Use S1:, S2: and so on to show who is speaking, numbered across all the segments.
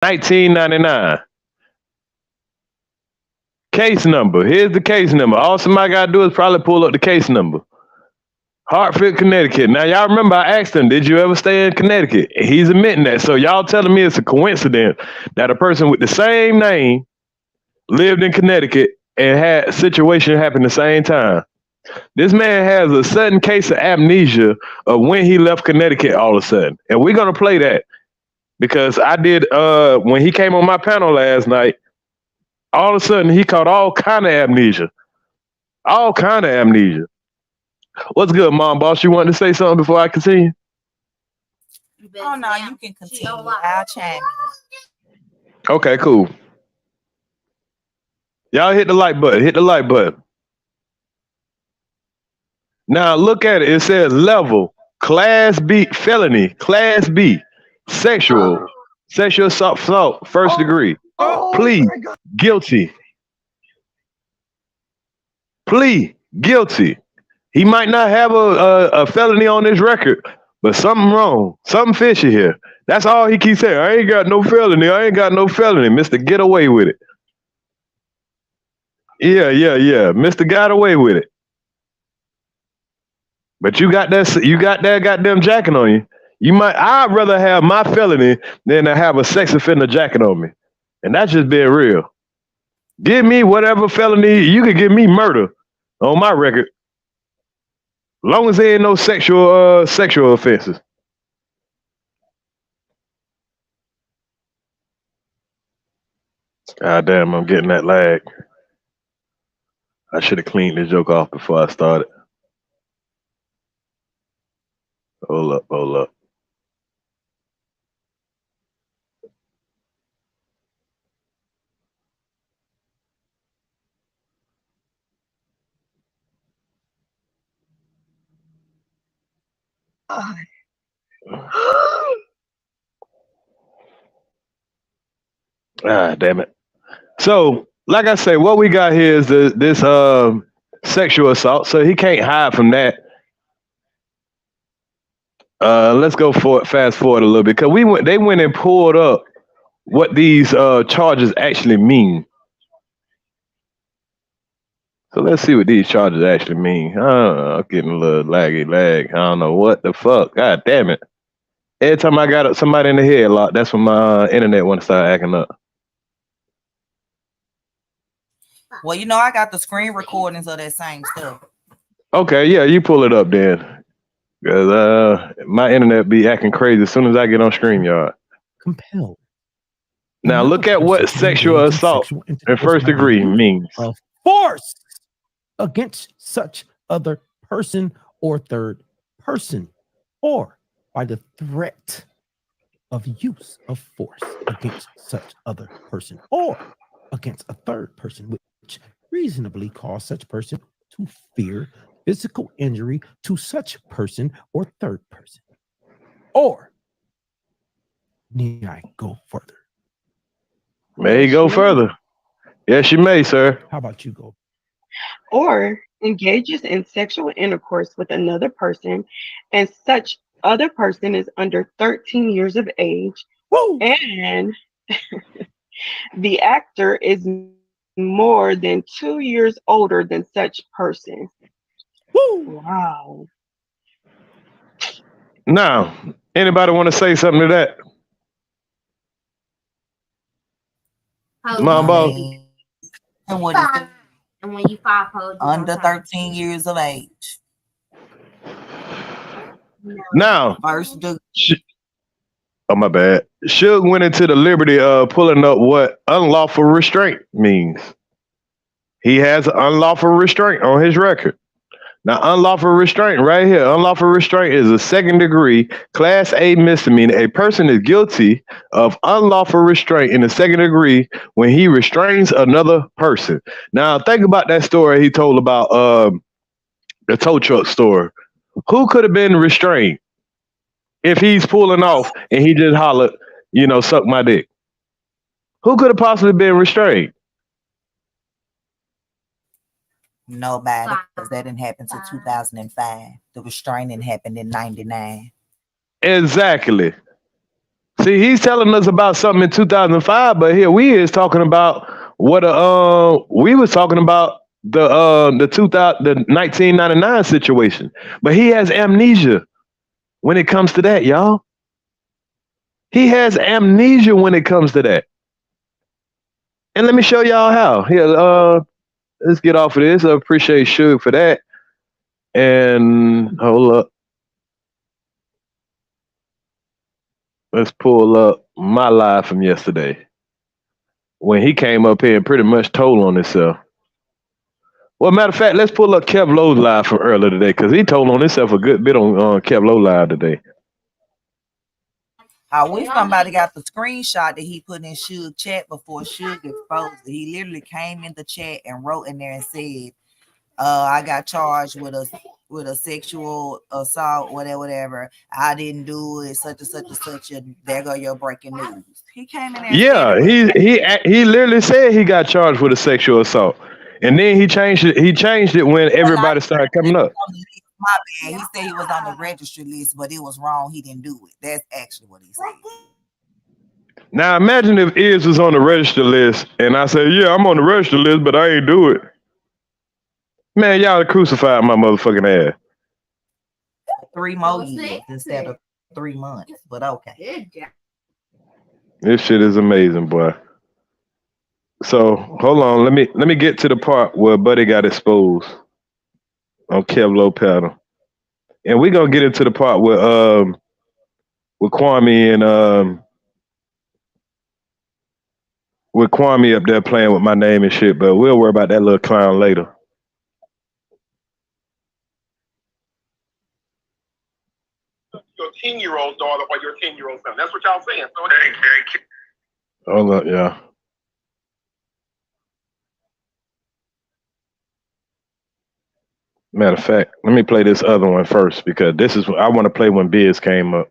S1: 1999. Case number. Here's the case number. All somebody got to do is probably pull up the case number. Hartford, Connecticut. Now, y'all remember I asked him, did you ever stay in Connecticut? He's admitting that. So y'all telling me it's a coincidence that a person with the same name lived in Connecticut and had a situation happen the same time. This man has a sudden case of amnesia of when he left Connecticut all of a sudden. And we're going to play that because I did, when he came on my panel last night, all of a sudden he caught all kind of amnesia. All kind of amnesia. What's good, Mom Boss? You want to say something before I continue?
S2: Oh, no, you can continue. I'll chime in.
S1: Okay, cool. Y'all hit the like button. Hit the like button. Now, look at it. It says level, class B, felony, class B, sexual assault, first degree. Plea, guilty. Plea, guilty. He might not have a felony on his record, but something wrong. Something fishy here. That's all he keeps saying. I ain't got no felony. I ain't got no felony. Mr. Get away with it. Yeah. Mr. got away with it. But you got that goddamn jacket on you. I'd rather have my felony than to have a sex offender jacket on me. And that's just being real. Give me whatever felony. You could give me murder on my record. Long as there ain't no sexual offenses. God damn, I'm getting that lag. I should have cleaned this joke off before I started. Hold up. Ah, damn it. So, like I say, what we got here is this sexual assault. So he can't hide from that. Let's go fast forward a little bit because they went and pulled up what these charges actually mean. So let's see what these charges actually mean. I'm getting a little lag. I don't know what the fuck. God damn it. Every time I got somebody in the headlock, that's when my internet want to start acting up.
S2: Well, you know, I got the screen recordings of that same stuff.
S1: Okay, yeah, you pull it up then. Because my internet be acting crazy as soon as I get on StreamYard.
S3: Compelled.
S1: Now look at what sexual assault in first degree means.
S3: Of force against such other person or third person, or by the threat of use of force against such other person or against a third person, which reasonably cause such person to fear physical injury to such person or third person. Or need I go further?
S1: May you go further. Yes, you may, sir.
S3: How about you go?
S4: Or engages in sexual intercourse with another person, and such other person is under 13 years of age, and the actor is more than 2 years older than such person. Wow.
S1: Now, anybody want to say something to that? Mom, boss.
S2: And what is it?
S5: And when you 5
S2: under 13 years of age.
S1: Now,
S2: First
S1: oh my bad. Suge went into the liberty of pulling up what unlawful restraint means. He has unlawful restraint on his record. Now, unlawful restraint right here. Unlawful restraint is a second degree class A misdemeanor. A person is guilty of unlawful restraint in the second degree when he restrains another person. Now, think about that story he told about the tow truck store. Who could have been restrained if he's pulling off and he just hollered, suck my dick? Who could have possibly been restrained?
S2: Nobody, because that didn't happen until 2005. The restraining happened in 99.
S1: Exactly. See, he's telling us about something in 2005, but here we is talking about what we was talking about the 1999 situation. But he has amnesia when it comes to that, y'all. He has amnesia when it comes to that. And let me show y'all how. Here, let's get off of this. I appreciate Suge for that. And hold up. Let's pull up my live from yesterday when he came up here and pretty much told on himself. Well, matter of fact, let's pull up Kev Lowe's live from earlier today because he told on himself a good bit on Kev Lowe live today.
S2: I wish somebody got the screenshot that he put in Suge chat before Suge exposed it. He literally came in the chat and wrote in there and said, I got charged with a sexual assault, whatever. I didn't do it, such and such and such. And there go your breaking news. He came in there.
S1: Yeah, he literally said he got charged with a sexual assault, and then he changed it. He changed it when everybody started coming up.
S2: My bad. He said he was on the registry list, but it was wrong. He didn't do it. That's actually what he said.
S1: Now imagine if Iz was on the register list, and I said, "Yeah, I'm on the register list, but I ain't do it." Man, y'all crucified my motherfucking ass.
S2: 3 more years instead of 3 months, but okay.
S1: This shit is amazing, boy. So hold on, let me get to the part where Buddy got exposed on Kev Lowe panel, and we're gonna get into the part with Kwame and with Kwame up there playing with my name and shit. But we'll worry about that little clown later.
S5: Your 10-year-old daughter or your 10-year-old son. That's what y'all saying. So
S1: Hold up, yeah. Matter of fact, let me play this other one first because this is I want to play when Biz came up.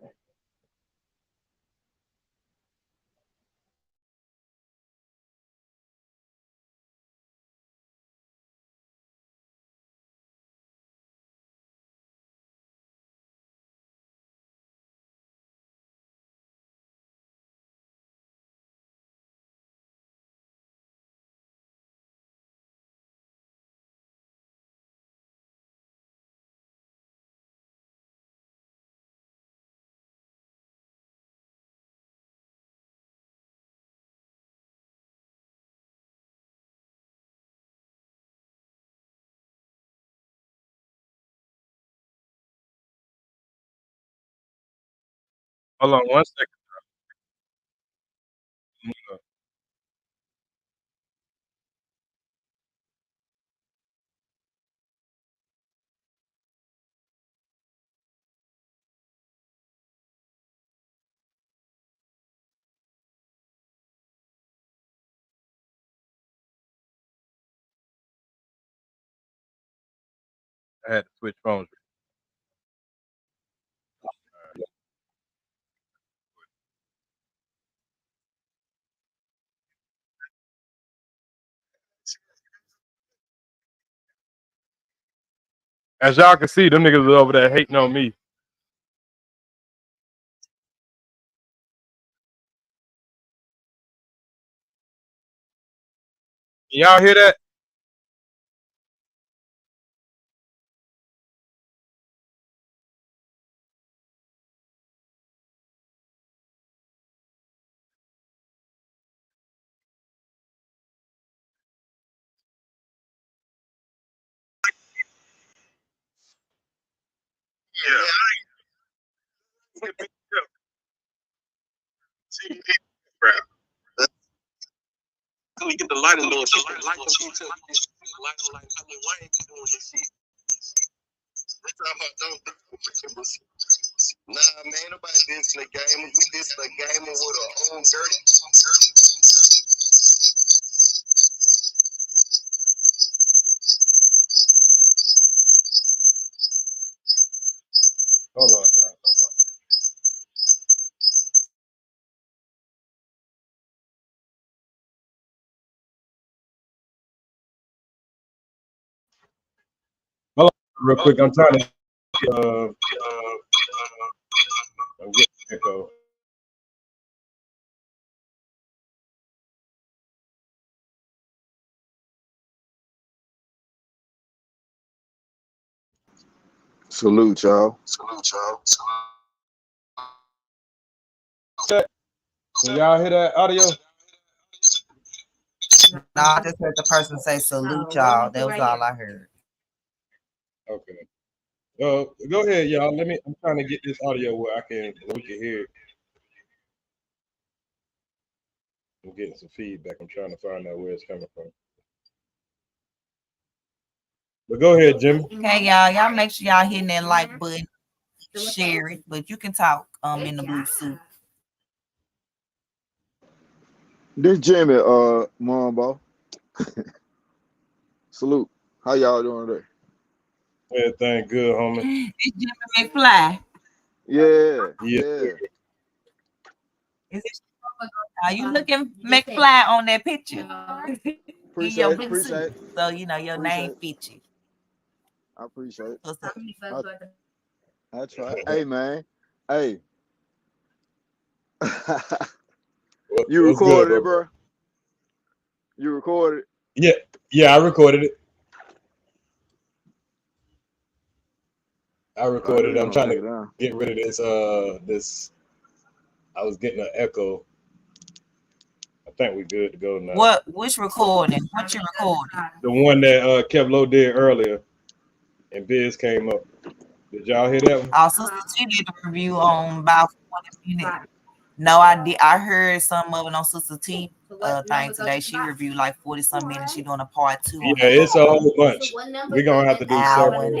S1: Hold on 1 second. I had to switch phones. As y'all can see, them niggas over there hating on me. Y'all hear that?
S5: we get the light a little shit. Light on me too. Light on like I mean, why ain't you doing this shit? That's how I don't. Nah, man, nobody dissing the game. We dissing the game with our own dirty.
S1: Hold on, y'all. Hold on, real quick. I'm trying to get echo.
S6: Salute y'all.
S5: Salute y'all.
S1: Can y'all hear that audio?
S2: No, I just heard the person say salute y'all. That was all I heard.
S1: Okay. Go ahead, y'all. I'm trying to get this audio where we can hear it. I'm getting some feedback. I'm trying to find out where it's coming from. But go ahead, Jimmy.
S2: Okay, y'all make sure y'all hitting that like button, share it, but you can talk in the blue suit.
S6: This Jimmy, Mumbo. Salute. How y'all doing today?
S1: Everything good, homie.
S2: It's Jimmy McFly.
S6: Yeah.
S2: Is it? Are you looking McFly on that picture?
S6: Appreciate it.
S2: So you know your name fit you.
S6: I appreciate it.
S2: So,
S6: I try. Hey man. Hey. You
S1: What's
S6: recorded
S1: good,
S6: it, bro? You recorded
S1: it? Yeah, I recorded it. I'm trying to get rid of this. I was getting an echo. I think we're good to go now.
S2: Which recording? What you recording?
S1: The one that Kevlo did earlier, and Biz came up. Did y'all hear that one?
S2: Sister T did a review on about 40 minutes. No, I did. I heard some of it on Sister T thing today. She reviewed like 40-some minutes. She doing a part 2.
S1: Yeah, it's a whole bunch. We're gonna have to do
S2: several.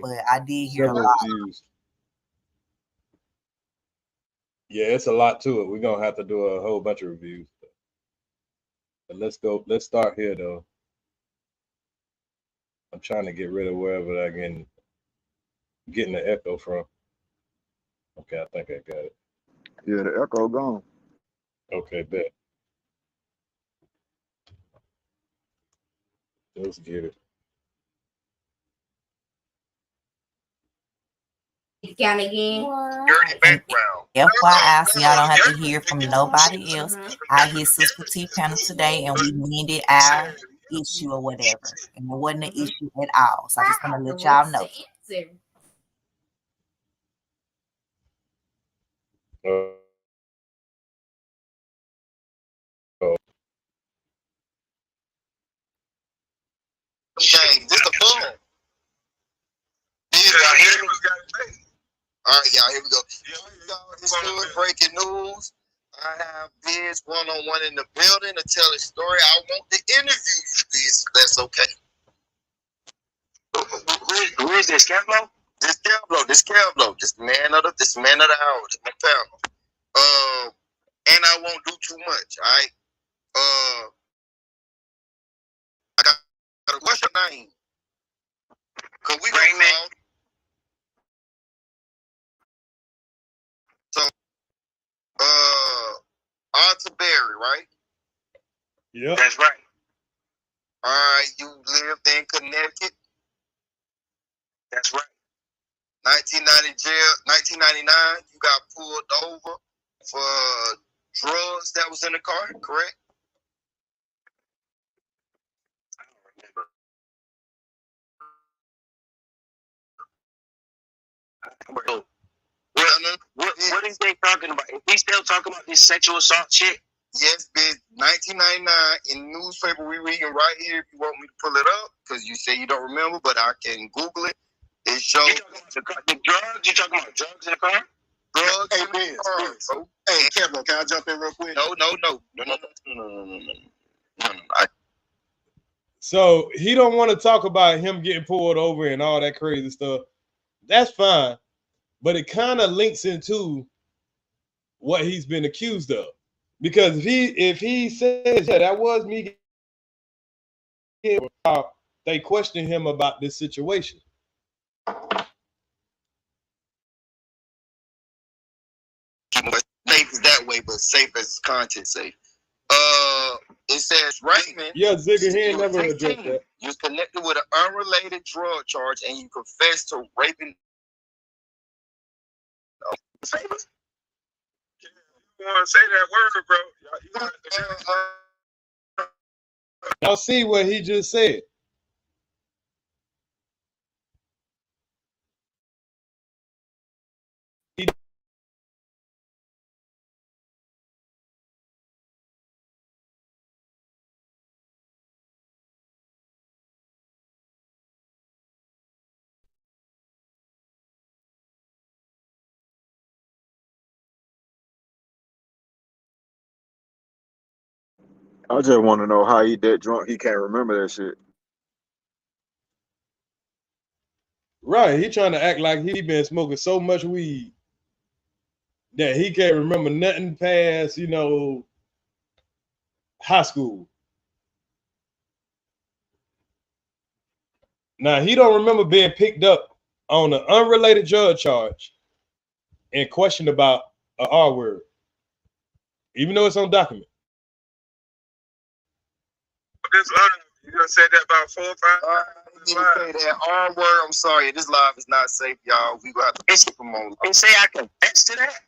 S2: But I did hear a lot.
S1: Reviews. Yeah, it's a lot to it. We're gonna have to do a whole bunch of reviews. But let's go. Let's start here though. I'm trying to get rid of wherever I can getting the echo from. Okay, I think I got it.
S6: Yeah, the echo gone.
S1: Okay, bet. Let's get it.
S2: Count again. Dirty background. FYI, so y'all don't have to hear from nobody else. I hit Sister T panel today, and we mended our issue or whatever, and it wasn't an issue at all. So I just want to let y'all know.
S5: This the phone. All right, y'all, here we go. It's good breaking news. I have Biz one-on-one in the building to tell a story. I want to interview you, Biz. That's okay. Who is this, Kevlo? This Kevlo. This man of the hour. This my panel. And I won't do too much, all right? I got what's your name? Cause we Raymond. So, Arthur Berry, right?
S1: Yeah,
S5: that's right. All right, you lived in Connecticut. That's right. 1999, you got pulled over for drugs that was in the car, correct? I don't remember. What is they talking about? Is he still talking about this sexual assault shit? Yes, bitch. 1999 in the newspaper we reading right here. If you want me to pull it up, because you say you don't remember, but I can Google it. It shows the drugs. You talking about drugs in the car? Drugs in the car. Hey, Kevin, can I jump in real quick? No.
S1: So he don't want to talk about him getting pulled over and all that crazy stuff. That's fine, but it kind of links into what he's been accused of. Because if he says, yeah, that was me, they question him about this situation.
S5: Safe is that way, but safe as content safe. It says Raymond.
S1: Yeah, Zigga, he ain't never addressed that.
S5: You're connected with an unrelated drug charge, and you confess to raping. You want to say that word, bro?
S1: Y'all see what he just said.
S6: I just want to know how he that drunk he can't remember that shit.
S1: Right, he trying to act like he been smoking so much weed that he can't remember nothing past, high school. Now, he don't remember being picked up on an unrelated drug charge and questioned about an R word, even though it's on document.
S5: You gonna say that about 4 or 5? You say that R word. I'm sorry, this live is not safe, y'all. We gonna have to keep them on. And say I confess to that.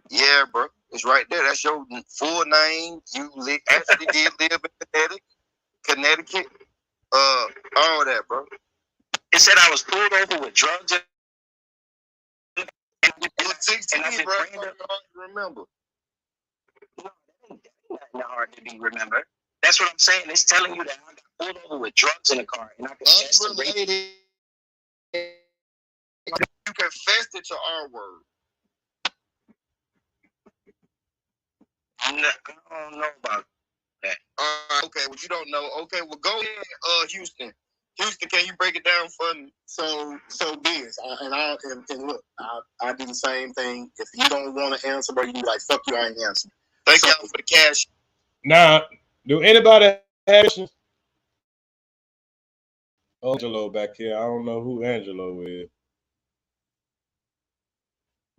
S5: Yeah, bro, it's right there. That's your full name. You actually did live in Connecticut. All that, bro. It said I was pulled over with drugs. And you were 16, and bro. It's hard to remember. No, that ain't hard to be remembered. That's what I'm saying. It's telling you that I got pulled over with drugs in the car, and I confessed to rape. You confessed it to R word. I don't know about that. Okay, well, you don't know. Okay, well, go ahead, Houston. Houston, can you break it down for me?
S7: So Biz, and look, I do the same thing. If you don't want to answer, bro, you be like, fuck you, I ain't answering.
S5: Thank y'all for the cash.
S1: Now, do anybody have questions? Angelo back here. I don't know who Angelo is.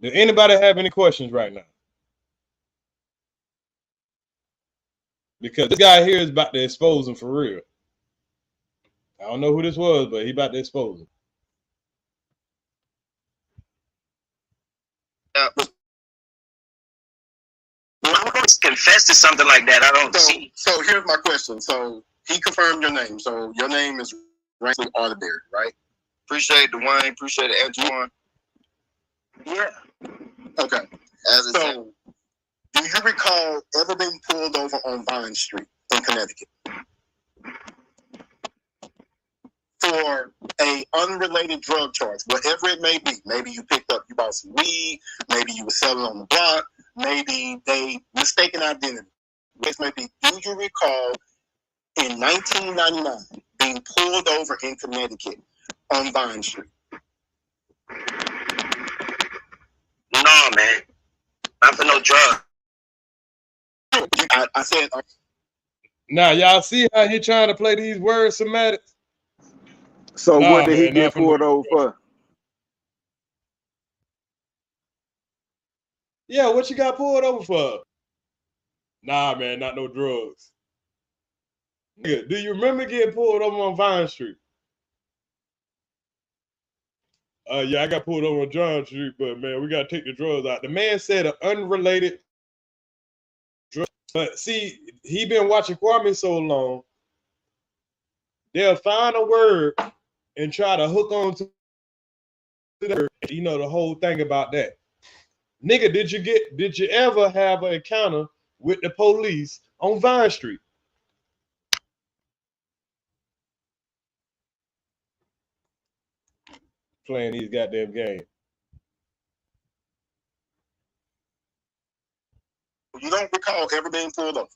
S1: Do anybody have any questions right now? Because this guy here is about to expose him for real. I don't know who this was, but he about to expose him.
S5: Well, I'm going to confess to something like that. I don't see.
S7: So here's my question. So he confirmed your name. So your name is Randy Arterberry, right?
S5: Appreciate Dwayne. Appreciate it, Antoine. Yeah.
S7: Okay. So do you recall ever being pulled over on Vine Street in Connecticut for a unrelated drug charge, whatever it may be? Maybe you bought some weed, maybe you were selling on the block, maybe they mistaken identity. This may be. Do you recall in 1999 being pulled over in Connecticut on Vine Street?
S5: No, man. Not for no drug.
S7: I said.
S1: Now, y'all see how he trying to play these words semantics?
S6: So what did he get pulled over for?
S1: Yeah, what you got pulled over for? Nah, man, not no drugs. Nigga, do you remember getting pulled over on Vine Street? Yeah, I got pulled over on John Street, but man, we gotta take the drugs out. The man said an unrelated drug. But see, he been watching Kwame so long, they'll find a word and try to hook on to the word, the whole thing about that. Nigga, did you ever have an encounter with the police on Vine Street? Playing these goddamn games.
S7: You don't recall ever being pulled over.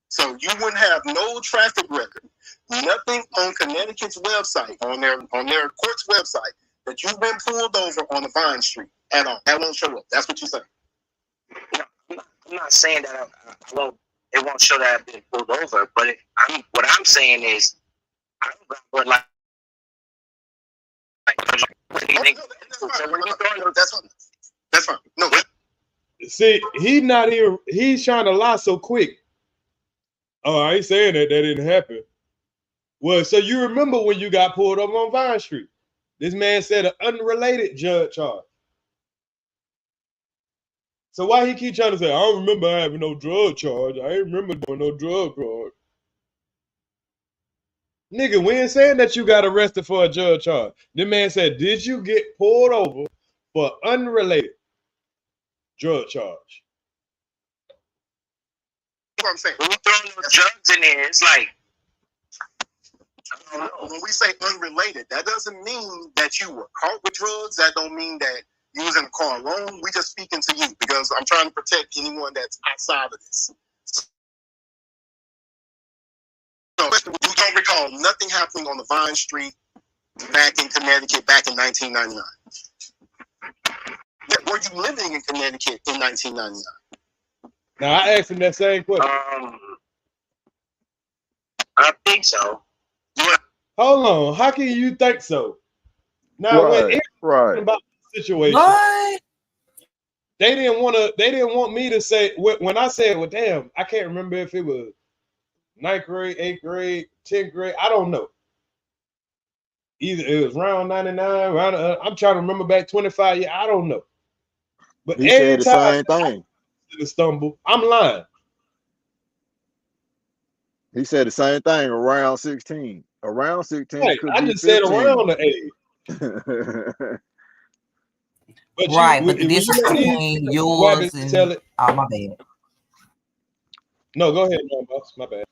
S7: So you wouldn't have no traffic record, nothing on Connecticut's website, on their court's website, that you've been pulled over on a Vine Street at all. That won't show up. That's what you're saying.
S5: No, I'm not saying that it won't show that I've been pulled over, but what I'm saying is I don't got like
S7: that's fine. No.
S1: See, he's trying to lie so quick. Oh, I ain't saying that didn't happen. Well, so you remember when you got pulled over on Vine Street? This man said an unrelated drug charge. So why he keep trying to say, I don't remember having no drug charge. I ain't remember doing no drug charge. Nigga, we ain't saying that you got arrested for a drug charge. The man said, did you get pulled over for unrelated drug charge?
S7: That's what I'm saying.
S5: When we throw no drugs in there, it's like, I don't know.
S7: When we say unrelated, that doesn't mean that you were caught with drugs. That don't mean that you was in a car alone. We just speaking to you because I'm trying to protect anyone that's outside of this. don't recall nothing happening on the Vine Street back in Connecticut back in 1999. Were you living in Connecticut in 1999?
S1: Now I asked him that same question.
S5: I think so.
S1: Hold on, how can you think so? Now,
S6: right.
S1: About the situation,
S2: What?
S1: they didn't want me to say when I said, well, damn, I can't remember if it was 9th grade, 8th grade, 10th grade. I don't know. Either it was round 99, round I'm trying to remember back 25 years. I don't know. But
S6: he said the same thing.
S1: I stumble, I'm lying.
S6: He said the same thing around 16. Around 16
S1: right.
S6: could
S1: I
S6: be
S1: just
S6: 15.
S1: said around the age. But
S2: right, but the difference between yours and oh, my bad.
S1: No, go ahead, no, boss. My bad.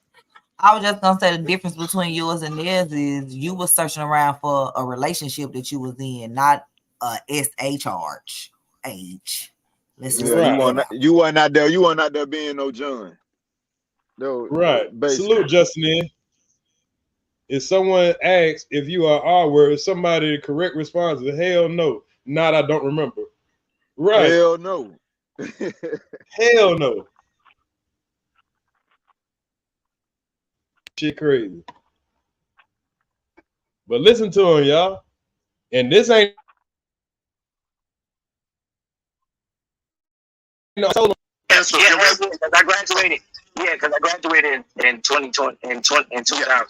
S2: I was just gonna say the difference between yours and theirs is you were searching around for a relationship that you was in, not a SA charge age. Let's just
S6: you weren't out there. You weren't out there being no John. No,
S1: right.
S6: Basically.
S1: Salute, Justin. If someone asks if you are R-word, somebody the correct response is hell no. Not I don't remember. Right.
S6: Hell no.
S1: Hell no. Shit crazy. But listen to him, y'all. And this ain't
S5: because I graduated. Yeah, because I graduated in 2020 in 2000.
S7: Yeah.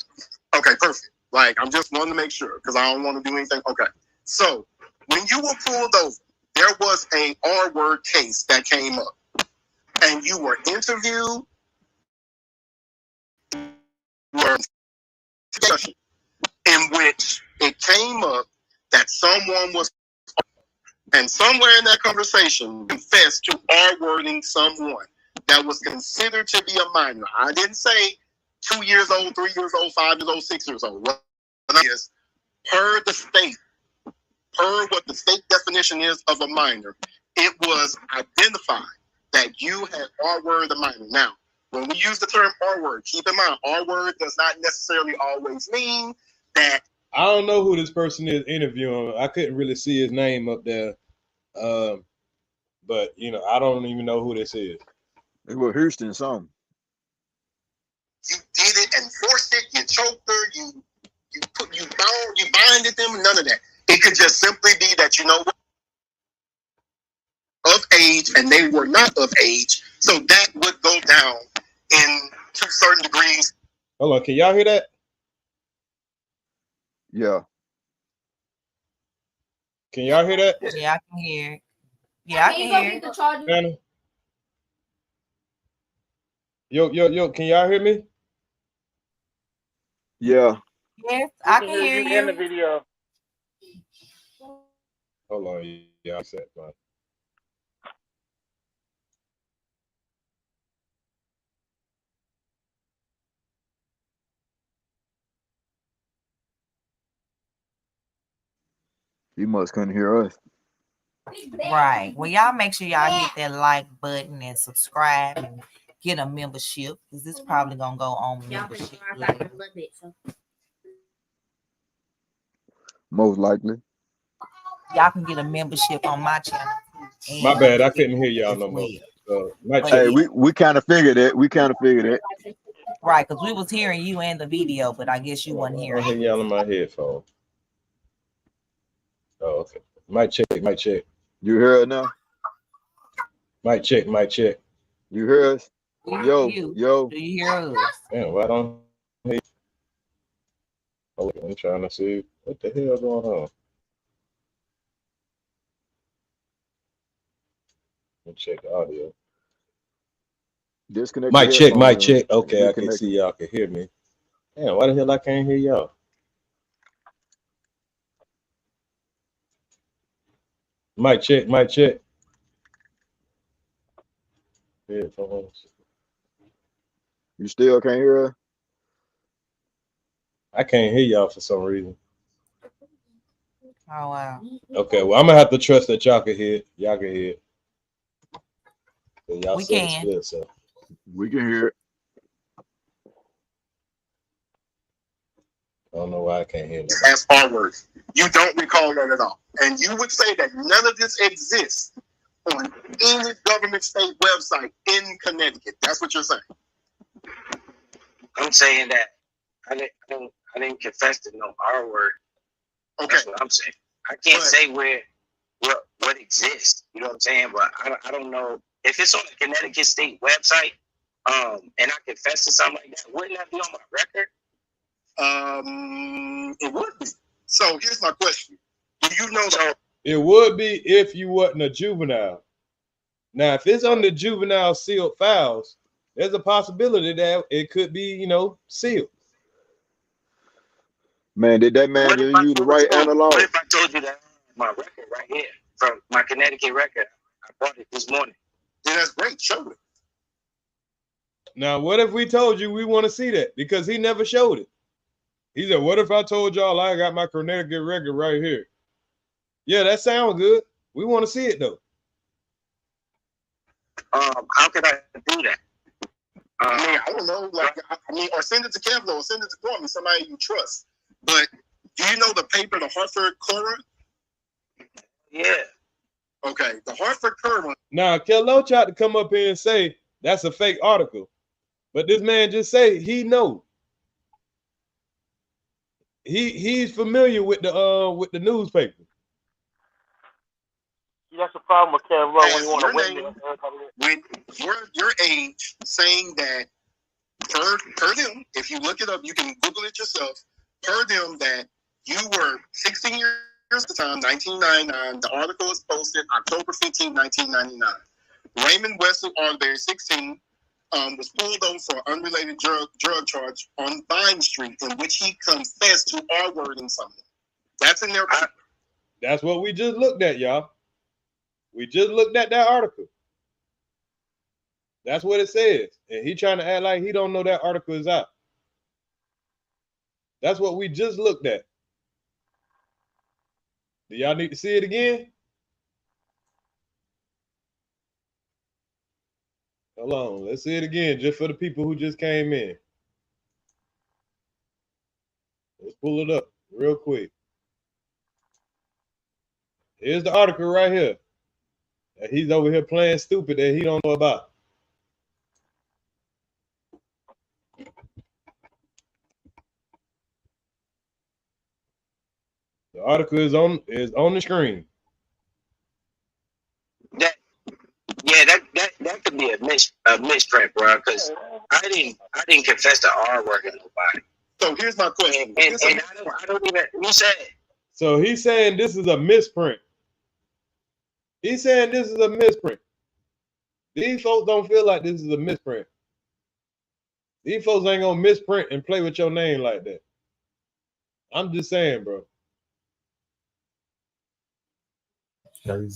S7: Okay, perfect. Like, I'm just wanting to make sure because I don't want to do anything. Okay. So when you were pulled over, there was a R-word case that came up, and you were interviewed. In which it came up that someone was, and somewhere in that conversation confessed to R-wording someone that was considered to be a minor. I didn't say 2 years old, 3 years old, 5 years old, 6 years old. What is per the state, per what the state definition is of a minor, it was identified that you had R-word the minor. Now, when we use the term R-word, keep in mind, R-word does not necessarily always mean that.
S1: I don't know who this person is interviewing. I couldn't really see his name up there. But, you know, I don't even know who this is.
S6: It was Houston something.
S7: You did it and forced it, you choked her, you binded them, none of that. It could just simply be that, you know what, of age and they were not of age. So that would go down to certain degrees.
S1: Hold on, can y'all hear that?
S6: Yeah.
S1: Can y'all hear that?
S2: Yeah, I can hear. Yeah, I can hear.
S8: The charger?
S1: Yo, can y'all hear me?
S6: Yeah.
S2: Yes, I can hear you.
S8: In the video.
S1: Hold on, yeah, I said mine.
S6: You must couldn't hear us.
S2: Right. Well, y'all make sure y'all hit that like button and subscribe and get a membership because this probably gonna go on membership later.
S6: Most likely.
S2: Y'all can get a membership on my channel.
S1: My bad, I couldn't hear y'all no more.
S6: Hey, we kind of figured it.
S2: Right, because we was hearing you in the video, but I guess you wasn't hearing.
S1: I hear y'all in my headphones. Oh, okay. Mic check.
S6: You hear it now?
S1: Mic check.
S6: You hear us? Yo.
S2: Do you hear us?
S1: Man, why don't he? Oh, I'm trying to see what the hell going on. Let me check the audio.
S6: Disconnect.
S1: Mic check. Okay, I can see y'all can hear me. Damn, why the hell I can't hear y'all? Mic check. Headphones.
S6: You still can't hear us?
S1: I can't hear y'all for some reason.
S2: Oh wow.
S1: Okay, well I'm gonna have to trust that y'all can hear it. Y'all can hear it. Y'all
S2: we can.
S1: Good, so.
S6: We can hear it.
S1: I don't know why I can't hear that.
S7: as R-word. You don't recall that at all. And you would say that none of this exists on any government state website in Connecticut. That's what you're saying.
S8: I'm saying that I didn't confess to no R-word.
S7: Okay.
S8: That's what I'm saying. I can't say what exists. You know what I'm saying? But I don't know if it's on the Connecticut State website. And I confess to something like that. Wouldn't that be on my record?
S7: It would be. So here's my question: do you know that?
S1: It would be if you wasn't a juvenile. Now, if it's under juvenile sealed files, there's a possibility that it could be, sealed.
S6: Man, did that man give you the right analog?
S8: What if I told you that my record right here from my Connecticut record? I bought it this morning.
S7: Then that's great. Show it.
S1: Now, what if we told you we want to see that? Because he never showed it. He said, what if I told y'all I got my Connecticut record right here? Yeah, that sounds good. We want to see it, though.
S8: How could I do that?
S7: I don't know. Or send it to Kevlo, or send it to Gorman, somebody you trust. But do you know the paper, the Hartford Courant?
S8: Yeah.
S7: Okay, the Hartford Courant.
S1: Now, Kevlo tried to come up here and say that's a fake article. But this man just say he know. He's familiar with the newspaper.
S9: That's the problem with Kevlo when you want to win.
S7: With your age, saying that per them, if you look it up, you can Google it yourself. Per them, that you were 16 years at the time, 1999. The article is posted October 15, 1999. Raymond Wesley Arbery, 16, was pulled over for an unrelated drug charge on Vine Street, in which he confessed to R-wording something. That's in there.
S1: That's what we just looked at, y'all. We just looked at that article. That's what it says. And he trying to act like he don't know that article is out. That's what we just looked at. Do y'all need to see it again? Hold on. Let's see it again just for the people who just came in. Let's pull it up real quick. Here's the article right here. And he's over here playing stupid that he don't know about. The article is on the screen.
S8: That could be a misprint, bro. Because I didn't confess to R-word to nobody.
S7: So here's my question.
S8: And I don't even. You said.
S1: So he's saying this is a misprint. He's saying this is a misprint. These folks don't feel like this is a misprint. These folks ain't gonna misprint and play with your name like that. I'm just saying, bro.
S2: So
S8: wait,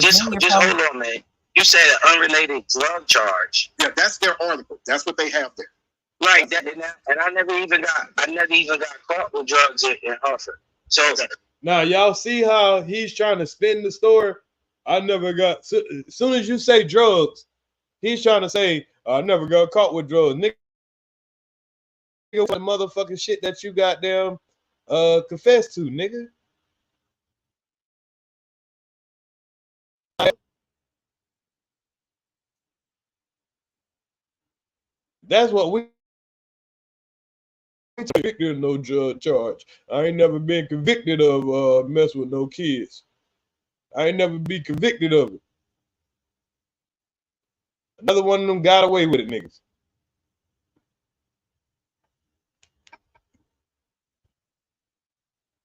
S8: just hold on, man. You said an unrelated drug charge.
S7: Yeah, that's their article. That's what they have there.
S8: Right. And I never even got caught with drugs in Hartford. So
S1: now y'all see how he's trying to spin the story. I never got. As soon as you say drugs, he's trying to say I never got caught with drugs, nigga. What motherfucking shit that you goddamn confessed to, nigga. That's what we convicted of no drug charge. I ain't never been convicted of mess with no kids. I ain't never be convicted of it. Another one of them got away with it, niggas.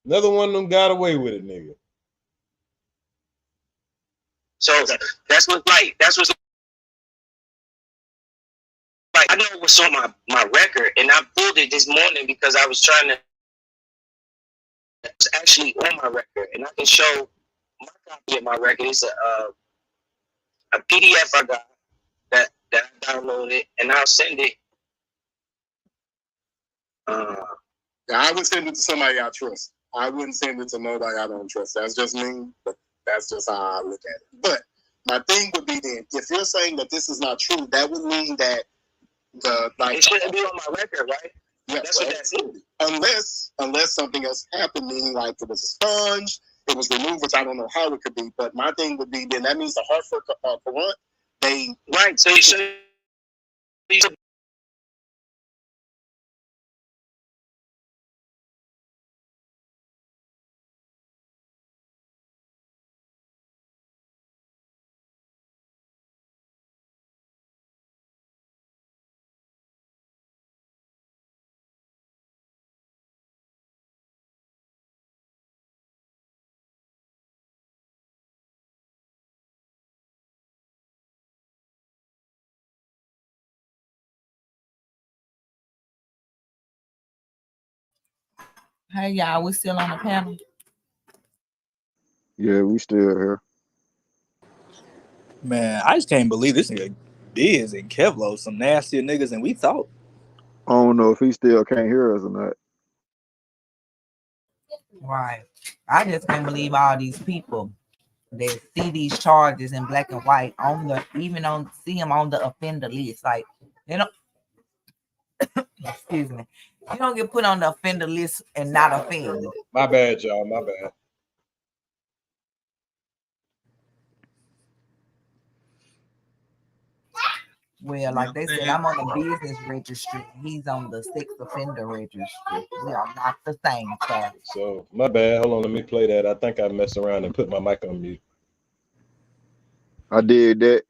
S1: Another one of them got away with it, nigga.
S8: So that's what's like. I know what's on my record, and I pulled it this morning because I was trying to. It's actually on my record, and I can show my copy of my record. It's a PDF I got that I downloaded, and I'll send it.
S7: I would send it to somebody I trust. I wouldn't send it to nobody I don't trust. That's just me, but that's just how I look at it. But my thing would be then, if you're saying that this is not true, that would mean that
S8: it shouldn't be on my record, right? That's what that is.
S7: Unless something else happened, meaning like it was a sponge, it was removed, which I don't know how it could be. But my thing would be then that means the Hartford Courant, they
S8: right. So you should.
S2: Hey y'all, we still on the panel.
S6: Yeah, we still here.
S10: Man, I just can't believe this nigga Biz and Kevlo, some nastier niggas than we thought.
S6: I don't know if he still can't hear us or not.
S2: Right. I just can't believe all these people that see these charges in black and white on the see them on the offender list. Like they don't excuse me. You don't get put on the offender list and not offend.
S1: My bad, y'all. My bad.
S2: Well, like they said, I'm on the business registry. He's on the sex offender registry. We are not the same.
S1: So my bad. Hold on, let me play that. I think I messed around and put my mic on mute.
S6: I did that,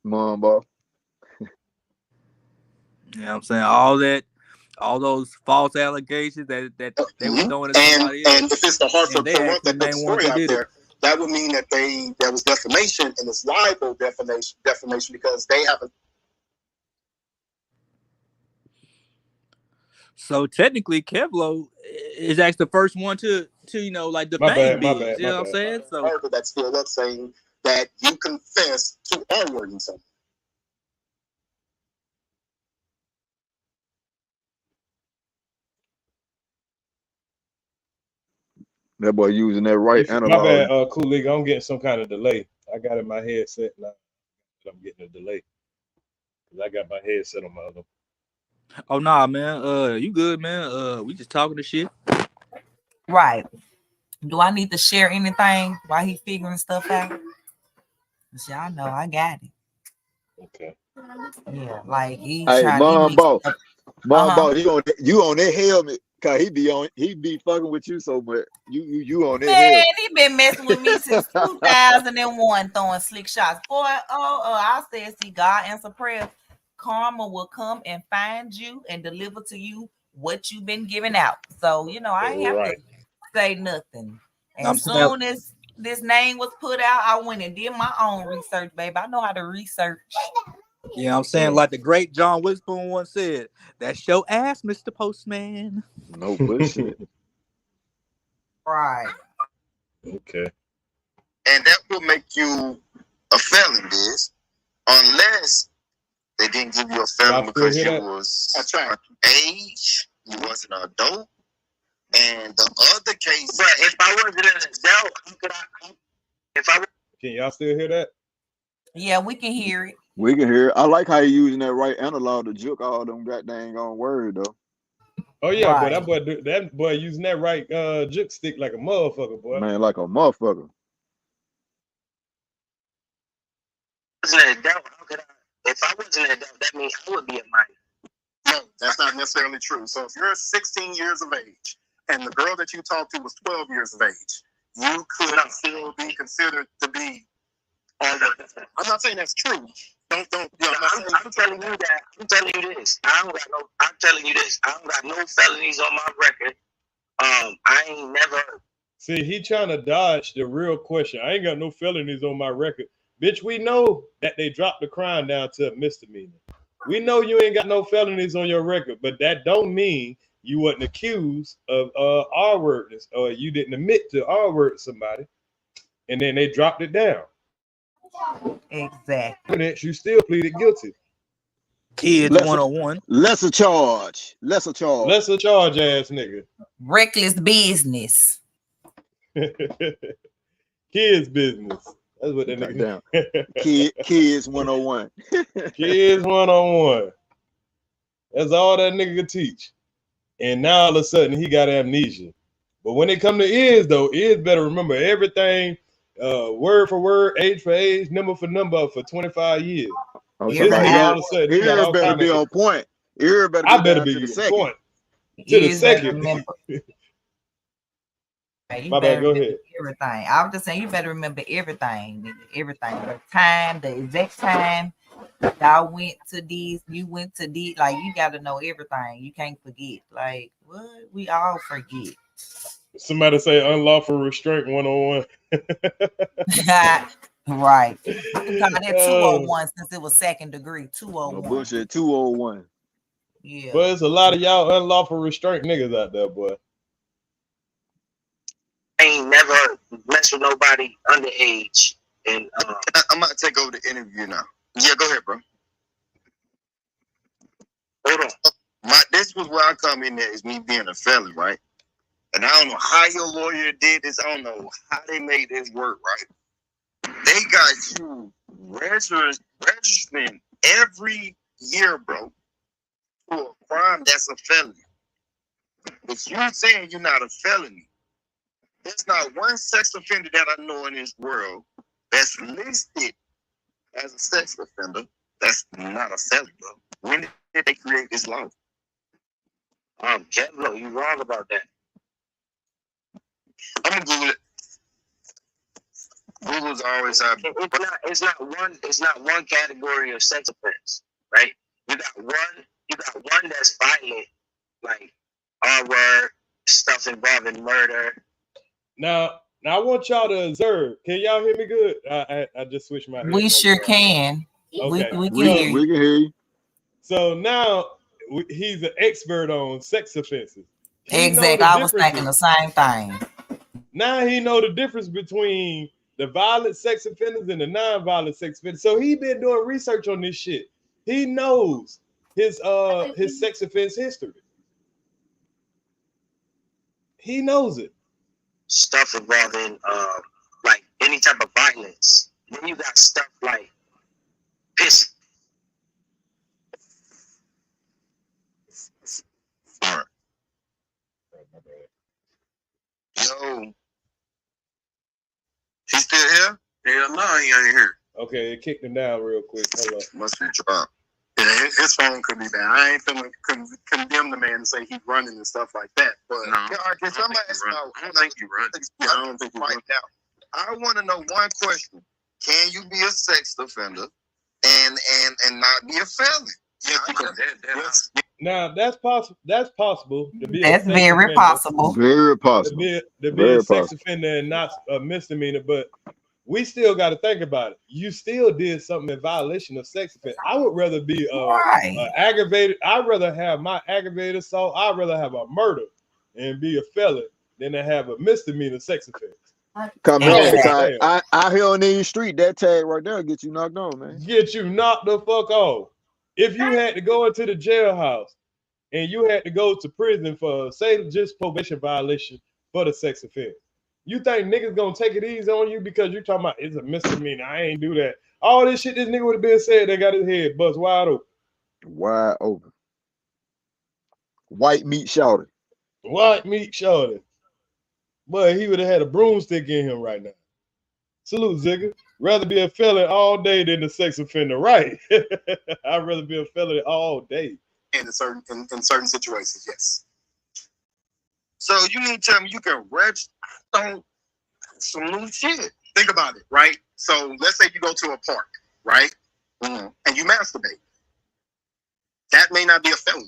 S6: mom, boy.
S10: You know what I'm saying? All those false allegations that they were throwing at somebody else.
S7: And if it's the Hartford Courant that put the story out there, that would mean that there was defamation and it's libel defamation because they haven't.
S10: So technically, Kevlo is actually the first one to like defame Biz. You know what I'm saying? So
S7: that's still up saying that you confess to R-wording something.
S6: That boy using that right analog.
S1: My bad, Cool League. I'm getting some kind of delay. I got in my headset now. I'm getting a delay because I got my headset on my other.
S10: Oh nah, man. You good, man? We just talking to shit.
S2: Right. Do I need to share anything while he figuring stuff out? Cause y'all know I got it.
S1: Okay.
S2: Yeah, like he's
S6: hey,
S2: trying.
S6: Mom, boss, you on that helmet? Cause he be fucking with you so much. You on that helmet?
S2: Man, he been messing with me since 2001, throwing slick shots. Boy, I said, see, God answer prayer. Karma will come and find you and deliver to you what you've been giving out. So, I ain't have to say nothing. And as soon as this name was put out, I went and did my own research, baby. I know how to research.
S10: Yeah, I'm saying like the great John Witherspoon once said, "That's your ass, Mr. Postman."
S6: No bullshit.
S2: Right.
S1: Okay.
S5: And that will make you a felon, Biz, unless they didn't give you a felon because you was age, you wasn't an adult. And the other case,
S8: but if I wasn't an adult,
S1: can y'all still hear that?
S2: Yeah, we can hear it.
S6: We can hear it. I like how you using that right analog to juke all them goddamn on word though.
S1: Oh yeah, right. But that boy using that right juke stick like a motherfucker, boy.
S6: Man, like a motherfucker.
S8: If I wasn't an adult, that means I would be a minor.
S7: No, that's not necessarily true. So if you're 16 years of age and the girl that you talked to was 12 years of age, you could still be considered to be. I'm not saying that's true.
S8: I'm telling you that. I'm telling you this. I'm telling you this. I don't got no felonies on my record. I ain't never.
S1: See, he trying to dodge the real question. I ain't got no felonies on my record. Bitch, we know that they dropped the crime down to a misdemeanor. We know you ain't got no felonies on your record, but that don't mean you wasn't accused of R-wordness or you didn't admit to R-word somebody, and then they dropped it down.
S2: Exactly.
S1: You still pleaded guilty.
S10: Kids 101.
S6: Lesser charge ass
S1: nigga.
S2: Reckless business.
S1: Kids business. That's what that nigga
S6: down. Kids 101.
S1: Kids 101. That's all that nigga could teach. and now all of a sudden he got amnesia. But when it come to Iz, though, Iz better remember everything, word for word, age for age, number for number for 25 years.
S6: I'm
S1: This
S6: talking about
S1: nigga all of a sudden he got
S6: ear
S1: all
S6: better
S1: kind
S6: be
S1: of.
S6: on point. Ear better
S1: I
S6: be
S1: better
S6: down to
S1: be
S6: the
S1: on
S6: second.
S1: point to the
S2: Iz better
S1: second.
S2: remember. You
S1: My
S2: better
S1: bad. Go
S2: remember
S1: ahead.
S2: everything. I was just saying, you better remember everything, nigga. Everything. The time, the exact time y'all went to these, you went to these. Like, you got to know everything. You can't forget. Like, what? We all forget.
S1: Somebody say unlawful restraint 101.
S2: Right. You can call that 201 since it was second degree.
S6: No
S2: 201.
S6: bullshit. 201.
S2: Yeah.
S1: But it's a lot of y'all unlawful restraint niggas out there, boy.
S8: I ain't never messed with nobody underage. And
S5: I'm about to take over the interview now. Yeah, go ahead, bro.
S8: hold on.
S5: This was where I come in there is me being a felon, right? And I don't know how your lawyer did this. I don't know how they made this work, right? They got you registering every year, bro, to a crime that's a felony. But you saying you're not a felony. There's not one sex offender that I know in this world that's listed as a sex offender that's not a felony, bro. When did they create this law?
S8: Kevlo, you wrong about that.
S5: I'm gonna Google it. Google's always out.
S8: It's not one category of sex offense, right? You got one that's violent, like R-word, stuff involving murder.
S1: Now I want y'all to observe. Can y'all hear me good? I just switched my.
S2: We sure can.
S1: Okay.
S2: We can hear you.
S6: We can hear you.
S1: So now he's an expert on sex offenses.
S2: Exactly. I was thinking the same thing.
S1: Now he know the difference between the violent sex offenders and the non-violent sex offenders. So he been doing research on this shit. He knows his sex offense history. He knows it.
S8: Stuff involving like any type of violence. Then you got stuff like piss.
S5: All right. Yo. He still here? Hell no, he ain't here.
S1: Okay, it kicked him down real quick. Hold up.
S5: Must be dropped. Yeah, his phone could be bad. I ain't finna condemn the man and say he's running and stuff like that. But
S7: No,
S5: can somebody ask about?
S7: I don't think he runs.
S5: Yeah, I don't think he runs. I want to know one question: can you be a sex offender and not be a felon? Yes.
S1: Now that's possible. That's possible to be.
S2: That's very possible.
S6: Very possible.
S1: To be a sex offender and not a misdemeanor, but we still got to think about it. You still did something in violation of sex offense. I would rather be aggravated. I'd rather have my aggravated assault. I'd rather have a murder and be a felon than to have a misdemeanor sex offense.
S6: Come on, I hear on the street that tag right there get you knocked on, man.
S1: Get you knocked the fuck off. If you had to go into the jailhouse and you had to go to prison for, say, just probation violation for the sex offense, you think niggas gonna take it easy on you because you talking about it's a misdemeanor? I ain't do that. All this shit this nigga would have been said. They got his head bust wide open.
S6: Wide open. White meat shouted.
S1: White meat shouted. But he would have had a broomstick in him right now. Salute, Zigga. Rather be a felon all day than a sex offender, right? I'd rather be a felon all day.
S5: In certain situations, yes. So you mean to tell me you can register on some new shit? Think about it, right? So let's say you go to a park, right? Mm-hmm. And you masturbate. That may not be a felony.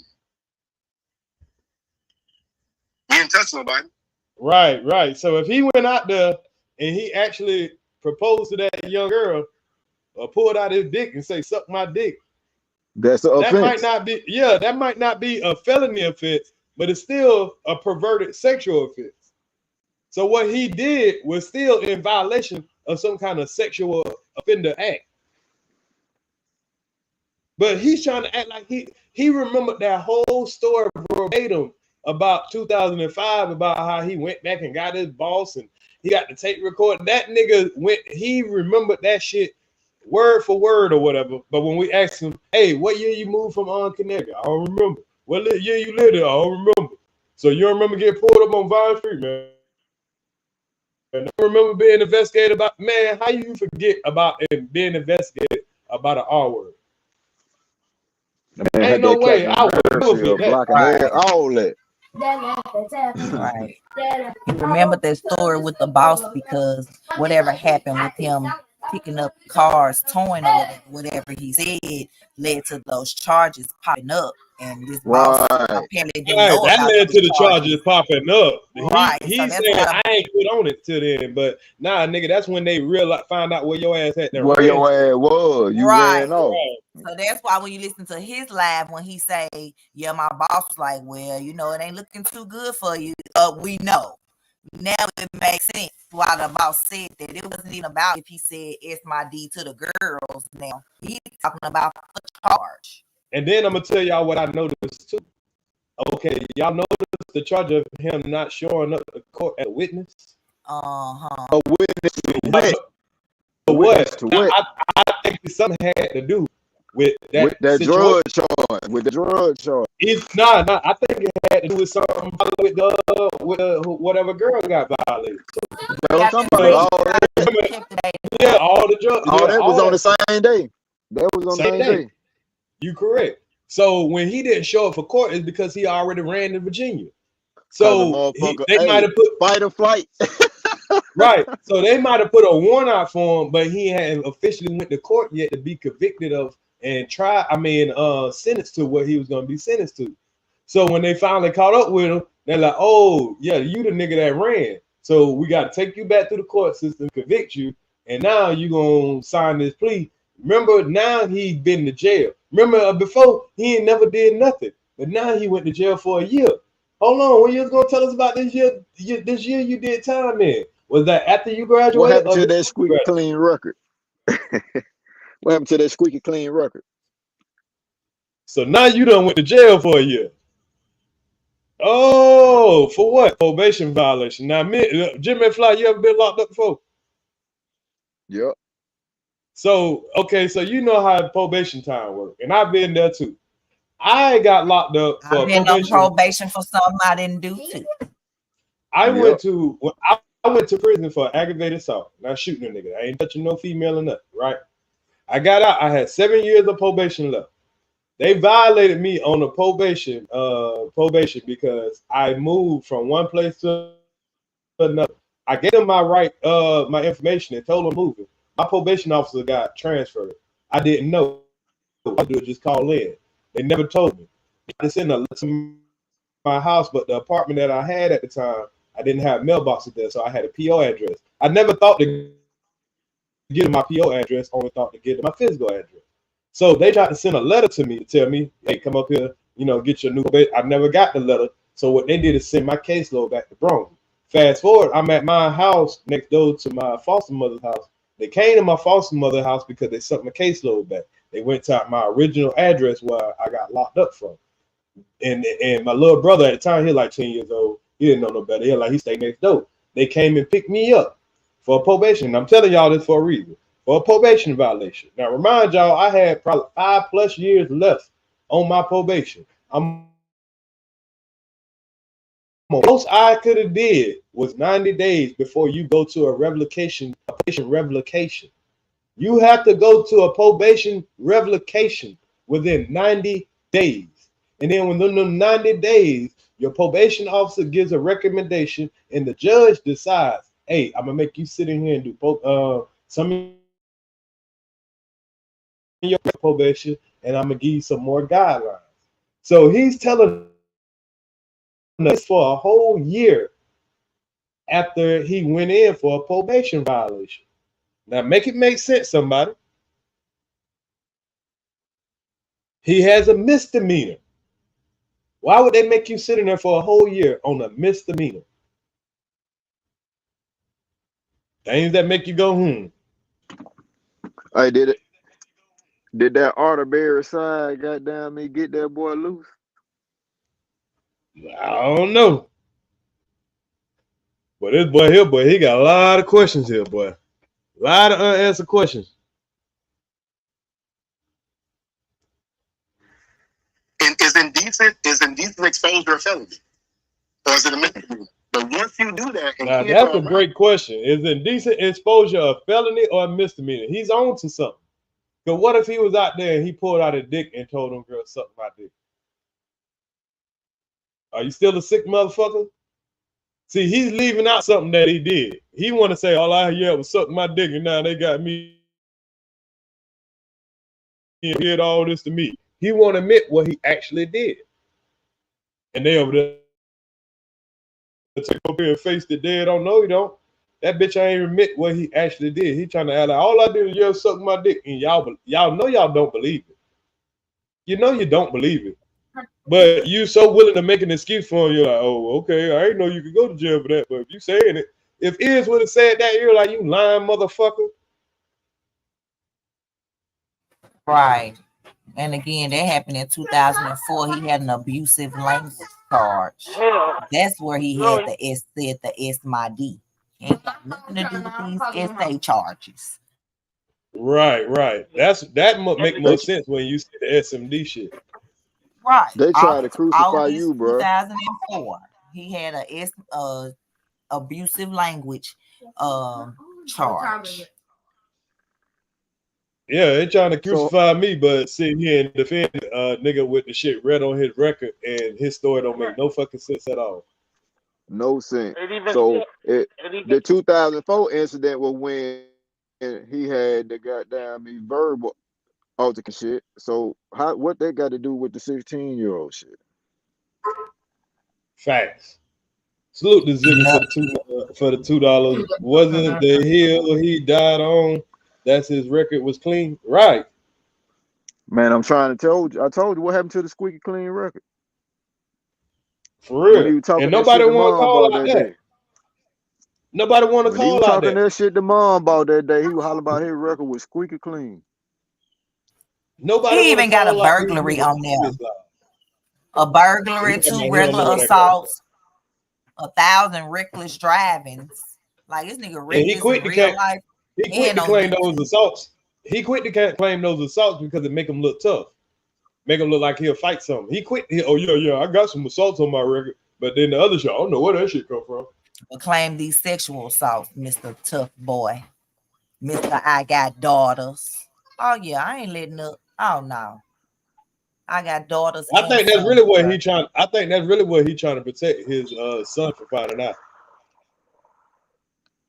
S5: You didn't touch nobody.
S1: Right. So if he went out there and he actually proposed to that young girl or pulled out his dick and say, suck my dick.
S6: That's an offense.
S1: That might not be a felony offense, but it's still a perverted sexual offense. So what he did was still in violation of some kind of sexual offender act. But he's trying to act like he remembered that whole story verbatim about 2005, about how he went back and got his boss and he got the tape record. That nigga he remembered that shit word for word or whatever. But when we asked him, hey, what year you moved from Connecticut? I don't remember. What year you lived there? I don't remember. So you remember getting pulled up on Vine Street, man? And I remember being investigated about, man, how you forget about being investigated about an R word?
S6: Man,
S1: Ain't no way I would never
S6: mercy of
S1: forget that.
S6: blocking all that.
S2: Right. You remember that story with the boss because whatever happened with him picking up cars, towing or whatever he said led to those charges popping up. And this boss apparently didn't know
S1: that
S2: about
S1: led to the
S2: charges.
S1: charges popping up.
S2: Right.
S1: He said I ain't put on it till then, but nah, nigga, that's when they find out where your ass at.
S6: Where your ass was, you ran off.
S2: So that's why when you listen to his live, when he say, yeah, my boss was like, well, you know, it ain't looking too good for you. We know. Now it makes sense why the boss said that. It wasn't even about if he said it's my D to the girls. Now he's talking about the charge.
S1: And then I'm gonna tell y'all what I noticed too. Okay, y'all noticed the charge of him not showing up to court as a witness?
S6: A witness to
S1: what?
S6: What?
S1: I think something had to do with that
S6: drug charge. With the drug charge.
S1: It's not. I think it had to do with something with whatever girl got violated.
S6: Yeah,
S1: all the drugs.
S6: All that was on the same day. That was on the same day.
S1: You correct. So when he didn't show up for court, it's because he already ran to Virginia. So they might have put
S6: fight or flight.
S1: Right. So they might have put a warrant out for him, but he hadn't officially went to court yet to be convicted of and sentenced to what he was going to be sentenced to. So when they finally caught up with him, they're like, oh, yeah, you the nigga that ran. So we got to take you back to the court system, convict you, and now you're going to sign this plea. Remember, now he's been to jail. Remember, before, he ain't never did nothing. But now he went to jail for a year. Hold on, when you was going to tell us about this year you did time in? Was that after you graduated?
S6: What happened to that squeaky clean record? What happened to that squeaky clean record?
S1: So now you done went to jail for a year. Oh, for what? Probation violation. Now, Jimmy Fly, you ever been locked up before?
S6: Yep.
S1: So, okay, so you know how probation time works. And I've been there too. I got locked up for
S2: I've been on probation for something I didn't do too.
S1: I went to prison for aggravated assault. Not shooting a nigga. I ain't touching no female or nothing, right? I got out. I had 7 years of probation left. They violated me on the probation because I moved from one place to another. I gave them my information and told them moving. My probation officer got transferred. I didn't know. I do just call in. They never told me. I sent a letter to my house, but the apartment that I had at the time, I didn't have mailboxes there, so I had a PO address. I never thought to get them my PO address, only thought to get them my physical address. So they tried to send a letter to me to tell me, hey, come up here, get your new bed. I never got the letter. So what they did is send my caseload back to Bronx. Fast forward, I'm at my house next door to my foster mother's house. They came to my foster mother's house because they sent my caseload back. They went to my original address where I got locked up from. And my little brother at the time, he was like 10 years old. He didn't know no better. He stayed next door. They came and picked me up for a probation. I'm telling y'all this for a reason. For a probation violation. Now, remind y'all, I had probably 5+ years left on my probation. Most I could have did was 90 days before you go to a probation revocation. You have to go to a probation revocation within 90 days. And then within them 90 days, your probation officer gives a recommendation and the judge decides, hey, I'm going to make you sit in here and do some of your probation, and I'm going to give you some more guidelines. So he's telling us for a whole year after he went in for a probation violation. Now, make it make sense, somebody. He has a misdemeanor. Why would they make you sit in there for a whole year on a misdemeanor? Things that make you go,
S6: Hey, did that Arterberry side goddamn me get that boy loose?
S1: I don't know. But this boy here, he got a lot of questions here, boy. A lot of unanswered questions.
S7: And is indecent exposure a felony? or is it a misdemeanor? But once you do that, and
S1: Now that's a great question. Is indecent exposure a felony or a misdemeanor? He's on to something. Because what if he was out there and he pulled out a dick and told them girls suck my dick? Are you still a sick motherfucker? See, he's leaving out something that he did. He want to say all I hear was suck my dick, and now they got me and did all this to me. He won't admit what he actually did. And they over there take up here and face the dead. Don't know he don't. That bitch ain't admit what he actually did. He trying to act like all I did is suck my dick, and y'all know y'all don't believe it. You know you don't believe it, but you so willing to make an excuse for him. You're like, oh, okay, I ain't know you could go to jail for that. But if you saying it, if Iz would have said that, you're like, you lying motherfucker.
S2: Right. And again, that happened in 2004. He had an abusive language charge. That's where he had the S said the S my D. Ain't got nothing to do with these SA charges.
S1: Right. That make more sense when you see the SMD shit.
S2: Right.
S6: They try to crucify you, bro.
S2: 2004. He had a abusive language charge.
S1: Yeah, they trying to crucify me, but sitting here and defend a nigga with the shit red on his record, and his story don't make no fucking sense at all.
S6: No sense. So the 2004 incident was when he had the goddamn verbal altercation shit. So what they got to do with the 16-year-old shit?
S1: Facts. Salute the Ziggy for the $2. Wasn't the hill he died on? That's his record was clean, right?
S6: Man, I'm trying to tell you. I told you what happened to the squeaky clean record.
S1: For real.
S6: When he was talking
S1: and nobody want to call
S6: about
S1: that day. Nobody want to call
S6: he was
S1: out
S6: talking that shit to mom about that day. He was hollering about his record was squeaky clean.
S2: Nobody he even got a burglary on there. A burglary, 2 regular assaults, 1,000 reckless drivings. Like this nigga reckless in real life.
S1: He quit to claim those assaults. He quit to claim those assaults because it make him look tough. Make him look like he'll fight something. He quit. I got some assaults on my record. But then the other shit, I don't know where that shit come from.
S2: But claim these sexual assaults, Mr. Tough Boy. Mr. I got daughters. Oh, yeah, I ain't letting up. Oh, no. I got daughters.
S1: I think that's really what he trying. I think that's really what he trying to protect his son from finding out.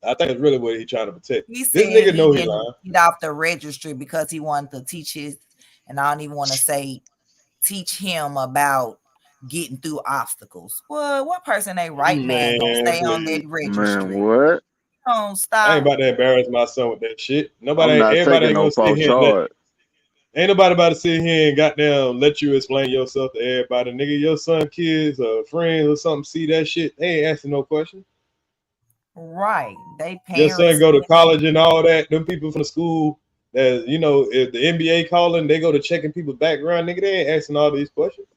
S1: I think it's really what he's trying to protect.
S2: This
S1: nigga know he lying.
S2: Get off the registry because he wanted to teach and I don't even want to say teach him about getting through obstacles. Well, what person ain't right now gonna stay on that registry?
S6: Man, what?
S2: Don't stop.
S1: I ain't about to embarrass my son with that shit. Everybody ain't gonna sit here. Ain't nobody about to sit here and goddamn let you explain yourself to everybody. Nigga, your son, kids, or friends or something see that shit. They ain't asking no question.
S2: Right. They parents.
S1: Your son go to college and all that. Them people from the school that if the NBA calling, they go to checking people's background. Nigga, they ain't asking all these questions.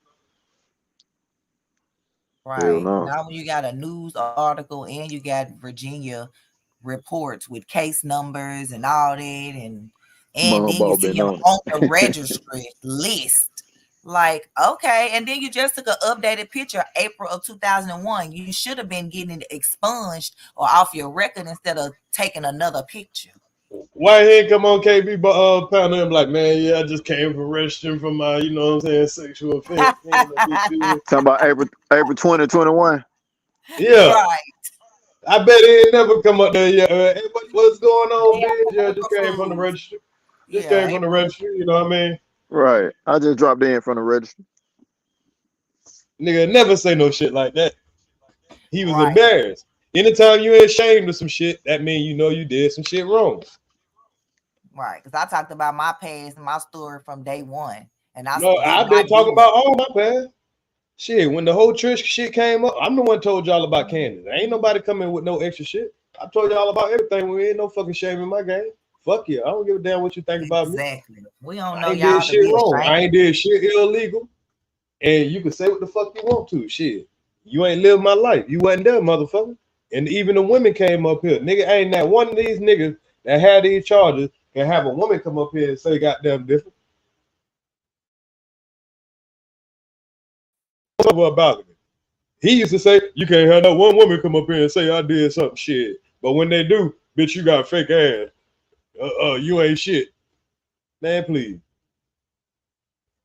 S2: Right. Now when you got a news article and you got Virginia reports with case numbers and all that, and then you see him on the registry list. Like, okay, and then you just took an updated picture April of 2001. You should have been getting it expunged or off your record instead of taking another picture.
S1: Why he ain't come on KB pound him like, man, yeah, I just came from registering for my, sexual offense.
S6: Talking about April 2021.
S1: Yeah.
S2: Right.
S1: I bet he ain't never come up there yet. Hey, what's going on, man? Yeah, just came from the registry. Came from the registry, you know what I mean?
S6: Right. I just dropped in from the registry.
S1: Nigga never say no shit like that. He was embarrassed. Anytime you ain't ashamed of some shit, that means you did some shit wrong.
S2: Right. Because I talked about my past and my story from day one. And
S1: I've been talking about all my past. Shit, when the whole Trish shit came up, I'm the one told y'all about Candace. Ain't nobody coming with no extra shit. I told y'all about everything. We ain't no fucking shame in my game. Fuck you. I don't give a damn what you think about me.
S2: Exactly. We don't know
S1: I ain't
S2: y'all
S1: did shit wrong. I ain't did shit illegal. And you can say what the fuck you want to. Shit. You ain't lived my life. You wasn't there, motherfucker. And even the women came up here. Nigga, ain't not one of these niggas that had these charges can have a woman come up here and say goddamn different. About it. He used to say, you can't have no one woman come up here and say I did something shit. But when they do, bitch, you got fake ass. You ain't shit. Man, please.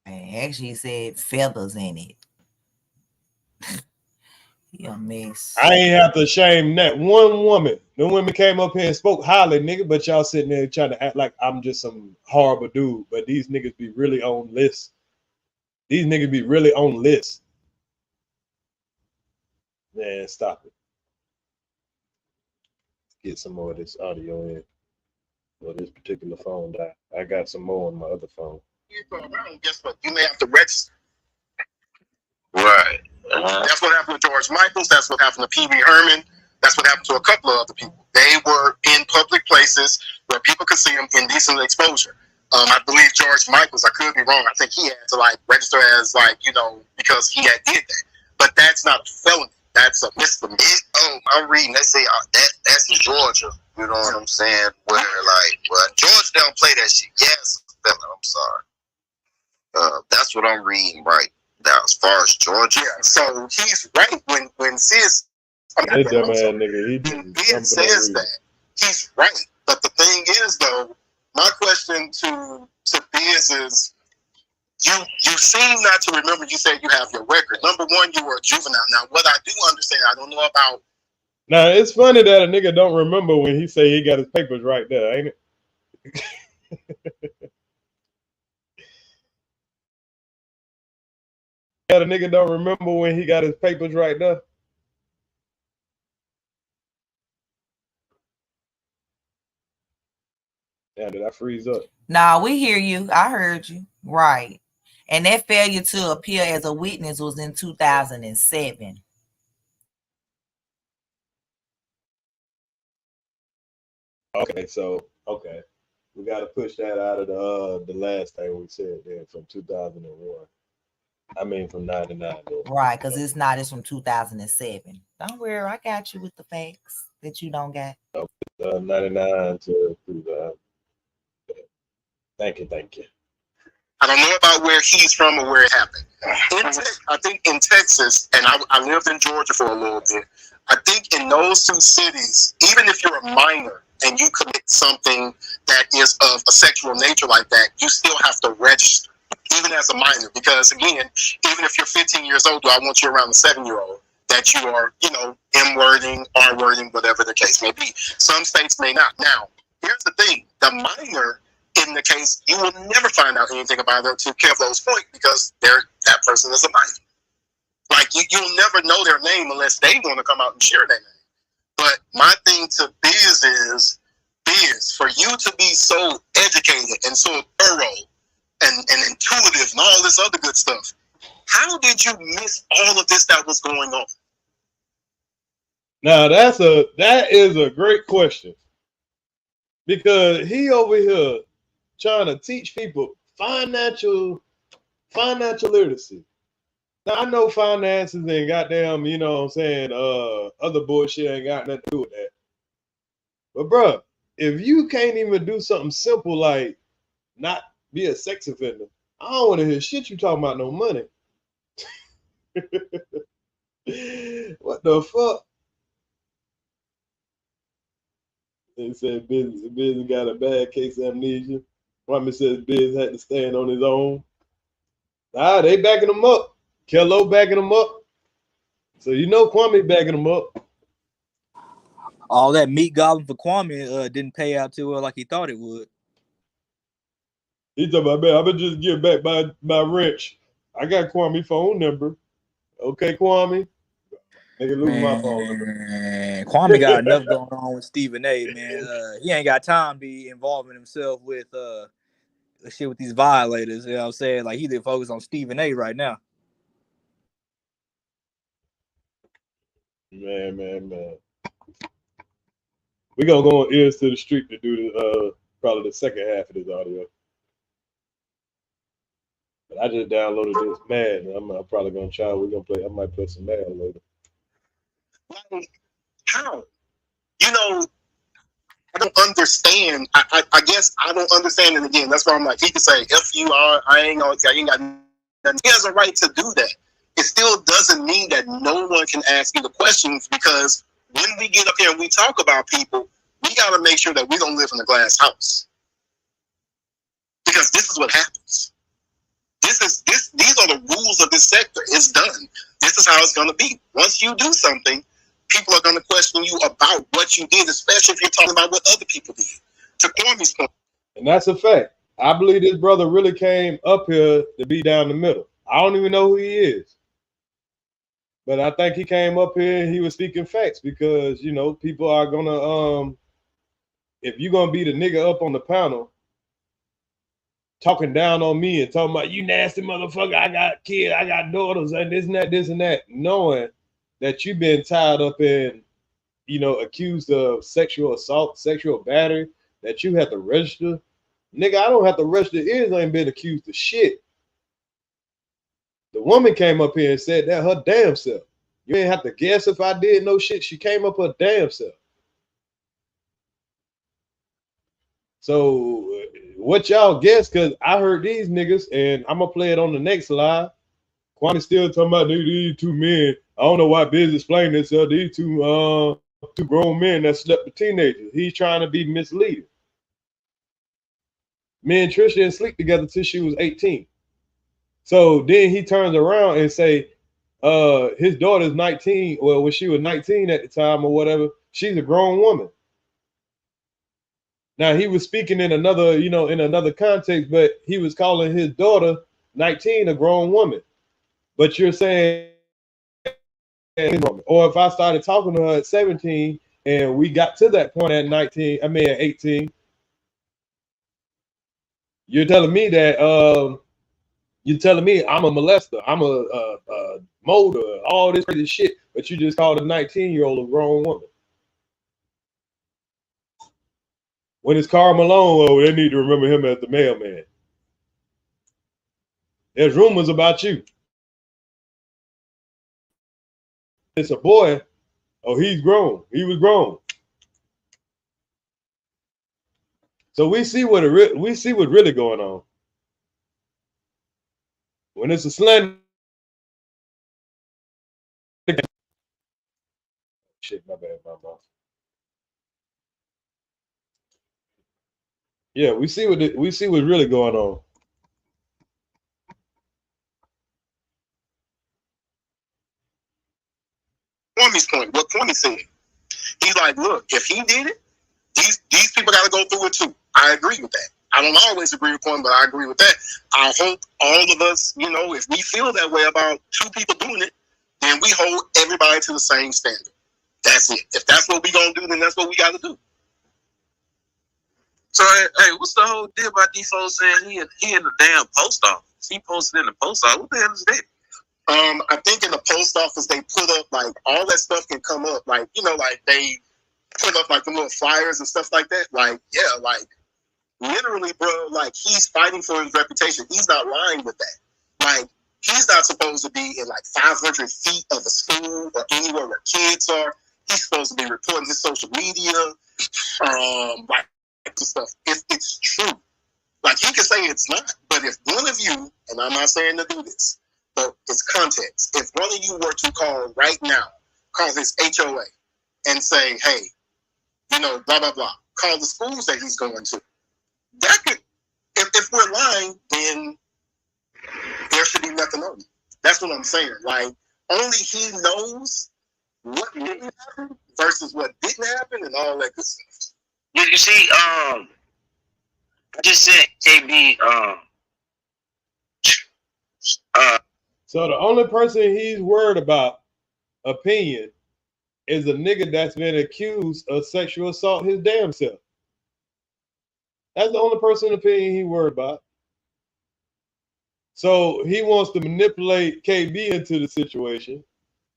S2: Man, actually said feathers in it. You a mess.
S1: I ain't have to shame that one woman. No women came up here and spoke highly, nigga, but y'all sitting there trying to act like I'm just some horrible dude. But these niggas be really on lists. These niggas be really on lists. Man, stop it. Get some more of this audio in. Well, this particular phone died. I got some more on my other phone.
S7: Guess what? You may have to register.
S8: Right.
S7: That's what happened to George Michaels. That's what happened to Pee Wee Herman. That's what happened to a couple of other people. They were in public places where people could see them in decent exposure. I believe George Michaels, I could be wrong. I think he had to like register as like, you know, because he had did that. But that's not a felony. That's a misdemeanor.
S5: I'm reading. They say that's in Georgia. You know what I'm saying? Where like, well, Georgia don't play that shit. Yes, I'm sorry. That's what I'm reading right now as far as Georgia.
S7: Yeah. So he's right when Sis.
S1: Nigga,
S7: says that he's right. But the thing is, though, my question to Biz is, you seem not to remember. You said you have your record. Number one, you were a juvenile. Now, what I do understand, I don't know about.
S1: Now, it's funny that a nigga don't remember when he say he got his papers right there, ain't it? Yeah, the nigga don't remember when he got his papers right there. Yeah, did I freeze up?
S2: Nah, we hear you. I heard you. Right. And that failure to appear as a witness was in 2007.
S1: Okay, so we got to push that out of the last thing we said there from 2001. I mean from 99.
S2: Right, because it's from 2007. Don't worry, I got you with the facts that you don't get.
S1: 99 to 2000. Thank you.
S7: I don't know about where he's from or where it happened. I think in Texas, and I lived in Georgia for a little bit. I think in those two cities, even if you're a minor and you commit something that is of a sexual nature like that, you still have to register, even as a minor. Because again, even if you're 15 years old, do I want you around the 7-year-old that you are, you know, M-wording, R-wording, whatever the case may be. Some states may not. Now, here's the thing. The minor, in the case, you will never find out anything about it to Kevlo's point because that person is a minor. Like, you'll never know their name unless they want to come out and share their name. But my thing to Biz is, for you to be so educated and so thorough and intuitive and all this other good stuff, how did you miss all of this that was going on?
S1: Now, that is a great question. Because he over here trying to teach people financial literacy. Now, I know finances and goddamn, you know what I'm saying, other bullshit ain't got nothing to do with that. But, bro, if you can't even do something simple like not be a sex offender, I don't want to hear shit you talking about no money. What the fuck? They said Biz got a bad case of amnesia. Kwame says Biz had to stand on his own. Nah, they backing him up. Kello backing him up. So you know Kwame backing him up.
S10: All that meat gobbling for Kwame didn't pay out too well like he thought it would.
S1: He talking about, man, I'm gonna just get back my wrench. I got Kwame's phone number. Okay, Kwame. Nigga, lose my phone number.
S10: Kwame got enough going on with Stephen A, man. He ain't got time to be involving himself with shit with these violators. You know what I'm saying? Like, he did focus on Stephen A right now.
S1: Man. We gonna go on Ears to the Street to do the probably the second half of this audio. But I just downloaded this Mad, and I'm probably gonna try. I might play some Mad later.
S7: Like, how? You know, I don't understand. I guess I don't understand it again. That's why I'm like, he could say, F you are, I ain't got nothing. He has a right to do that. it still doesn't mean that no one can ask you the questions, because when we get up here and we talk about people, we got to make sure that we don't live in a glass house. Because this is what happens. These are the rules of this sector. It's done. This is how it's going to be. Once you do something, people are going to question you about what you did, especially if you're talking about what other people did. To Kwame's point.
S1: And that's a fact. I believe this brother really came up here to be down the middle. I don't even know who he is. But I think he came up here and he was speaking facts, because, you know, people are going to, if you're going to be the nigga up on the panel talking down on me and talking about, you nasty motherfucker, I got kids, I got daughters, and this and that, knowing that you've been tied up in, you know, accused of sexual assault, sexual battery, that you have to register. Nigga, I don't have to register. Is I ain't been accused of shit. The woman came up here and said that her damn self. You ain't have to guess if I did no shit. She came up her damn self. So what y'all guess? Because I heard these niggas, and I'm gonna play it on the next live. Kwame still talking about these two men. I don't know why Biz explained this. These two grown men that slept with teenagers. He's trying to be misleading. Me and Trisha didn't sleep together till she was 18. So then he turns around and say, his daughter's 19. Well, when she was 19 at the time or whatever, she's a grown woman. Now he was speaking in another, you know, in another context, but he was calling his daughter 19 a grown woman. But you're saying, or if I started talking to her at 17 and we got to that point at 19, I mean at 18, you're telling me that you're telling me I'm a molester, I'm a molder, all this crazy shit, but you just called a 19-year-old a grown woman. When it's Karl Malone, oh, they need to remember him as the mailman. There's rumors about you. It's a boy. Oh, he's grown. He was grown. So we see what's really going on. When it's a slander. Shit, my bad, my boss. Yeah, we see what's really going on.
S7: Kwame's point, what Kwame said. He's like, look, if he did it, these people got to go through it too. I agree with that. I don't always agree with Kwame, but I agree with that. I hope all of us, you know, if we feel that way about two people doing it, then we hold everybody to the same standard. That's it. If that's what we gonna do, then that's what we got to do.
S8: So, hey, what's the whole deal about these folks saying he in the damn post office? He posted in the post office. What the hell is that?
S7: I think in the post office they put up like all that stuff can come up, like, you know, like they put up like the little flyers and stuff like that. Like, yeah, like literally, bro, like he's fighting for his reputation. He's not lying with that. Like, he's not supposed to be in like 500 feet of a school or anywhere where kids are. He's supposed to be reporting his social media, like stuff. If it's true, like he can say it's not, but if one of you, and I'm not saying to do this, but it's context. If one of you were to call right now, call his HOA and say, hey, you know, blah, blah, blah, call the schools that he's going to. That could, if we're lying, then there should be nothing on it. That's what I'm saying. Like, only he knows what didn't happen versus what didn't happen and all that good stuff.
S8: You see, I just sent KB,
S1: So the only person he's worried about opinion is a nigga that's been accused of sexual assault his damn self. That's the only person opinion he worried about. So he wants to manipulate KB into the situation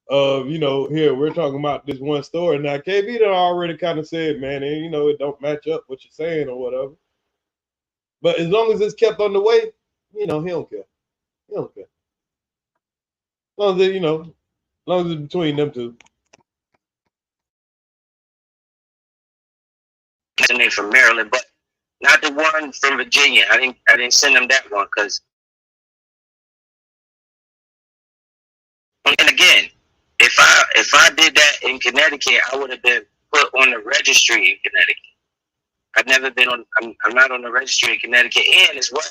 S1: of, you know, here we're talking about this one story. Now KB done already kind of said, man, and you know, it don't match up what you're saying or whatever. But as long as it's kept on the way, you know, he don't care. He don't care. As long as it, you know, as long as it's between them two.
S8: That's the name from Maryland, but not the one from Virginia. I didn't send them that one because And again, if I did that in Connecticut, I would have been put on the registry in Connecticut. I've never been on. I'm not on the registry in Connecticut, and as well.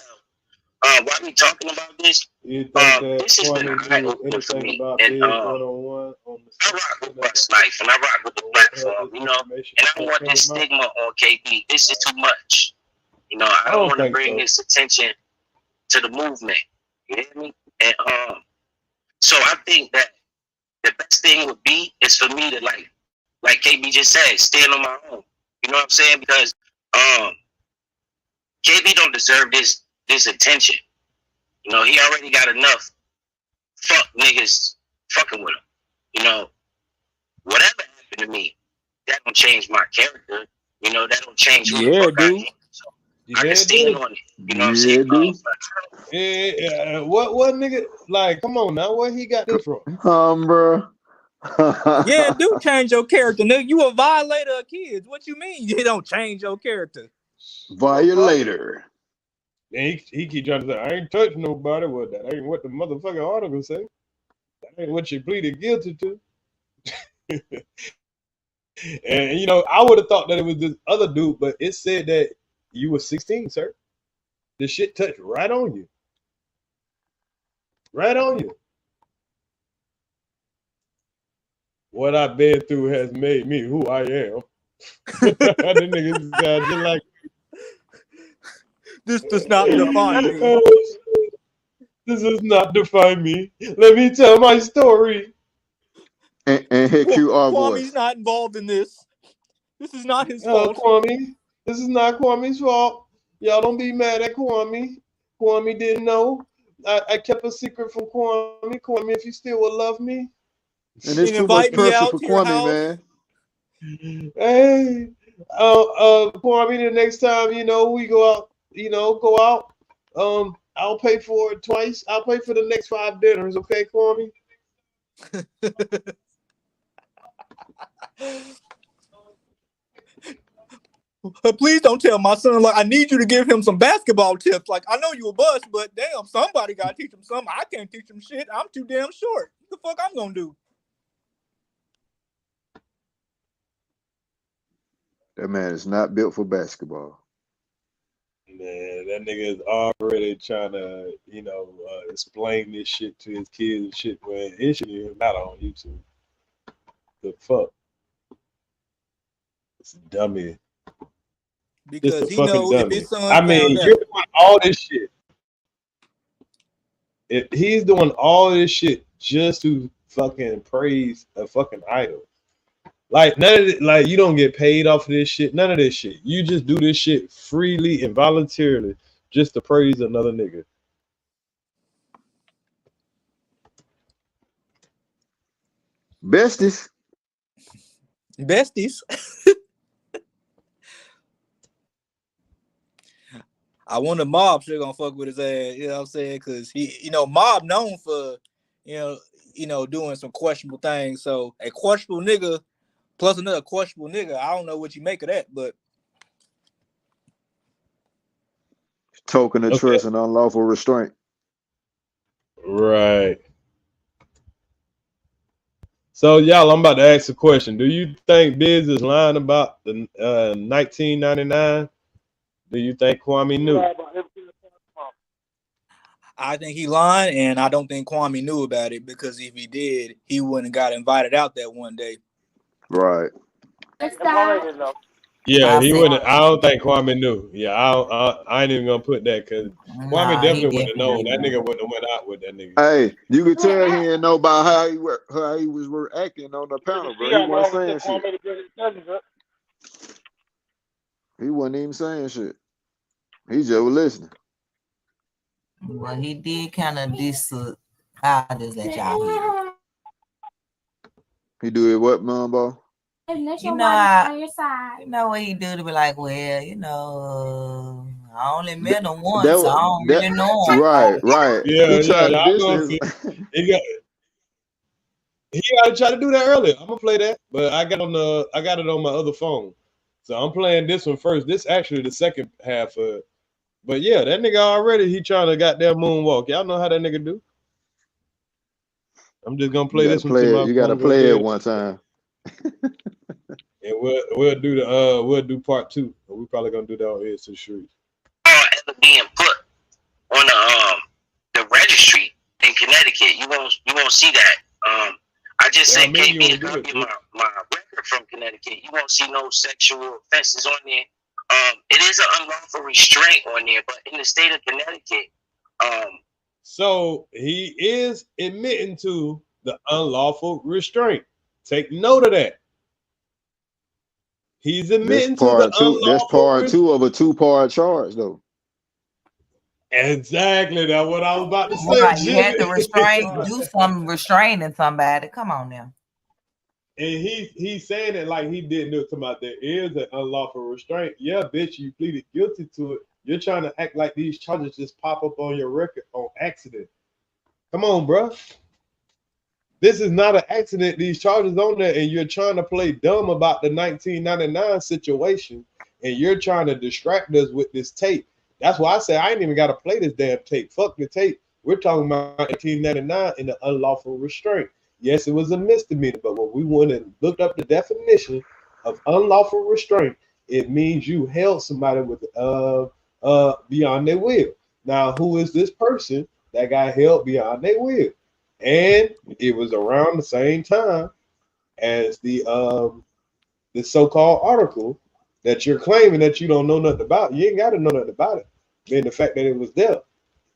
S8: While we talking about this, this has been an eye opener for me. And I rock with Buck's Life, and I rock with the platform, you know. And I don't want this stigma on KB. This is too much, you know. I don't want to bring this attention to the movement. You hear me? And so I think that the best thing would be is for me to like KB just said, stand on my own. You know what I'm saying? Because KB don't deserve this attention. You know, he already got enough fuck niggas fucking with him. You know, whatever happened to me, that don't change my character. You know, that don't change who the fuck I am. So I can stand on it. You know what I'm saying?
S1: Yeah, what nigga? Like, come on now, where he got this from?
S6: Bro.
S10: Yeah, do change your character, nigga. You a violator of kids. What you mean? You don't change your character.
S6: Violator.
S1: And he keep trying to say, I ain't touching nobody. Well, that ain't what the motherfucking article say. That ain't what you pleaded guilty to. And, you know, I would have thought that it was this other dude, but it said that you were 16, sir. The shit touched right on you. Right on you. What I've been through has made me who I am. The niggas sound just like...
S10: This does not define me.
S1: This does not define me. Let me tell my story.
S6: And hit you our voice.
S10: Kwame's not involved in this. This is not his
S1: fault.
S10: Kwame,
S1: this is not Kwame's fault. Y'all don't be mad at Kwame. Kwame didn't know. I kept a secret from Kwame. Kwame, if you still would love me.
S6: And it's too much pressure for Kwame, man.
S1: Hey, Kwame, the next time, you know, we go out, I'll pay for it twice. I'll pay for the next 5 dinners, okay, Kwame?
S10: Please don't tell my son, like, I need you to give him some basketball tips. Like, I know you a bust, but damn, somebody got to teach him something. I can't teach him shit. I'm too damn short. What the fuck I'm going to do?
S6: That man is not built for basketball.
S1: Man, that nigga is already trying to, explain this shit to his kids and shit when it shouldn't even matter on YouTube. The fuck? It's dummy.
S10: Because he knows if his son
S1: you're doing all this shit. If he's doing all this shit just to fucking praise a fucking idol. Like none of it, like you don't get paid off of this shit. None of this shit. You just do this shit freely and voluntarily just to praise another nigga.
S6: Besties.
S10: I wonder Mob sure gonna fuck with his ass, you know what I'm saying? Because he, Mob known for, doing some questionable things. So a questionable nigga plus another questionable nigga, I don't know what you make of that, but
S6: token of trust and unlawful restraint.
S1: Right. So y'all, I'm about to ask a question. Do you think Biz is lying about the 1999? Do you think Kwame knew?
S10: I think he lying, and I don't think Kwame knew about it, because if he did, he wouldn't have got invited out that one day.
S6: Right.
S1: Yeah, he wouldn't. I don't think Kwame knew. Yeah, I ain't even gonna put that because Kwame definitely wouldn't have known. That nigga wouldn't have went out with that nigga.
S6: Hey, you could tell he didn't know about how he was acting on the panel, bro. He wasn't saying shit. He wasn't even saying shit. He just was listening.
S2: Well, he did kind of I'll just let y'all hear.
S6: He do it what, Mumbo?
S2: You know what he do to be like, well, I only met him once, so I don't really know him.
S6: Right.
S1: Yeah, he got to try to do that earlier. I'm gonna play that, but I got it on my other phone, so I'm playing this one first. This actually the second half of it. But yeah, that nigga already he trying to goddamn moonwalk. Y'all know how that nigga do. I'm just gonna play this one to my
S6: You gotta
S1: phone real
S6: play it
S1: quick,
S6: one time.
S1: and we'll do part 2. We're probably gonna do that on Edge to the Streets.
S8: Ever being put on the registry in Connecticut, you won't see that. I just sent KB a copy of my record from Connecticut. You won't see no sexual offenses on there. It is an unlawful restraint on there, but in the state of Connecticut,
S1: so he is admitting to the unlawful restraint. Take note of that. He's admitting to the unlawful.
S6: That's part 2 of a 2-part charge, though.
S1: Exactly. That's what I was about to say.
S2: Right, you had to do some restraining somebody. Come on now.
S1: And he's saying it like he didn't know about there is an unlawful restraint. Yeah, bitch, you pleaded guilty to it. You're trying to act like these charges just pop up on your record on accident. Come on, bro. This is not an accident. These charges on there, and you're trying to play dumb about the 1999 situation, and you're trying to distract us with this tape. That's why I say I ain't even got to play this damn tape. Fuck the tape. We're talking about 1999 in the unlawful restraint. Yes, it was a misdemeanor, but when we went and looked up the definition of unlawful restraint, it means you held somebody with beyond their will. Now, who is this person that got held beyond their will? And it was around the same time as the so-called article that you're claiming that you don't know nothing about. You ain't got to know nothing about it. Then the fact that it was there.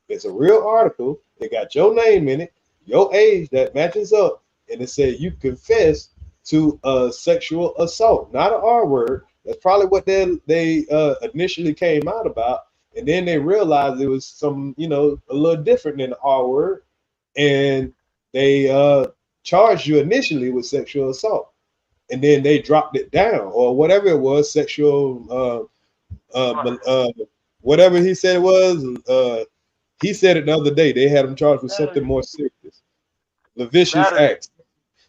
S1: It's a real article. It got your name in it, your age that matches up, and it said you confess to a sexual assault, not an R word. That's probably what they initially came out about, and then they realized it was some, a little different than the R word, and they charged you initially with sexual assault, and then they dropped it down or whatever it was, sexual, whatever he said it was. He said it the other day. They had him charged with something more serious. Lascivious acts.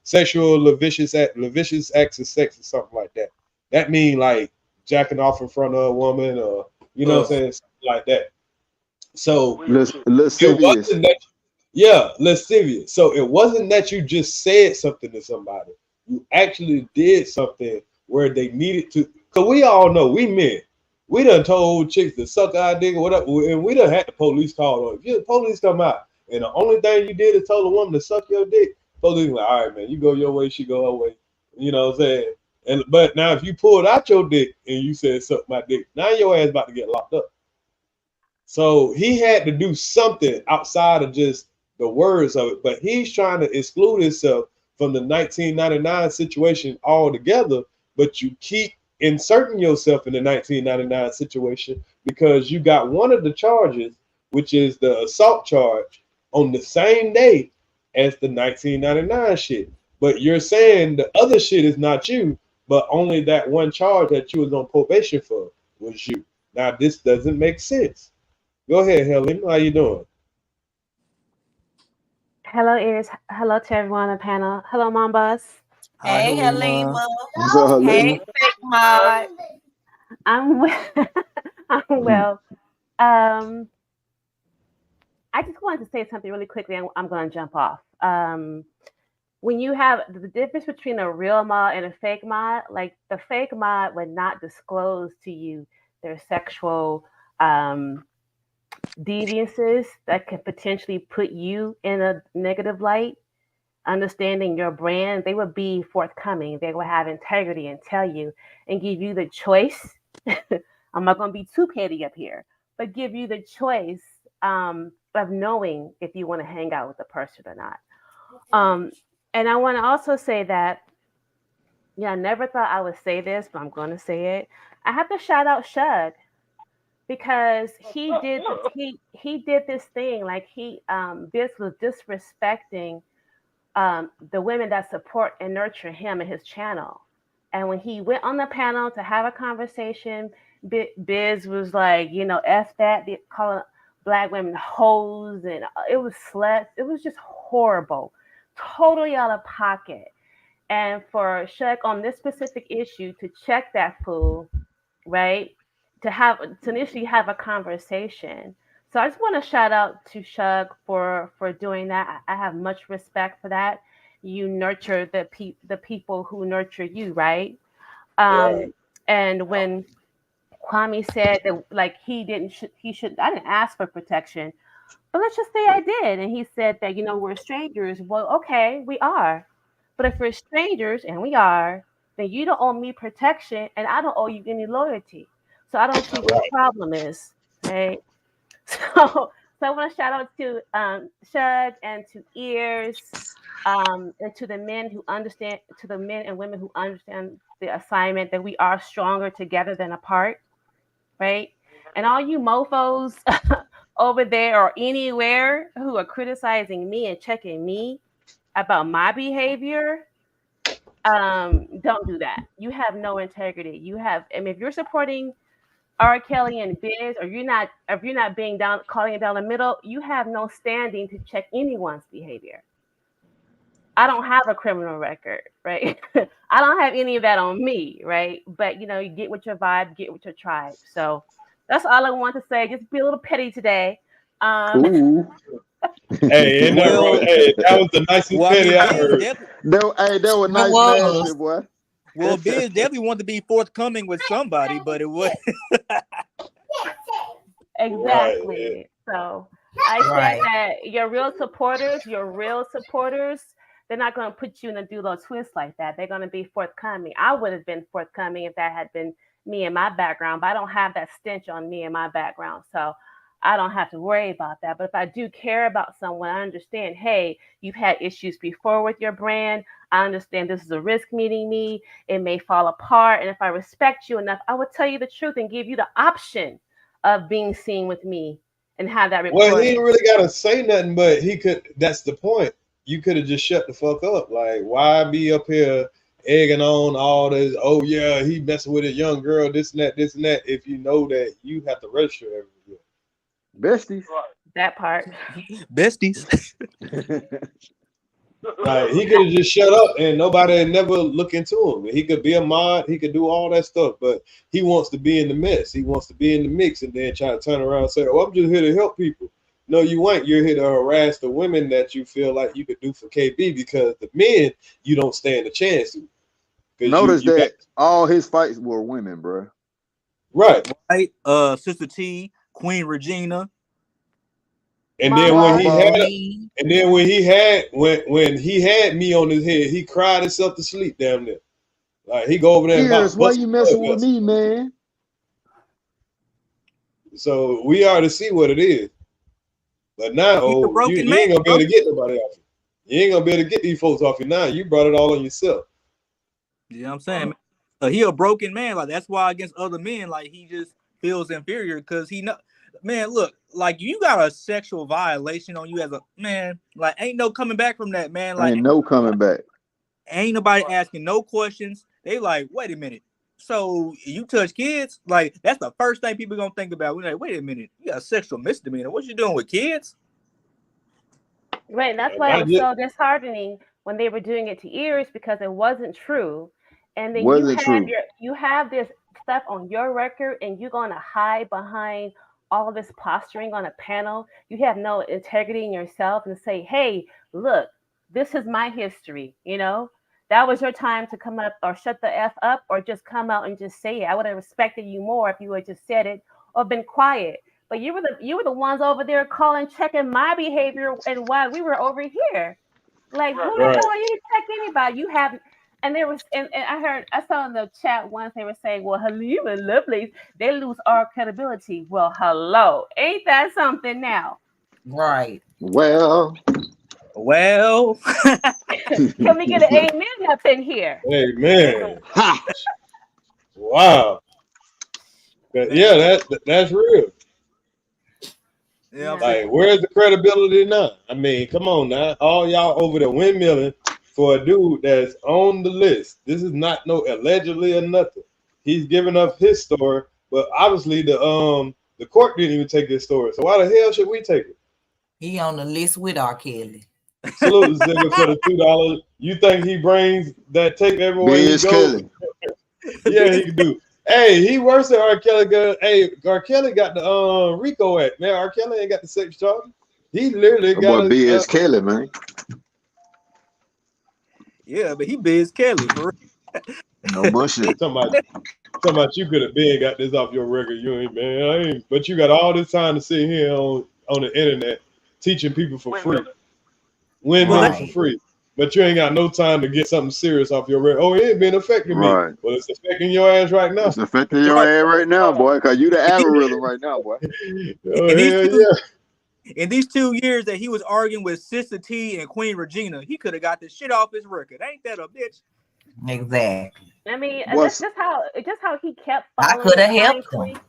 S1: Sexual lascivious acts of sex or something like that. That mean like jacking off in front of a woman or, what I'm saying, something like that. So
S6: lascivious.
S1: Lascivious. So it wasn't that you just said something to somebody. You actually did something where they needed to. Because we all know, we men, we done told chicks to suck our dick or whatever, and we done had the police call on. If the police come out, and the only thing you did is told a woman to suck your dick, police like, all right, man, you go your way, she go her way. You know what I'm saying? But now if you pulled out your dick and you said suck my dick, now your ass about to get locked up. So he had to do something outside of just the words of it, but he's trying to exclude himself from the 1999 situation altogether, but you keep inserting yourself in the 1999 situation because you got one of the charges, which is the assault charge, on the same day as the 1999 shit. But you're saying the other shit is not you, but only that one charge that you was on probation for was you. Now, this doesn't make sense. Go ahead, Helen. How you doing?
S11: Hello, Iris. Hello to everyone on the panel. Hello, Mom Boss.
S2: Hey, Halima.
S11: Hey, Fake Mod. I'm well. I'm well. I just wanted to say something really quickly. I'm going to jump off. When you have the difference between a real mod and a fake mod, like the fake mod would not disclose to you their sexual deviances that could potentially put you in a negative light. Understanding your brand, they would be forthcoming. They would have integrity and tell you and give you the choice. I'm not going to be too petty up here, but give you the choice of knowing if you want to hang out with the person or not. And I want to also say that, I never thought I would say this, but I'm going to say it. I have to shout out Shug because he did this thing, like Biz was disrespecting the women that support and nurture him and his channel. And when he went on the panel to have a conversation, Biz was like, F that, calling Black women hoes, and it was sluts. It was just horrible, totally out of pocket. And for Shug on this specific issue to check that fool, right? To initially have a conversation. So I just want to shout out to Shug for doing that. I have much respect for that. You nurture the people who nurture you, right?
S1: Right.
S11: And when Kwame said that, like, he should. I didn't ask for protection, but let's just say I did, and he said that, we're strangers. Well, okay, we are, but if we're strangers and we are, then you don't owe me protection, and I don't owe you any loyalty. So I don't see what the problem is, right? So I want to shout out to Shug and to Ears, and to the men and women who understand the assignment that we are stronger together than apart, right? And all you mofos over there or anywhere who are criticizing me and checking me about my behavior, don't do that. You have no integrity. If you're supporting R. Kelly and Biz, or if you're not calling it down the middle, you have no standing to check anyone's behavior. I don't have a criminal record, right? I don't have any of that on me, right? But you get with your vibe, get with your tribe. So that's all I want to say. Just be a little petty today.
S1: Hey, isn't that right? Hey, that was the nicest petty I heard.
S6: That was nice, nasty, boy.
S10: Well, Biz definitely wanted to be forthcoming with somebody, but it was
S11: exactly.
S1: Right.
S11: So I said that your real supporters, they're not going to put you in a do-lo twist like that. They're going to be forthcoming. I would have been forthcoming if that had been me and my background, but I don't have that stench on me and my background. So I don't have to worry about that. But if I do care about someone, I understand, hey, you've had issues before with your brand. I understand this is a risk meeting me. It may fall apart. And if I respect you enough, I would tell you the truth and give you the option of being seen with me and have that recorded.
S1: Well, he ain't really got to say nothing, but he could. That's the point. You could have just shut the fuck up. Like, why be up here egging on all this? Oh, yeah, he messing with a young girl, this and that, if you know that you have to register every year.
S6: Besties.
S11: That part.
S10: Besties.
S1: Like, he could have just shut up and nobody had never look into him. He could be a mod, he could do all that stuff, but he wants to be in the mess. He wants to be in the mix and then try to turn around and say, oh, I'm just here to help people. No, you ain't. You're here to harass the women that you feel like you could do for KB, because the men you don't stand a chance to.
S6: Notice that all his fights were women, bro.
S1: Right.
S10: Sister T, Queen Regina.
S1: And then when he had me on his head, he cried himself to sleep damn near. Like, he go over there and
S6: why you messing with me, man?
S1: So we already see what it is. But now you ain't gonna be able to get nobody off you. You ain't gonna be able to get these folks off you now. You brought it all on yourself.
S10: You know what I'm saying? He a broken man. Like, that's why against other men, like, he just feels inferior because he know. Man, look, like, you got a sexual violation on you as a man. Like, ain't no coming back from that, man. Like,
S6: ain't no coming back.
S10: Ain't nobody asking no questions. They like, wait a minute. So you touch kids? Like, that's the first thing people gonna think about. We're like, wait a minute, you got a sexual misdemeanor. What you doing with kids?
S11: Right, that's why it was so disheartening when they were doing it to Ears, because it wasn't true. And then you have this stuff on your record, and you're gonna hide behind all this posturing on a panel. You have no integrity in yourself and say, hey, look, this is my history, That was your time to come up or shut the F up or just come out and just say it. I would have respected you more if you had just said it or been quiet. But you were the ones over there calling, checking my behavior and why we were over here. Like, who the hell are you to check anybody? You have, and there was, and I saw in the chat once they were saying, well, Halim and Lovelace, they lose our credibility. Well, hello. Ain't that something now?
S2: Right.
S6: Well.
S11: Can we get an amen up in here?
S1: Amen. Wow. Yeah, that's real.
S10: Yeah,
S1: like, where's the credibility now? I mean, come on now. All y'all over there windmilling for a dude that's on the list. This is not no allegedly or nothing. He's giving up his story, but obviously the court didn't even take his story. So why the hell should we take it?
S2: He on the list with R. Kelly.
S1: Salute the Zigger for the $2. You think he brings that tape everywhere he goes? Yeah, he can do. Hey, he worse than R. Kelly. Hey, R. Kelly got the RICO Act, man. R. Kelly ain't got the sex charge. He literally
S6: That
S1: got
S6: boy B.S. Kelly, man.
S10: Yeah, but he Biz Kelly for real.
S6: No bullshit.
S1: Talking about you could have been got this off your record. You ain't, man. I ain't. But you got all this time to sit here on the internet teaching people for free, windmilling for free. But you ain't got no time to get something serious off your record. Oh, it ain't been affecting me.
S6: Right.
S1: Well, it's affecting your ass right now.
S6: It's affecting your ass right now, boy, because you the algorithm right now, boy.
S1: Oh, hell yeah.
S10: In these 2 years that he was arguing with Sister T and Queen Regina, he could have got the shit off his record. Ain't that a bitch?
S2: Exactly.
S11: I mean,
S6: What's-
S11: just how he kept
S2: I
S11: following
S2: could have
S11: behind
S2: helped
S11: Queen.
S2: him.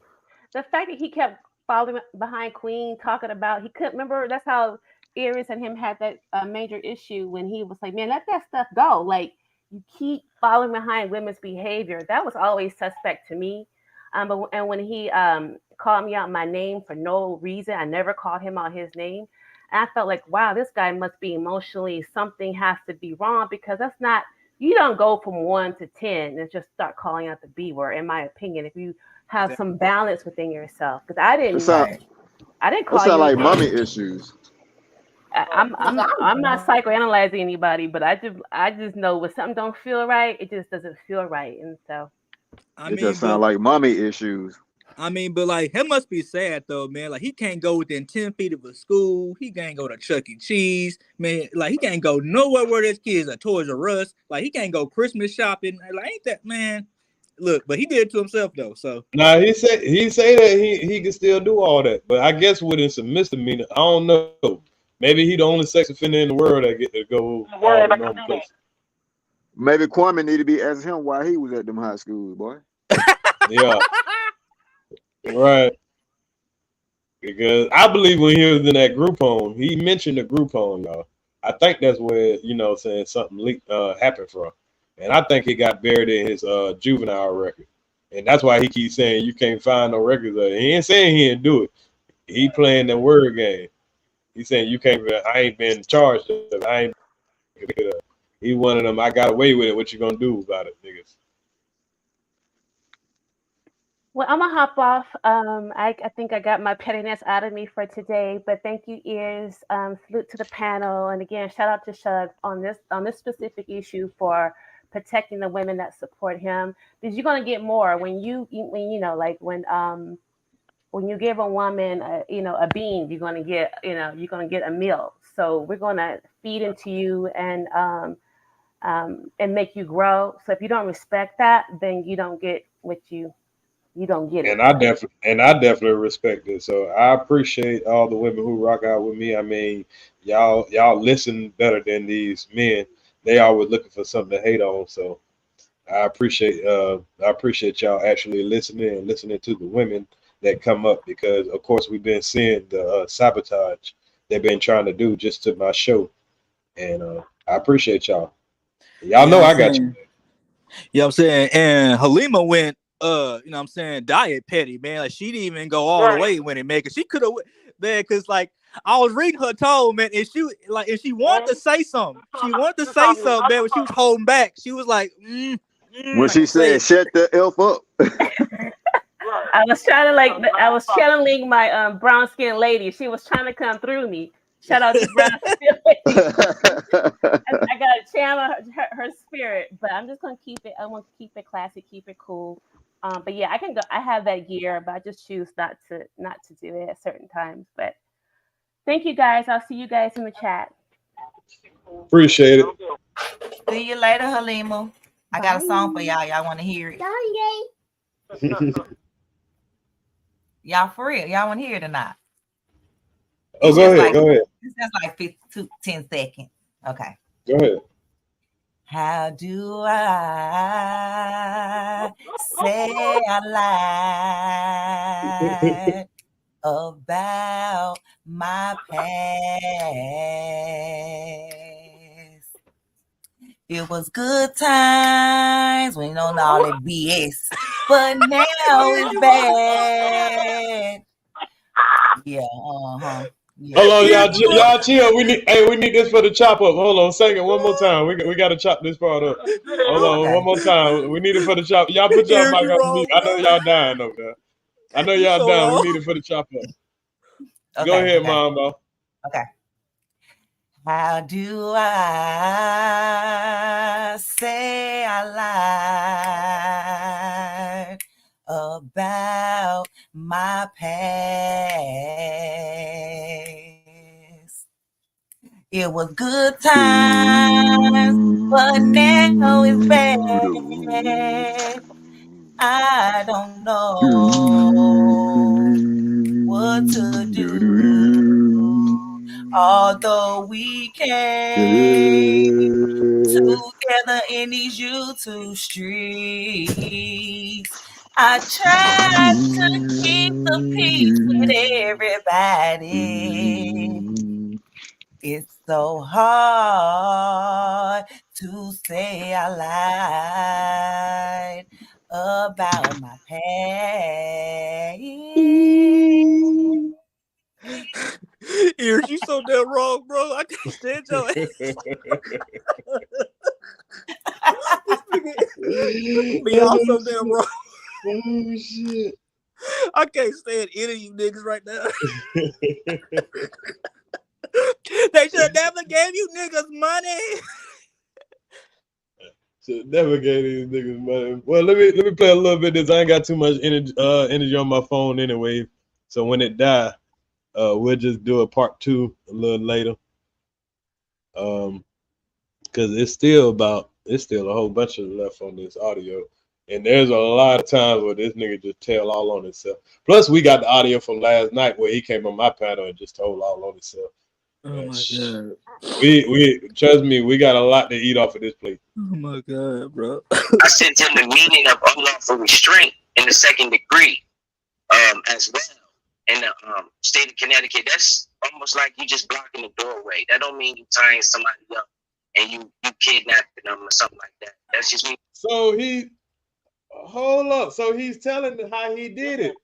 S11: The fact that he kept following behind Queen, talking about he couldn't remember. That's how Iris and him had that major issue when he was like, "Man, let that stuff go." Like you keep following behind women's behavior. That was always suspect to me. And when he called me out my name for no reason, I never called him out his name. And I felt like, wow, this guy must be emotionally, something has to be wrong, because that's not, you don't go from 1 to 10 and just start calling out the B word, in my opinion, if you have some balance within yourself. Because I didn't call
S6: That sound
S11: you
S6: like mommy issues.
S11: I'm not psychoanalyzing anybody, but I just know when something don't feel right, it just doesn't feel right. And so
S6: It just sound like mommy issues.
S10: I mean, but like, it must be sad though, man. Like, he can't go within 10 feet of a school. He can't go to Chuck E. Cheese, man. Like, he can't go nowhere where there's kids at Toys R Us. Like, he can't go Christmas shopping. Like, ain't that, man? Look, but he did it to himself though. So
S1: nah, he say that he can still do all that, but I guess with it's a misdemeanor. I don't know. Maybe he the only sex offender in the world that get to go all the normal places.
S6: Maybe Kwame need to be asking him why he was at them high schools, boy.
S1: Yeah. Right. Because I believe when he was in that group home, he mentioned the group home, y'all. I think that's where, saying something happened from. And I think it got buried in his juvenile record. And that's why he keeps saying you can't find no records of it. He ain't saying he didn't do it. He playing the word game. He's saying you can't, I ain't been charged of it. I ain't pick it up. He one of them, I got away with it. What you gonna do about it, niggas?
S11: well, I'm gonna hop off. I think I got my pettiness out of me for today. But thank you, Ears. Salute to the panel, and again, shout out to Shug on this specific issue for protecting the women that support him. Because you're gonna get more when you give a woman a bean, you're gonna get a meal. So we're gonna feed into you and make you grow. So if you don't respect that, then you don't get what you don't get it.
S1: And I definitely respect it. So I appreciate all the women who rock out with me. I mean, y'all listen better than these men. They always looking for something to hate on. So I appreciate y'all actually listening to the women that come up, because of course we've been seeing the sabotage they've been trying to do just to my show. And I appreciate y'all. Y'all know I got you.
S10: You know what I'm saying? And Halima went diet petty, man. Like, she didn't even go all the way when it made it. She could have, man, because like I was reading her tone, man, and she wanted to say something. She wanted to say something, man, but she was holding back. She was like,
S6: when she said shut the F up.
S11: I was trying to I was channeling my brown skinned lady. She was trying to come through me. Shout out to brown skinned lady. I got to channel her spirit, but I'm just gonna keep it. I want to keep it classy, keep it cool. But yeah, I can go. I have that gear, but I just choose not to do it at certain times. But thank you guys. I'll see you guys in the chat.
S1: Appreciate it.
S2: See you later, Halima. I got a song for y'all. Y'all want to hear it? Y'all for real? Y'all want to hear it or not?
S1: Oh, go ahead.
S2: It's just like 10 seconds. Okay.
S1: Go ahead.
S2: How do I say I lied about my past? It was good times when you don't know all that BS, but now it's bad. Yeah, Yeah.
S1: Hold on, y'all chill. We need this for the chop up. Hold on a second, one more time. We got to chop this part up. Hold on, one more time. We need it for the chop. Y'all put y'all
S10: Heard
S1: mic
S10: you
S1: on
S10: wrong,
S1: mute. I know
S10: bro.
S1: y'all dying over there. I know
S10: You
S1: y'all
S10: so
S1: dying. We
S10: wrong.
S1: need it for the chop up. Go
S2: Okay,
S1: ahead,
S2: okay.
S1: Mambo.
S2: Okay. How do I say I lied about my past? It was good times, but now it's bad. I don't know what to do. Although we came together in these YouTube streets, I tried to keep the peace with everybody. It's so hard to say I lied about my past.
S10: Ears, you so damn wrong, bro. I can't stand your ass. This nigga be all so damn wrong.
S1: Oh shit.
S10: I can't stand any of you niggas right now. They should never gave you niggas money.
S1: Should never gave these niggas money. Well, let me play a little bit of this. I ain't got too much energy on my phone anyway. So when it die, we'll just do a part 2 a little later. Because it's still a whole bunch of left on this audio. And there's a lot of times where this nigga just tell all on himself. Plus, we got the audio from last night where he came on my panel and just told all on himself.
S10: Oh my god.
S1: We trust me, we got a lot to eat off of this plate.
S10: Oh my god, bro.
S8: I sent him the meaning of unlawful restraint in the second degree, as well. In the state of Connecticut, that's almost like you just blocking the doorway. That don't mean you tying somebody up and you kidnapping them or something like that. That's just me.
S1: So hold up. So he's telling how he did it.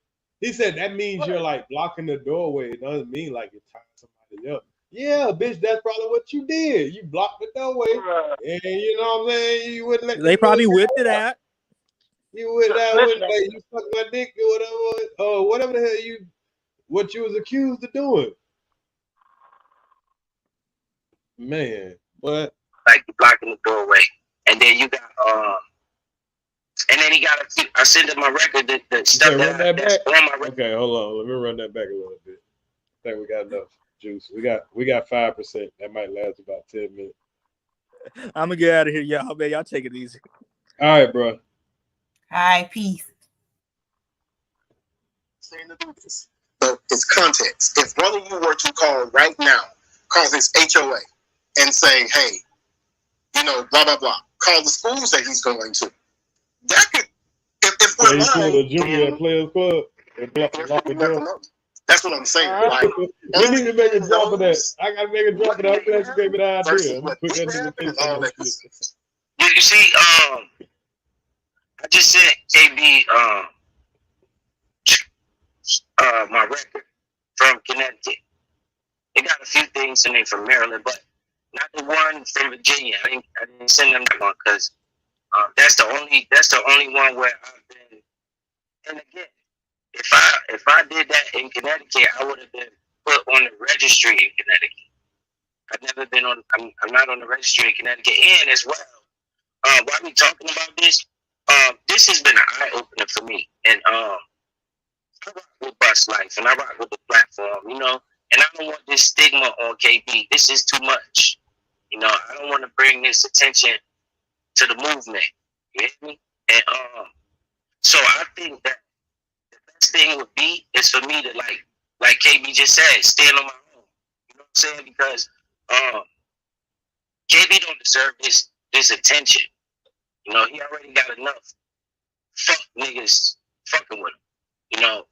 S1: He said that means you're like blocking the doorway. It doesn't mean like you're tying somebody up. Yeah, bitch, that's probably what you did. You blocked the doorway, and you know what I'm saying. You wouldn't let.
S10: They probably whipped it out.
S1: You wouldn't let you suck my dick or whatever. Whatever the hell what you was accused of doing. Man, what?
S8: Like you blocking the doorway, and then you got and then he got I sent him my record, the stuff that's on my record.
S1: Okay, hold on. Let me run that back a little bit. I think we got enough juice. We got 5%. That might last about 10 minutes.
S10: I'm gonna get out of here, y'all. Man, y'all take it easy.
S1: All right, bro.
S2: Hi, peace.
S7: Saying to do this, but it's context. If one of you were to call right now, call this HOA, and say, hey, blah blah blah, call the schools that he's going to. That could, if we're lying,
S1: the junior at Players Club.
S7: That's what I'm saying. Like,
S1: we need to make a drop of that. I gotta make a drop of that. I'm glad you gave me the idea. I'm gonna put that in the face of that shit.
S8: You see, I just sent KB my record from Connecticut. It got a few things in it from Maryland, but not the one from Virginia. I didn't send them that one because that's the only one where I've been. And again, if I did that in Connecticut, I would have been put on the registry in Connecticut. I've never been on. I'm not on the registry in Connecticut. And as well, while we talking about this, this has been an eye opener for me. And I rock with Bus Life, and I rock with the platform, and I don't want this stigma on KB. This is too much. I don't want to bring this attention to the movement. You hear me? And so I think that the best thing would be is for me to like KB just said, stand on my own. You know what I'm saying? Because KB don't deserve this attention. He already got enough fuck niggas fucking with him.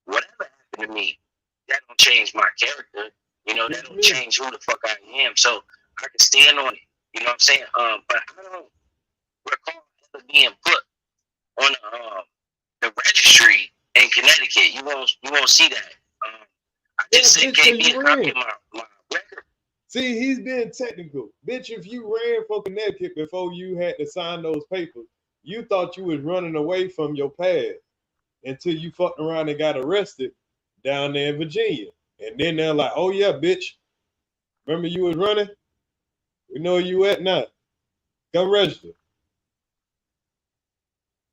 S8: Whatever happened to me, that don't change my character. That don't change who the fuck I am. So I can stand on it. You know what I'm saying? But I don't recall ever being put on the registry in Connecticut. You won't see that. I just said KB a copy of my record.
S1: See, he's being technical. Bitch, if you ran for Connecticut before you had to sign those papers, you thought you was running away from your past until you fucked around and got arrested down there in Virginia. And then they're like, oh yeah, bitch, remember you was running? We know where you at now. Come register.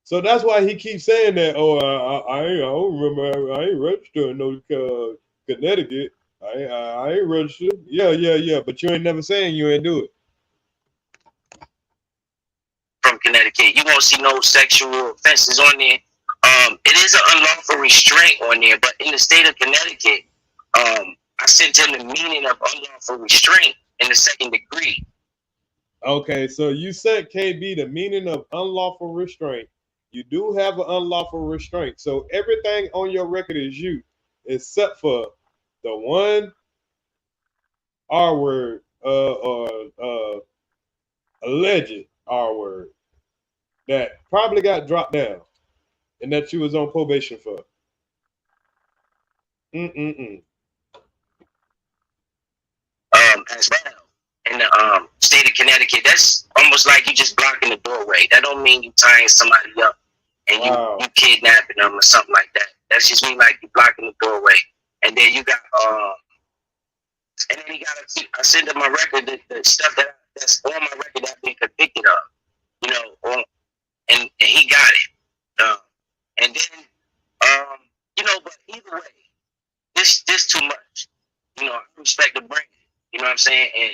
S1: So that's why he keeps saying that, oh, I don't remember, I ain't registered in no Connecticut. I ain't registered. Yeah, but you ain't never saying you ain't do it.
S8: From Connecticut, you won't see no sexual offenses on there. It is an unlawful restraint on there, but in the state of Connecticut, I sent him the meaning of unlawful restraint in the second degree.
S1: Okay, so you sent KB the meaning of unlawful restraint. You do have an unlawful restraint. So everything on your record is you, except for the one R word or alleged R word that probably got dropped down and that you was on probation for.
S8: As well. In the state of Connecticut, that's almost like you just blocking the doorway. That don't mean you tying somebody up and you kidnapping them or something like that. That's just mean like you blocking the doorway. And then you got and then you got I send him my record, the stuff that's on my record that I've been convicted of, you know, and he got it. And then you know, but either way, this too much. You know, I respect the brand. You know what I'm saying? And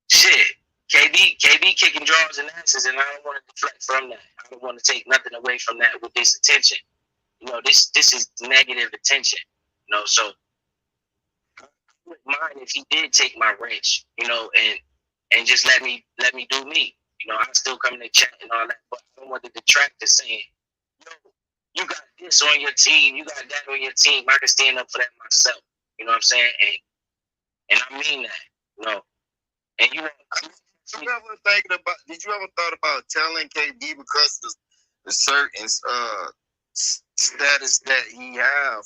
S8: shit, KB kicking drawers and asses, and I don't want to deflect from that. I don't want to take nothing away from that with this attention. You know, this is negative attention. You know, so I wouldn't mind if he did take my wrench, you know, and just let me do me. You know, I still come in the chat and all that, but I don't want the detractors saying, yo, you got this on your team, you got that on your team. I can stand up for that myself. You know what I'm saying? And I mean that, you know. And you
S5: ever thinking about? Did you ever thought about telling KB because of the certain status that he have?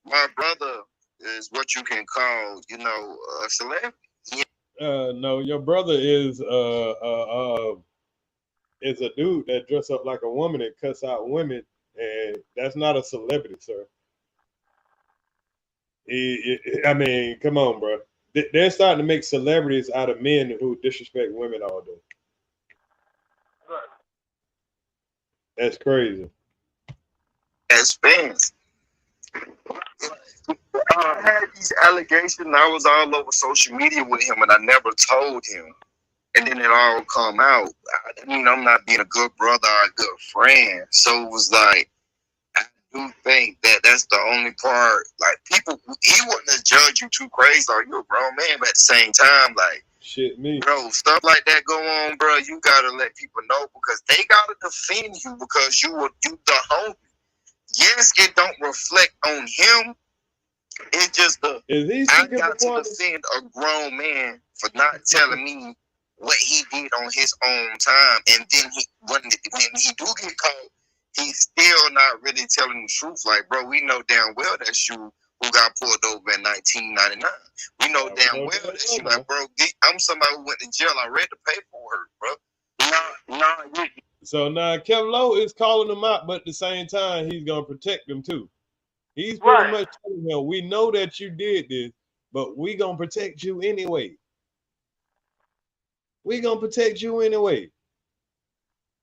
S5: My brother is what you can call, you know, a celebrity.
S1: No, your brother is a dude that dress up like a woman and cuss out women, and that's not a celebrity, sir. I mean, come on, bro. They're starting to make celebrities out of men who disrespect women all day. That's crazy.
S5: As fans, I had these allegations. And I was all over social media with him, and I never told him. And then it all come out. I mean, I'm not being a good brother or a good friend. So it was like, I do think that that's the only part. Like, people, he wouldn't have judged you too crazy. Like, you're a grown man, but at the same time, like,
S1: shit, me,
S5: bro, stuff like that go on, bro. You gotta let people know because they gotta defend you because you the homie. Yes, it don't reflect on him. It's just I got to defend a grown man for not telling me what he did on his own time, and then when he do get caught, he's still not really telling the truth. Like, bro, we know damn well that's you who got pulled over in 1999. We know damn well that you, like, bro, I'm somebody who went to jail. I read the paperwork, bro.
S1: So now Kevin Lowe is calling him out, but at the same time, he's gonna protect him too. He's pretty much telling him, we know that you did this, but we gonna protect you anyway. We gonna protect you anyway.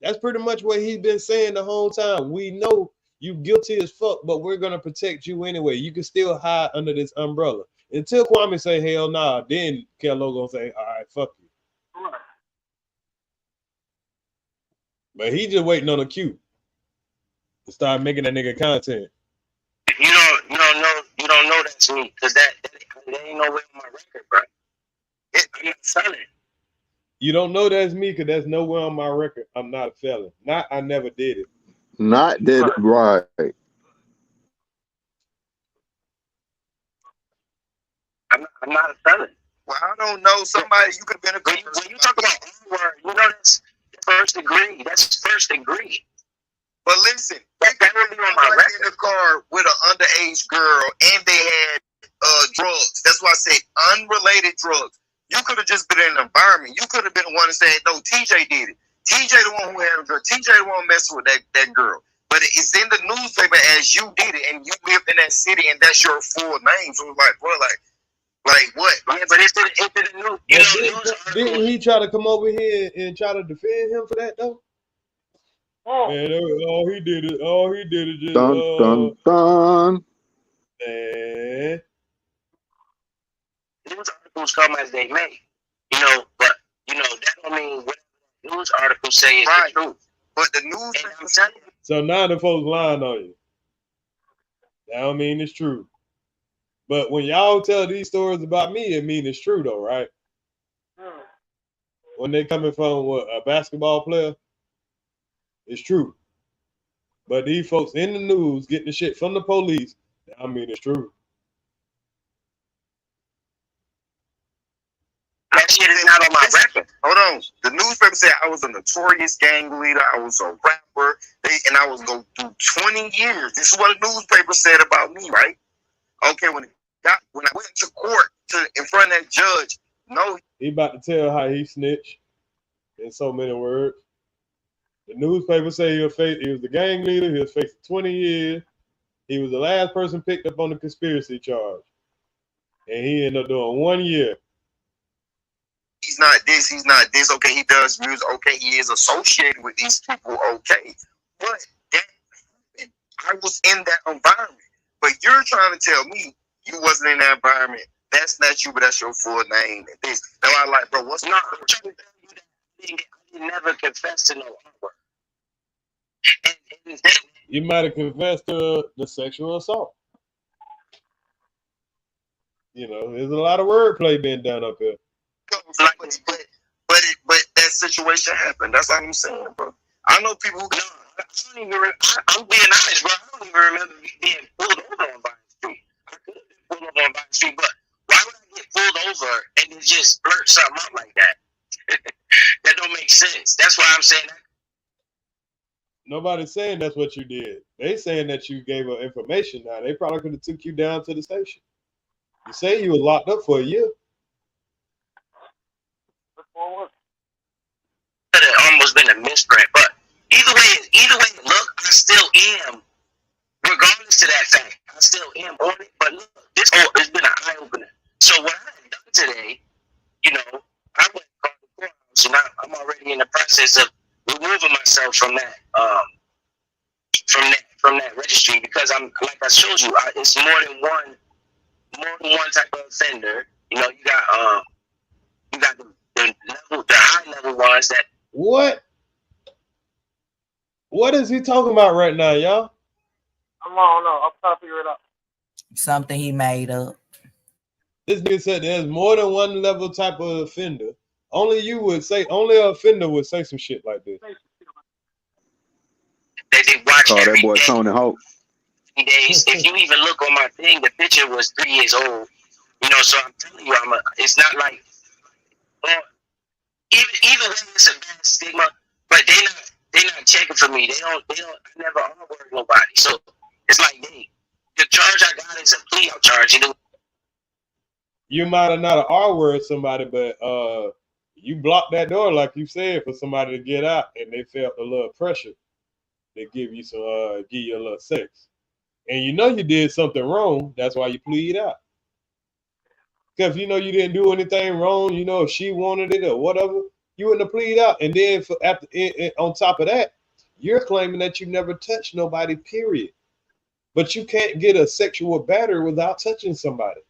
S1: That's pretty much what he's been saying the whole time. We know you guilty as fuck, but we're gonna protect you anyway. You can still hide under this umbrella. Until Kwame say hell nah, then Kello gonna say, all right, fuck you. But he just waiting on a cue to start making that nigga content.
S8: You don't know that's me, because that ain't nowhere on my record, bro. I'm not selling.
S1: You don't know that's me because that's nowhere on my record. I'm not a felon. Not I never did it.
S6: Not did it right.
S8: I'm not a felon.
S5: Well, I don't know. Somebody you could have been a good
S8: when you talk about word, you know that's first degree. That's first degree.
S5: But listen,
S8: that be on my record.
S5: In the car with an underage girl, and they had drugs. That's why I said unrelated drugs. You could have just been in an environment. You could have been the one that said, no, TJ did it. TJ the one who had a girl. TJ the one messing with that girl. But it's in the newspaper as you did it, and you lived in that city, and that's your full name. So it's like, bro, like what?
S8: Yeah, but it's the news. You know, news
S12: Didn't he try to come over here and try to defend him for that though?
S9: Oh.
S12: Man, all he did is just
S6: Dun, dun.
S12: Man.
S8: News articles come as they may, you know, but you know that don't mean what news articles say is
S5: Right.
S8: the truth.
S5: But the news.
S8: And I'm telling you,
S12: So now the folks lying on you. That don't mean it's true. But when y'all tell these stories about me, it mean it's true though, right? When they coming from a basketball player, it's true. But these folks in the news getting the shit from the police, I mean it's true.
S8: that shit is not on my record.
S5: Hold on. The newspaper said I was a notorious gang leader. I was a rapper. And I was going through 20 years. This is what the newspaper said about me, right? Okay, when I went to court in front of that judge, no.
S12: He about to tell how he snitched in so many words. The newspaper say he was the gang leader. He was facing 20 years. He was the last person picked up on the conspiracy charge. And he ended up doing 1 year.
S5: He's not this, he's not this. Okay, he does music. Okay, he is associated with these people. Okay. But that happened. I was in that environment. But you're trying to tell me you wasn't in that environment. That's not you, but that's your full name. And this. Now I like, bro, what's
S8: not? I'm trying to tell you that I never confessed to no hour.
S12: You might have confessed to the sexual assault. You know, there's a lot of wordplay being done up here.
S5: But that situation happened. That's all I'm saying, bro. I know people who.
S8: I'm being honest, bro. I don't even remember being pulled over on Vine Street. I could have been pulled over on Vine Street, but why would I get pulled over and then just blurt something out like that? That don't make sense. That's why I'm saying that.
S12: Nobody's saying that's what you did. They saying that you gave her information. Now they probably could have took you down to the station. You say you were locked up for a year.
S8: Could have almost been a misprint, but either way it look, I still am. Regardless to that fact, I still am on it. But look, this has been an eye opener. So what I have done today, you know, I went to the courthouse, and I'm already in the process of removing myself from that registry because I'm like I showed you, it's more than one type of offender. You know, you got the high level ones that.
S12: What is he talking about right now, y'all?
S9: I don't know. I'm trying to figure it out.
S2: Something he made up.
S12: This nigga said there's more than one level type of offender. Only an offender would say some shit like this.
S8: They watch
S6: Call
S8: every
S6: that boy
S8: day.
S6: Tony Hawk.
S8: Days. If you even look on my thing, the picture was 3 years old. You know, so I'm telling you, it's not like, well, either way, it's a bad stigma. But they not checking for me. They don't. I never R-word nobody. So it's like, the charge I got is a plea charge. You know.
S12: You might have not R-word somebody, but you blocked that door, like you said, for somebody to get out, and they felt a little pressure to give you a little sex. And you know you did something wrong. That's why you plead out. Because you know you didn't do anything wrong. You know if she wanted it or whatever, you wouldn't have plead out. And then on top of that, you're claiming that you never touched nobody, period. But you can't get a sexual battery without touching somebody.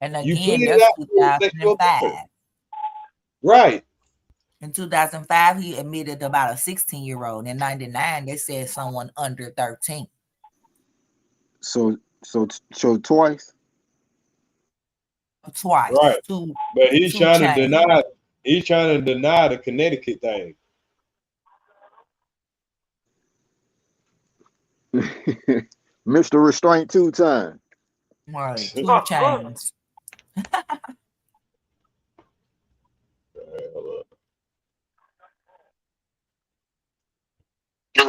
S2: And again, that's 2005.
S12: Right.
S2: In 2005, he admitted about a 16-year-old. In 99, they said someone under 13.
S6: So twice.
S2: Twice.
S12: Right. But he's trying to deny. He's trying to deny the Connecticut thing.
S6: Mr. Restraint 2 times.
S2: Right. 2 chains.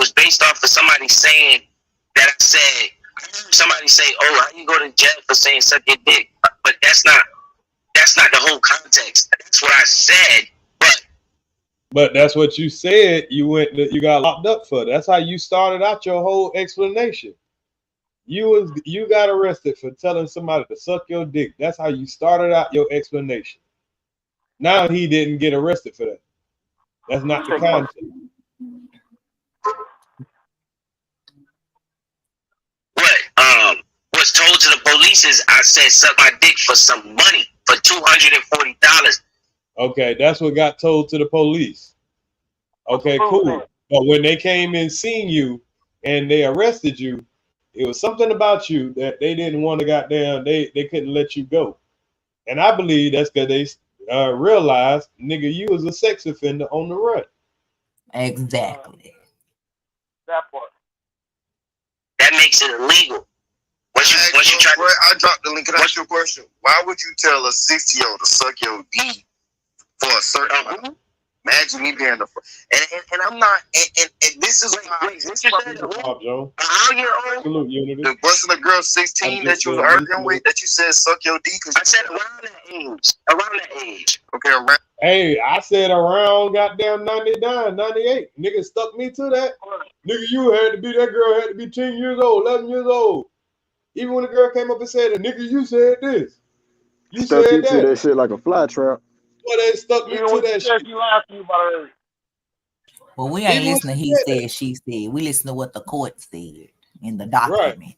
S8: was based off of somebody saying that I said. I heard somebody say, "Oh, how you go to jail for saying suck your dick?" But that's not the whole context. That's what I said.
S12: But that's what you said. You got locked up for. That's how you started out your whole explanation. You got arrested for telling somebody to suck your dick. That's how you started out your explanation. Now he didn't get arrested for that. That's not the context.
S8: What was told to the police is I said suck my dick for some money for $240.
S12: Okay, that's what got told to the police. Okay, cool. But when they came and seen you and they arrested you, it was something about you that they didn't want to goddamn, they couldn't let you go. And I believe that's because they realized, nigga, you was a sex offender on the run.
S2: Exactly.
S9: That part.
S8: That makes it illegal.
S5: I dropped the link. Can I ask you a question? Why would you tell a 60-year-old to suck your D for a certain amount? Imagine me being the and I'm not and this is
S12: the
S5: wasn't a girl 16 that you was arguing with that you said suck your D because
S8: I said around that age.
S5: Okay, around.
S12: Hey, I said around goddamn 99, 98. Nigga stuck me to that. Nigga, that girl had to be 10 years old, 11 years old. Even when the girl came up and said, nigga, you said this. You
S6: stuck
S12: said
S6: you to that shit like a fly trap.
S12: Well, they stuck me to that shit.
S2: Well, we ain't listening to he said, she said. We listen to what the court said in the document.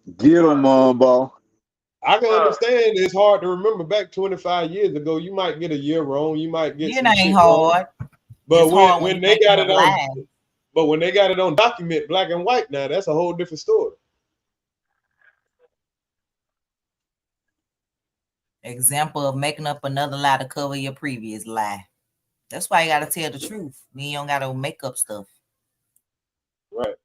S12: Right.
S6: Get him, ball.
S12: I can understand it's hard to remember back 25 years ago. You might get a year wrong. You might get some shit
S2: hard.
S12: Wrong. But
S2: hard
S12: when they got it on, but when they got it on document, black and white, now that's a whole different story.
S2: Example of making up another lie to cover your previous lie. That's why you gotta tell the truth. You don't gotta make up stuff.
S12: Right.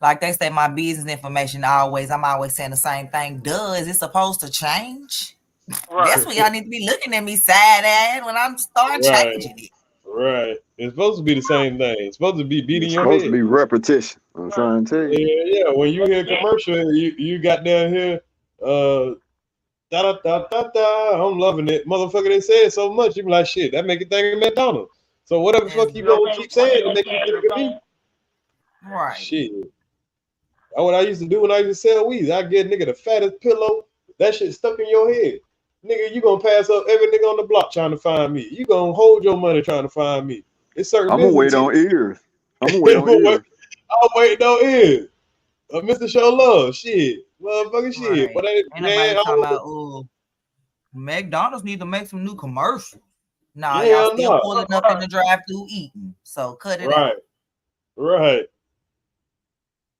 S2: Like they say, my business information I'm always saying the same thing. Is it supposed to change? Right. That's what y'all need to be looking at me sad-eyed when I'm starting changing it.
S12: Right. It's supposed to be the same thing. It's supposed to be beating your
S6: head. It's supposed
S12: head.
S6: to be repetition. I'm trying to tell you.
S12: Yeah. When you hear commercial, you got down here, I'm loving it. Motherfucker, they say it so much, you be like, shit, that make you think of McDonald's. So whatever the fuck you gonna keep saying to make you think of me.
S2: Right.
S12: Shit. That's what I used to do when I used to sell weed. I get nigga the fattest pillow. That shit stuck in your head. Nigga, you gonna pass up every nigga on the block trying to find me. You gonna hold your money trying to find me. It's certain.
S6: I'm gonna wait on ears. I'm gonna wait on ears.
S12: I'm waiting on ears. Mr. Show Love, shit, motherfucking shit.
S2: Right.
S12: But
S2: man, talking about McDonald's need to make some new commercials. Nah, y'all still pulling up in the drive-thru eating. So cut it out.
S12: Right.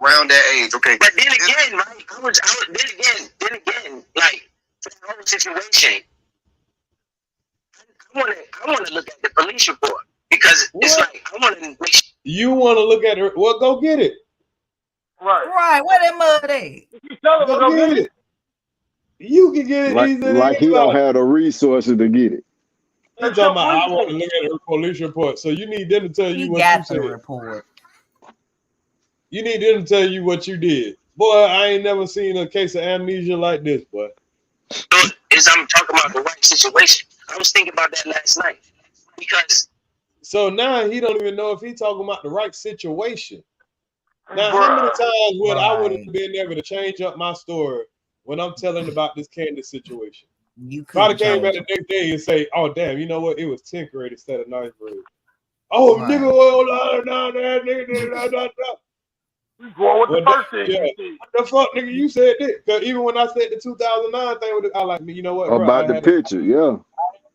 S5: Around that age, okay.
S8: But then again, right? I was then again, like for the whole situation, I want to look at the police report because it's like I want to.
S12: You want to look at it? Well, go get it.
S2: Right. Where that mud at?
S12: Go get it. You can get it easily.
S6: Like he don't have the resources to get it.
S12: You talking about? I want to look at the police report. So you need them to tell you what you said.
S2: Report.
S12: You need them to tell you what you did. Boy, I ain't never seen a case of amnesia like this, boy.
S8: Is I'm talking about the right situation. I was thinking about that last night because.
S12: So now he don't even know if he talking about the right situation. Now, how many times would I would have been able to change up my story when I'm telling about this Candace situation?
S2: You
S12: could have came back the next day and say, "Oh damn, you know what? It was 10th grade instead of 9th grade." Oh, nigga,
S9: Going with the first thing.
S12: Yeah. What the fuck, nigga? You said this. Because even when I said the 2009 thing, I like me. You know what? Bro,
S6: about the picture, yeah.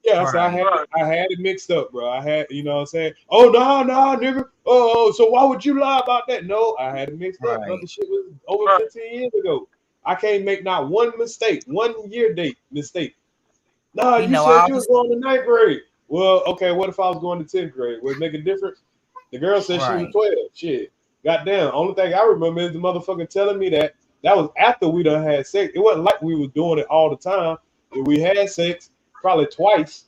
S12: Yeah, so I had it mixed up, bro. I had, you know what I'm saying? Oh, nah, nigga. Oh, so why would you lie about that? No, I had it mixed up. Brother, shit was over 15 years ago. I can't make not one mistake, 1 year date mistake. Nah, you said you was going to 9th grade. Well, okay, what if I was going to 10th grade? Would it make a difference? The girl said she was 12. Shit. Goddamn. Only thing I remember is the motherfucker telling me that was after we done had sex. It wasn't like we was doing it all the time. If we had sex, probably twice.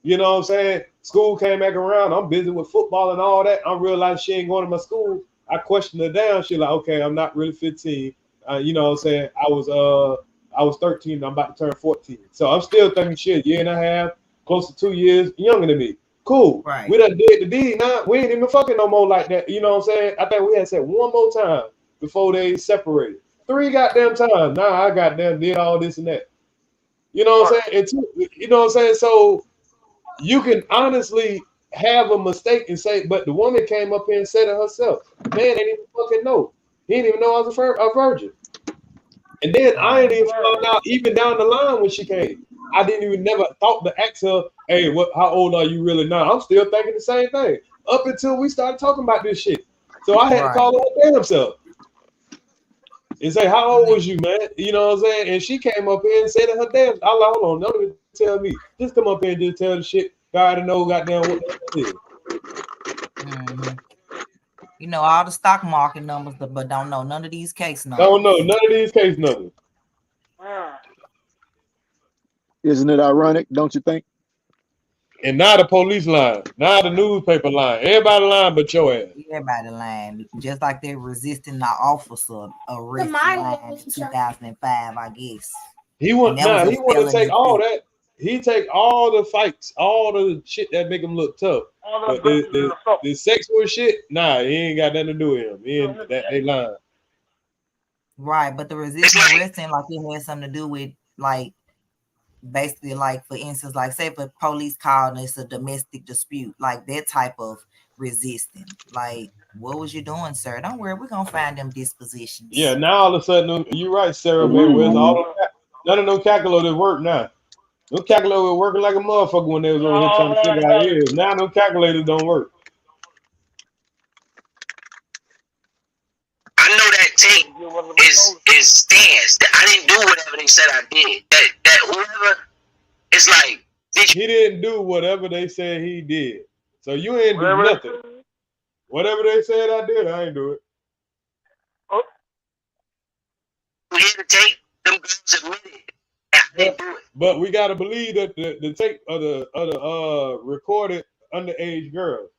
S12: You know what I'm saying? School came back around. I'm busy with football and all that. I realized she ain't going to my school. I questioned her down. She like, okay, I'm not really 15. You know what I'm saying? I was 13. I'm about to turn 14. So I'm still thinking shit, year and a half, close to 2 years younger than me. Cool.
S2: Right.
S12: We done did the deed. Now we ain't even fucking no more like that. You know what I'm saying? I think we had said one more time before they separated. 3 goddamn times. Now I goddamn did all this and that. You know what I'm saying? And two, you know what I'm saying? So you can honestly have a mistake and say, but the woman came up here and said it herself. The man didn't even fucking know. He didn't even know I was a virgin. And then I ain't even found out even down the line when she came. I didn't even never thought to ask her, hey, how old are you really now? I'm still thinking the same thing up until we started talking about this shit. So I had to call her damn self and say, how old was you, man? You know what I'm saying? And she came up here and said to her damn, I like, hold on, none of it tell me. Just come up here and just tell the shit. God to know goddamn what that is.
S2: Mm-hmm. You know all the stock market numbers, but don't know none of these case numbers.
S12: Don't know none of these case numbers.
S6: Isn't it ironic, don't you think?
S12: And now the police line, now the newspaper line, everybody lying but your ass.
S2: Everybody lying, just like they're resisting the officer arrest in 2005, I guess.
S12: He want to take all that. He take all the fights, all the shit that make him look tough. But the sexual shit, nah, he ain't got nothing to do with him. He ain't that they lying.
S2: Right, but the resisting arrest seemed like it had something to do with like basically like for instance, like say if a police call and it's a domestic dispute, like that type of resisting. Like, what was you doing, sir? Don't worry, we're gonna find them dispositions.
S12: Yeah, now all of a sudden, you're right, Sarah, man. None of them calculators work now. Them calculators were working like a motherfucker when they was over here trying to figure out years. Now them calculators don't work.
S8: I know that tape is stands. I didn't do whatever they said I did. That whoever, it's like
S12: he didn't do whatever they said he did. So you ain't do nothing. Whatever they said I did, I ain't do it.
S8: We had to take them girls admitted. I didn't do it.
S12: But we gotta believe that the tape of the recorded underage girls.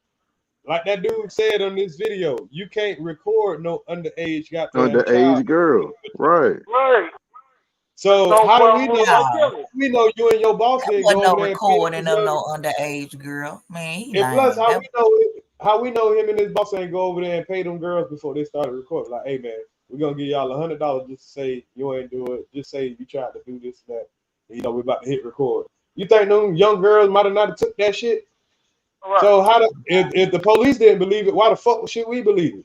S12: Like that dude said on this video, you can't record no underage
S6: underage girl. Right.
S12: So how do we know? We know you and your boss didn't go
S2: no
S12: over there
S2: recording of no underage girl, man.
S12: And plus, how we know him and his boss ain't go over there and pay them girls before they started recording. Like, hey man, we're gonna give y'all $100 just to say you ain't do it. Just say you tried to do this and that. And, you know, we're about to hit record. You think them young girls might have not took that shit? Right. So if the police didn't believe it, why the fuck should we believe it?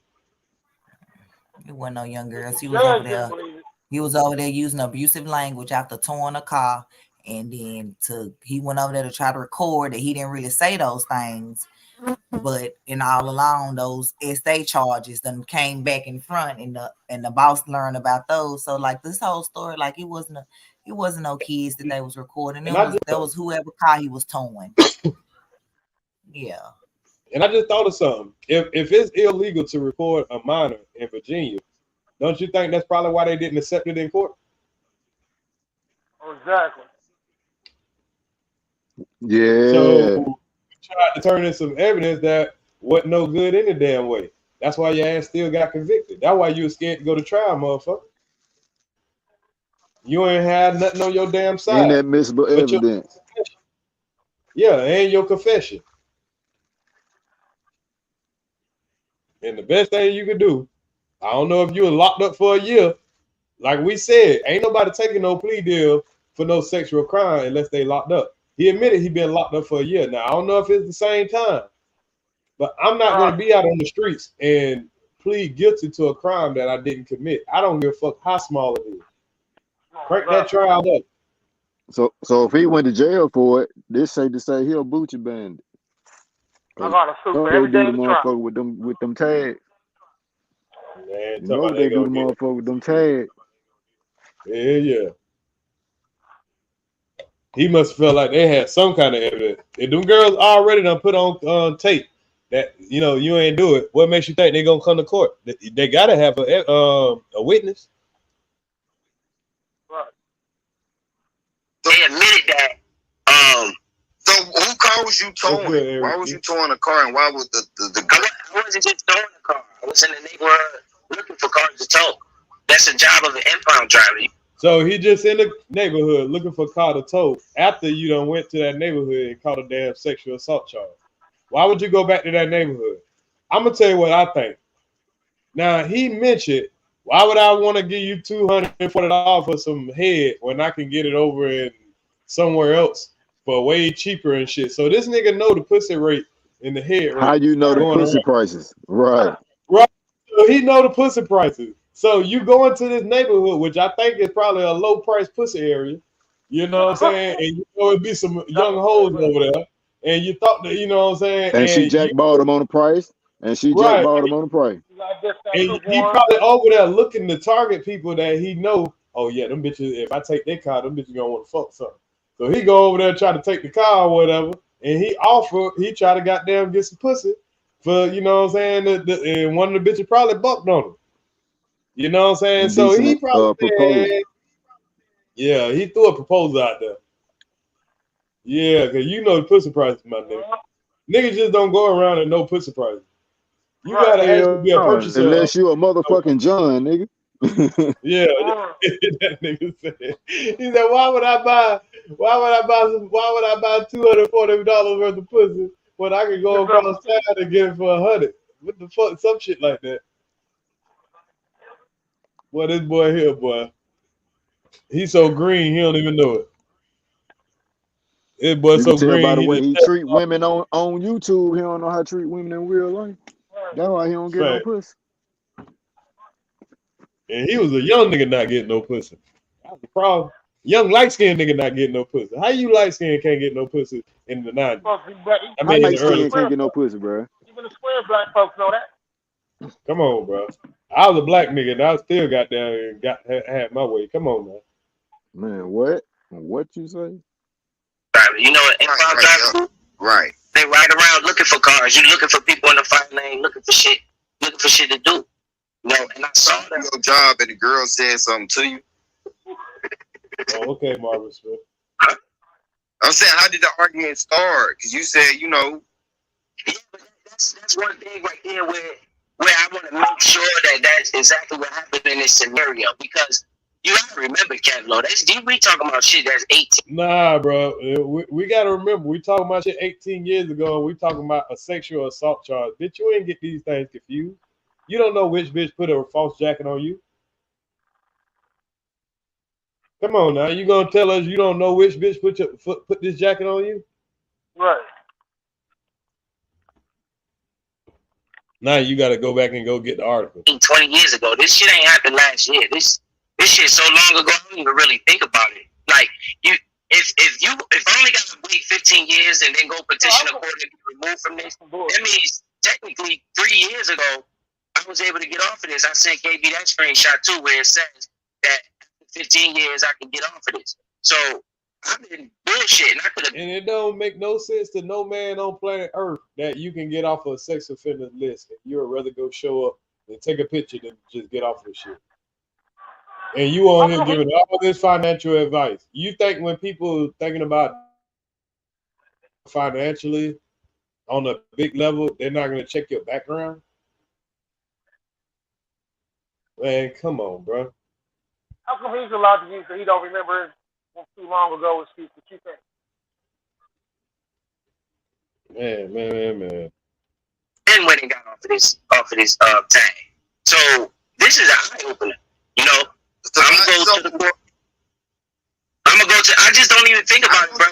S2: It wasn't no young girls. He was over there. He was over there using abusive language after towing a car, and then he went over there to try to record that he didn't really say those things. But in all along, those SA charges then came back in front, and the boss learned about those. So like this whole story, like it wasn't no kids that they was recording. That was whoever car he was towing. Yeah.
S12: And I just thought of something. If it's illegal to record a minor in Virginia, don't you think that's probably why they didn't accept it in court?
S9: Exactly.
S6: Yeah.
S12: So tried to turn in some evidence that wasn't no good any damn way. That's why your ass still got convicted. That's why you were scared to go to trial, motherfucker. You ain't had nothing on your damn side.
S6: Inadmissible evidence.
S12: Yeah, and your confession. And the best thing you could do, I don't know if you were locked up for a year. Like we said, ain't nobody taking no plea deal for no sexual crime unless they locked up. He admitted he been locked up for a year. Now, I don't know if it's the same time, but I'm not going to be out on the streets and plead guilty to a crime that I didn't commit. I don't give a fuck how small it is. Crank that trial up.
S6: So if he went to jail for it, this say to say he a Bucci bandit.
S9: I got a suit for every day of the trial.
S6: With them tags.
S12: Man,
S6: you know they do the motherfucker with them tags.
S12: Yeah. He must feel like they had some kind of evidence. If them girls already done put on tape that you ain't do it, what makes you think they gonna come to court? They gotta have a witness.
S8: Right. They admitted that. So who
S5: was you towing? Why was you towing a car, and why was the guy?
S8: I wasn't just towing a car. I was in the neighborhood looking for cars to tow. That's the job of an impound driver.
S12: So he just in the neighborhood looking for a car to tow after you done went to that neighborhood and caught a damn sexual assault charge. Why would you go back to that neighborhood? I'm gonna tell you what I think. Now he mentioned, why would I want to give you $240 for some head when I can get it over in somewhere else for way cheaper and shit? So this nigga know the pussy rate in the head rate.
S6: How you know the pussy prices? Right.
S12: Right. So he know the pussy prices. So you go into this neighborhood, which I think is probably a low price pussy area. You know what I'm saying? And you know it'd be some young hoes over there. And you thought that, you know what I'm saying?
S6: And she jackballed him on the price. And she jackballed him on the price.
S12: And he probably over there looking to target people that he know, oh yeah, them bitches, if I take their car, them bitches gonna want to fuck something. So he go over there try to take the car or whatever, and he try to goddamn get some pussy for, you know what I'm saying, and one of the bitches probably bucked on him. You know what I'm saying? So he probably said, yeah, he threw a proposal out there. Yeah, because you know the pussy prices, my nigga. Niggas just don't go around and know pussy prices. You gotta actually be a purchaser.
S6: Unless you a motherfucking John, nigga.
S12: Yeah, that nigga said. He said, why would I buy $240 worth of pussy when I can go across town and get it for $100? What the fuck? Some shit like that. Boy, this boy here, boy. He's so green, he don't even know it. This boy so green.
S6: By the way he treat women on YouTube, he don't know how to treat women in real life. That's why he don't get no pussy.
S12: And he was a young nigga not getting no pussy. That's the problem. Young light-skinned nigga not getting no pussy. How you light-skinned can't get no pussy in the 90s? I mean, in the early
S6: can't get no pussy, bro.
S9: Even the square black folks know that.
S12: Come on, bro. I was a black nigga and I still got down and had my way. Come on, man.
S6: Man, what? What you say?
S8: You know, impound drivers.
S5: Right.
S8: They ride around looking for cars. You looking for people in the fire lane, looking for shit to do. You know, and I saw that.
S5: Your job and the girl said something to you.
S12: Oh, okay, Marvin Smith.
S5: I'm saying, how did the argument start? Because you said, you know.
S8: Yeah, but that's one thing right there where I want to make sure that that's exactly what happened in this scenario. Because you have to remember, Kevlo, we talking about shit that's 18.
S12: Nah, bro. We got to remember, we talking about shit 18 years ago. We talking about a sexual assault charge. Bitch, you ain't get these things confused. You don't know which bitch put a false jacket on you. Come on now. You going to tell us you don't know which bitch put this jacket on you?
S9: Right.
S12: Now you got to go back and go get the article.
S8: 20 years ago. This shit ain't happened last year. This shit so long ago, I don't even really think about it. Like, if I only got to wait 15 years and then go petition a court to be removed from this, that means technically 3 years ago, I was able to get off of this. I sent KB that screenshot too, where it says that after 15 years I can get off of this. So I've been bullshitting.
S12: And it don't make no sense to no man on planet Earth that you can get off of a sex offender list. You would rather go show up and take a picture than just get off of shit. And you on here giving all this financial advice. You think when people thinking about financially on a big level, they're not going to check your background? Man, come on, bro.
S9: How come he's allowed to use that he don't remember too long ago excuse that you think?
S12: Man.
S8: Then when he got off of this tag. So this is an eye opener, you know. I'm gonna go to the court. I just don't even think about it, bro.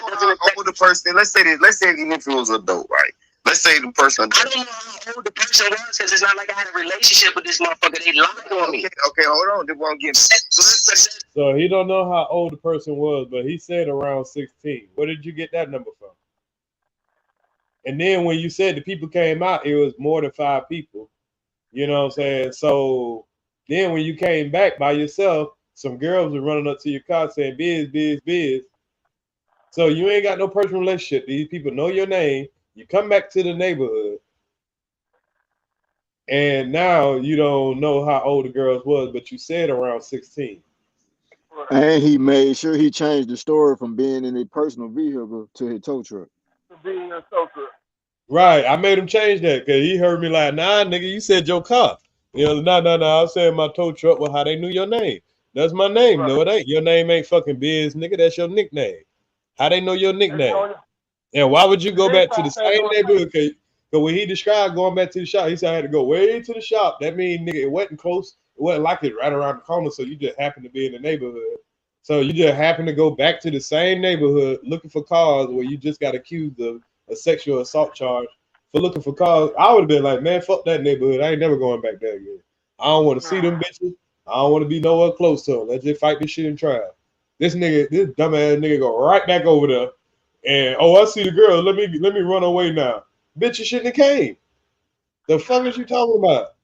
S5: Older person, let's say even if it was an adult, right? Let's say the person.
S8: I don't know how old the person was because it's not like I had a relationship with this motherfucker. They lied on me.
S5: Okay, hold on. They won't get.
S12: So he don't know how old the person was, but he said around 16. Where did you get that number from? And then when you said the people came out, it was more than 5 people. You know what I'm saying? So then when you came back by yourself, some girls were running up to your car saying, Biz, Biz, Biz. So you ain't got no personal relationship. These people know your name. You come back to the neighborhood. And now you don't know how old the girls was, but you said around 16.
S6: And he made sure he changed the story from being in a personal vehicle to his tow truck.
S9: being so good.
S12: Right. I made him change that because he heard me like, nah, nigga, you said your car. You know, no. I'm saying my tow truck. Well, how they knew your name? That's my name.
S9: Right.
S12: No, it ain't. Your name ain't fucking Biz, nigga. That's your nickname. How they know your nickname? And why would you go back to the same neighborhood? Because when he described going back to the shop, he said I had to go way to the shop. That means, nigga, it wasn't close. It wasn't like it right around the corner. So you just happened to be in the neighborhood. So you just happen to go back to the same neighborhood looking for cars where you just got accused of a sexual assault charge for looking for cars. I would have been like, man, fuck that neighborhood. I ain't never going back there again. I don't want to see them bitches. I don't want to be nowhere close to them. Let's just fight this shit in trial. This dumbass nigga go right back over there. And I see the girl. Let me run away now. Bitch, you shouldn't have came. The fuck is you talking about?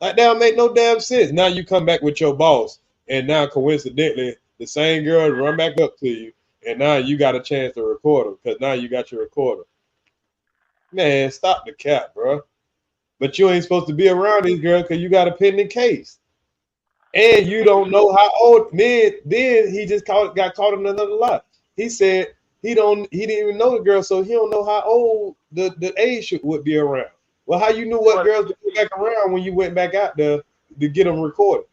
S12: Like that don't make no damn sense. Now you come back with your boss, and now coincidentally the same girl run back up to you, and now you got a chance to record her because now you got your recorder. Man, stop the cap, bro. But you ain't supposed to be around these girls because you got a pending case, and you don't know how old. Then he just got caught in another lie. He said he didn't even know the girl, so he don't know how old the age would be around. Well, how you knew what girls to go back around when you went back out there to get them recorded?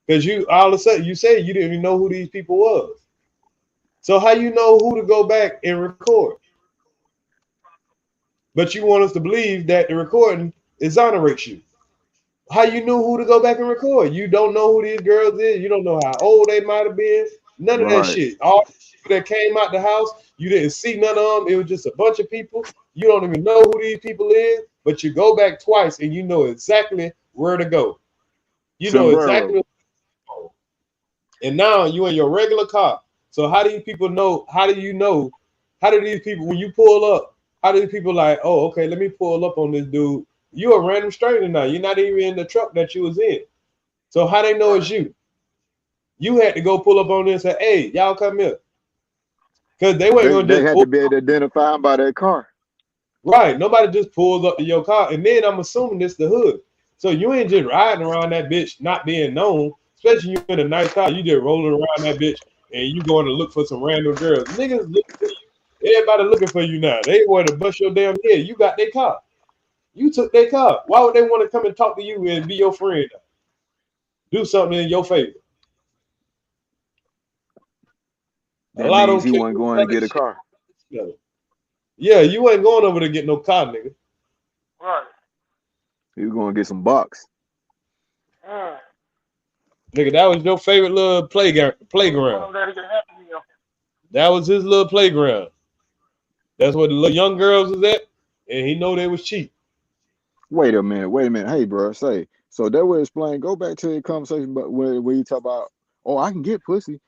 S12: Because you all of a sudden you said you didn't even know who these people was. So how you know who to go back and record? But you want us to believe that the recording exonerates you. How you knew who to go back and record? You don't know who these girls is. You don't know how old they might have been. None of that shit. All the people that came out the house, you didn't see none of them. It was just a bunch of people. You don't even know who these people is, but you go back twice and you know exactly where to go. You know exactly where to go. And now you in your regular car. So how do these people know? How do you know? How do these people, when you pull up, how do these people like, oh, okay, let me pull up on this dude? You're a random stranger now. You're not even in the truck that you was in. So how they know it's you? You had to go pull up on this and say, hey, y'all come here. Because they weren't going to just
S6: had to be able to identify them by their car.
S12: Right. Nobody just pulls up to your car. And then I'm assuming this the hood. So you ain't just riding around that bitch not being known, especially you in a nice car. You just rolling around that bitch and you going to look for some random girls. Niggas look for you. Everybody looking for you now. They want to bust your damn head. You got their car. You took their car. Why would they want to come and talk to you and be your friend? Do something in your favor.
S6: That means he wasn't going to get a car.
S12: Yeah, you ain't going over to get no car, nigga.
S9: Right.
S6: He was going to get some box.
S12: Nigga, that was your favorite little playground. That was his little playground. That's where the little young girls was at, and he know they was cheap.
S6: Wait a minute. Hey, bro, so that would explain. Go back to the conversation, but where you talk about, I can get pussy.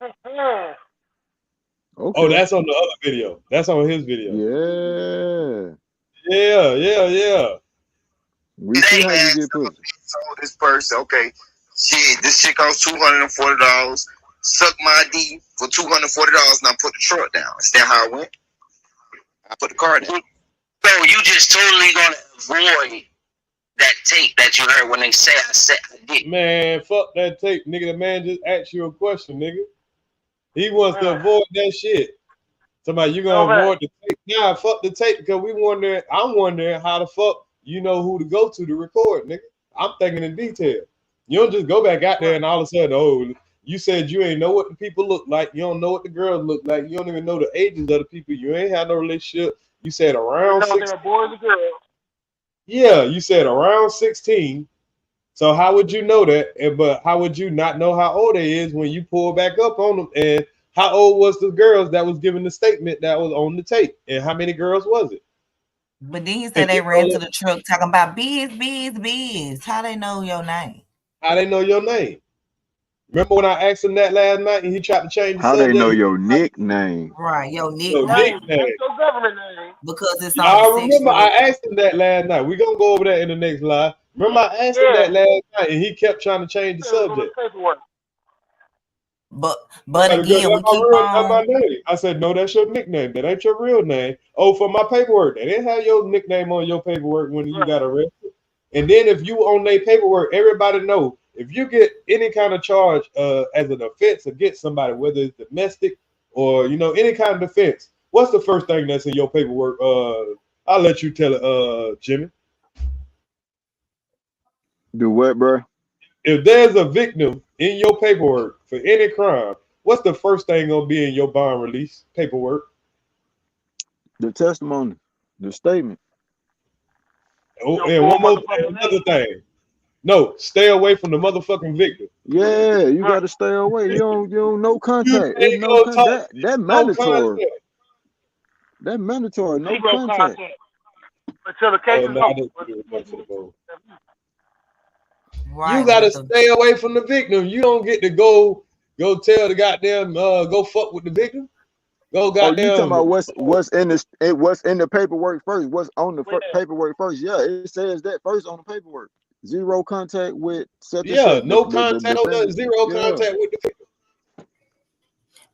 S6: Okay.
S12: Oh, that's on the other video. That's on his video. Yeah.
S6: We see how you get pussy.
S5: Told this person, okay, shit, this shit costs $240. Suck my D for $240, and I put the truck down. Is that how it went? I put the car down.
S8: So you just totally gonna avoid that tape that you heard when they say I did.
S12: Man, fuck that tape, nigga. The man just asked you a question, nigga. He wants to avoid that shit. Somebody, you gonna avoid the tape? Nah, fuck the tape, because I'm wondering how the fuck you know who to go to record, nigga. I'm thinking in detail. You don't just go back out there and all of a sudden, you said you ain't know what the people look like. You don't know what the girls look like. You don't even know the ages of the people. You ain't had no relationship. You said around 16.
S9: Boys and girls.
S12: Yeah, you said around 16. So how would you know that? But how would you not know how old they is when you pull back up on them? And how old was the girls that was giving the statement that was on the tape? And how many girls was it?
S2: But then he said they ran to the truck talking about Biz. How they know your name?
S12: How they know your name? Remember when I asked him that last night and he tried to change the subject?
S6: How they know your nickname?
S2: Right, your nickname.
S9: Your government name.
S2: Because it's on
S12: I remember I asked him that last night. We're going to go over that in the next live. Remember I asked him that last night and he kept trying to change the subject.
S2: But again, we keep on.
S12: My name. I said, no, that's your nickname. That ain't your real name. Oh, for my paperwork. They didn't have your nickname on your paperwork when you got arrested. And then if you on their paperwork, everybody know if you get any kind of charge as an offense against somebody, whether it's domestic or any kind of defense, what's the first thing that's in your paperwork? I'll let you tell it, Jimmy.
S6: Do what, bro?
S12: If there's a victim in your paperwork for any crime, what's the first thing gonna be in your bond release paperwork?
S6: The testimony, the statement.
S12: Oh, and one more thing, another thing. No, stay away from the motherfucking victim.
S6: Yeah, you gotta stay away. You don't no contact. It's
S12: ain't
S6: no
S12: gonna talk.
S6: that
S12: No
S6: mandatory.
S12: contact.
S6: That mandatory. No
S9: Zero
S6: contact.
S9: Until the case is
S12: No, I
S9: over.
S12: didn't do it much of the vote.
S2: Right,
S12: You gotta
S2: but
S12: stay away from the victim. You don't get to go tell the goddamn go fuck with the victim. Go
S6: Oh, you talking
S12: goddamn.
S6: about what's in the paperwork first? What's on the paperwork first? Yeah, it says that first on the paperwork. Zero contact with such and
S12: Yeah,
S6: such.
S12: no
S6: The
S12: contact, no nothing,
S6: defendant.
S12: zero
S6: Yeah.
S12: contact with the victim.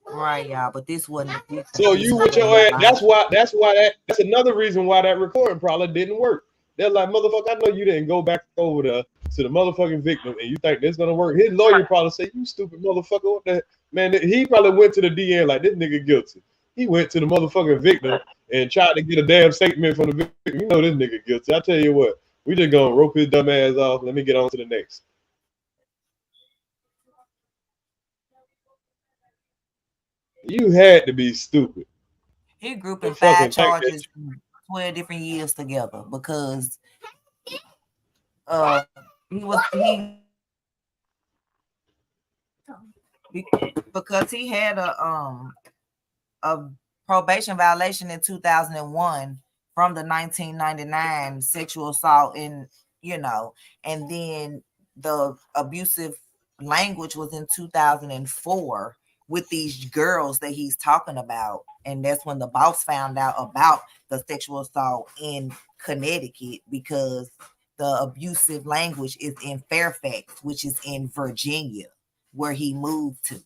S2: right, y'all. But this wasn't.
S12: So you with your ass. That's another reason why that recording probably didn't work. They're like, motherfucker, I know you didn't go back over there to the motherfucking victim and you think this gonna work. His lawyer probably say, you stupid motherfucker, what the man? He probably went to the DA like, this nigga guilty. He went to the motherfucking victim and tried to get a damn statement from the victim. You know this nigga guilty. I tell you what, we just gonna rope his dumb ass off. Let me get on to the next. You had to be stupid.
S2: He grouping
S12: To fucking
S2: 5
S12: think that
S2: charges, 12 different years together because because he had a probation violation in 2001 from the 1999 sexual assault and then the abusive language was in 2004 with these girls that he's talking about, and that's when the boss found out about the sexual assault in Connecticut because the abusive language is in Fairfax, which is in Virginia, where he moved to.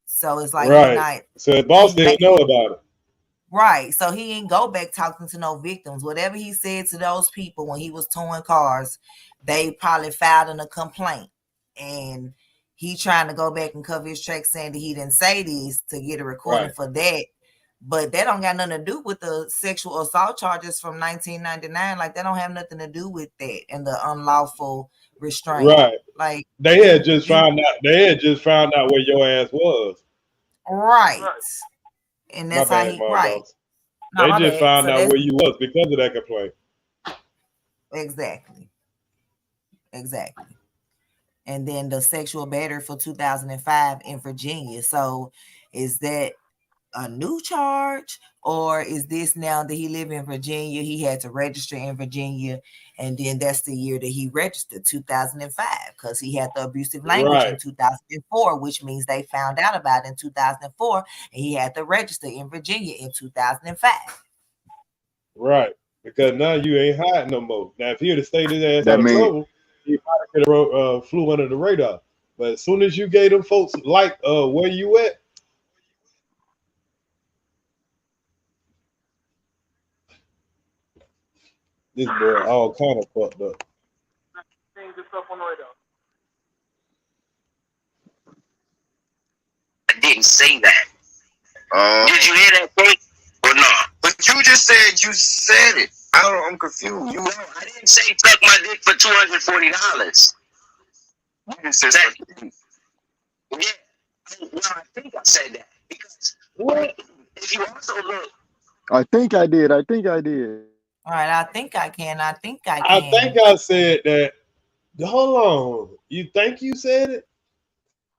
S2: So it's like
S12: right. So the boss didn't know about it.
S2: Right. So he ain't go back talking to no victims. Whatever he said to those people when he was towing cars, they probably filed in a complaint. And he trying to go back and cover his tracks saying that he didn't say this to get a recording for that. But that don't got nothing to do with the sexual assault charges from 1999. Like, that don't have nothing to do with that and the unlawful restraint.
S12: Right.
S2: Like,
S12: they had just found out where your ass was.
S2: Right. And that's how he
S12: They just found out where you was because of that complaint.
S2: Exactly. And then the sexual battery for 2005 in Virginia. So is that a new charge, or is this now that he live in Virginia, he had to register in Virginia, and then that's the year that he registered, 2005, because he had the abusive language in 2004, which means they found out about it in 2004, and he had to register in Virginia in 2005.
S12: Right, because now you ain't hiding no more. Now, if he had stayed his ass out of trouble, he might have flew under the radar. But as soon as you gave them folks like where you at, this boy all kind of fucked up.
S8: I didn't say that. Did you hear that thing or not?
S5: But you just said you said it. I'm confused.
S8: No, I didn't say suck my dick for $240.
S5: You just said
S8: yeah. Well, I think I said that because if you also look.
S6: I think I did.
S2: All right, I think I can.
S12: I think I said that. Hold on. You think you said it?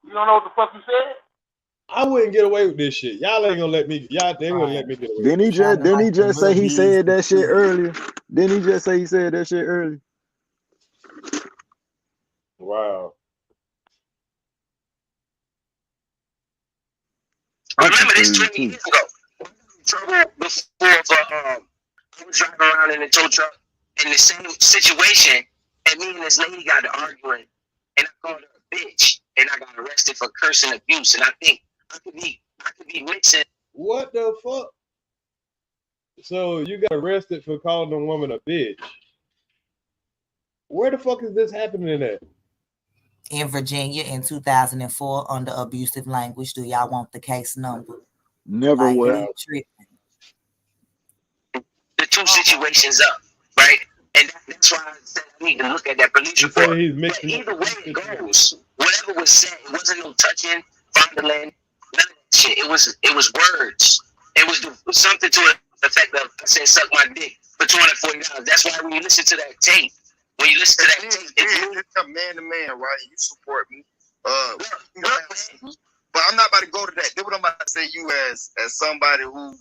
S9: You don't know what the fuck you said?
S12: I wouldn't get away with this shit. Y'all ain't gonna let me. They wouldn't let me get away.
S6: Didn't he just say he said that shit earlier? Didn't he just say he said that shit earlier?
S12: Wow.
S8: Remember this 20 years ago. Trouble before I was driving around in a tow truck in the same situation, and me and this lady got to arguing, and I called her a bitch, and I got arrested for cursing abuse, and I think I could be mixing.
S12: What the fuck? So you got arrested for calling a woman a bitch? Where the fuck is this happening at?
S2: in Virginia in 2004 under abusive language. Do y'all want the case number?
S6: Never
S2: Like
S6: would.
S2: he tripping.
S8: The two situations up, right? And that's why I said I need to look at that police
S12: You
S8: report.
S12: say he's
S8: But
S12: mixing up
S8: either
S12: the
S8: way
S12: two
S8: it
S12: situations.
S8: goes, whatever was said, it wasn't no touching, fondling, none of that shit. It was words. It was something to the effect of I said suck my dick for $240. That's why when you listen to that tape,
S5: It's a man to man, right? You support me. But I'm not about to go to that. That's what I'm about to say. You as somebody who,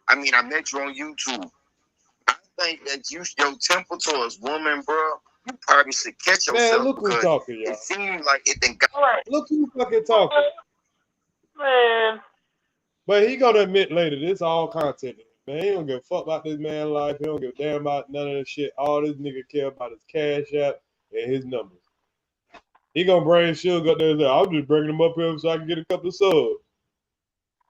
S5: I mean, I met you on YouTube. I think that your temper towards women, bro, you probably should catch yourself.
S12: Man, look who's talking, y'all.
S5: It seems like it then got.
S12: Look who's fucking talking.
S9: Man.
S12: But he gonna admit later, this all content. Man, he don't give a fuck about this man's life. He don't give a damn about none of that shit. All this nigga care about is cash app and his numbers. He gonna bring Suge up there and say, I'm just bringing him up here so I can get a couple of subs.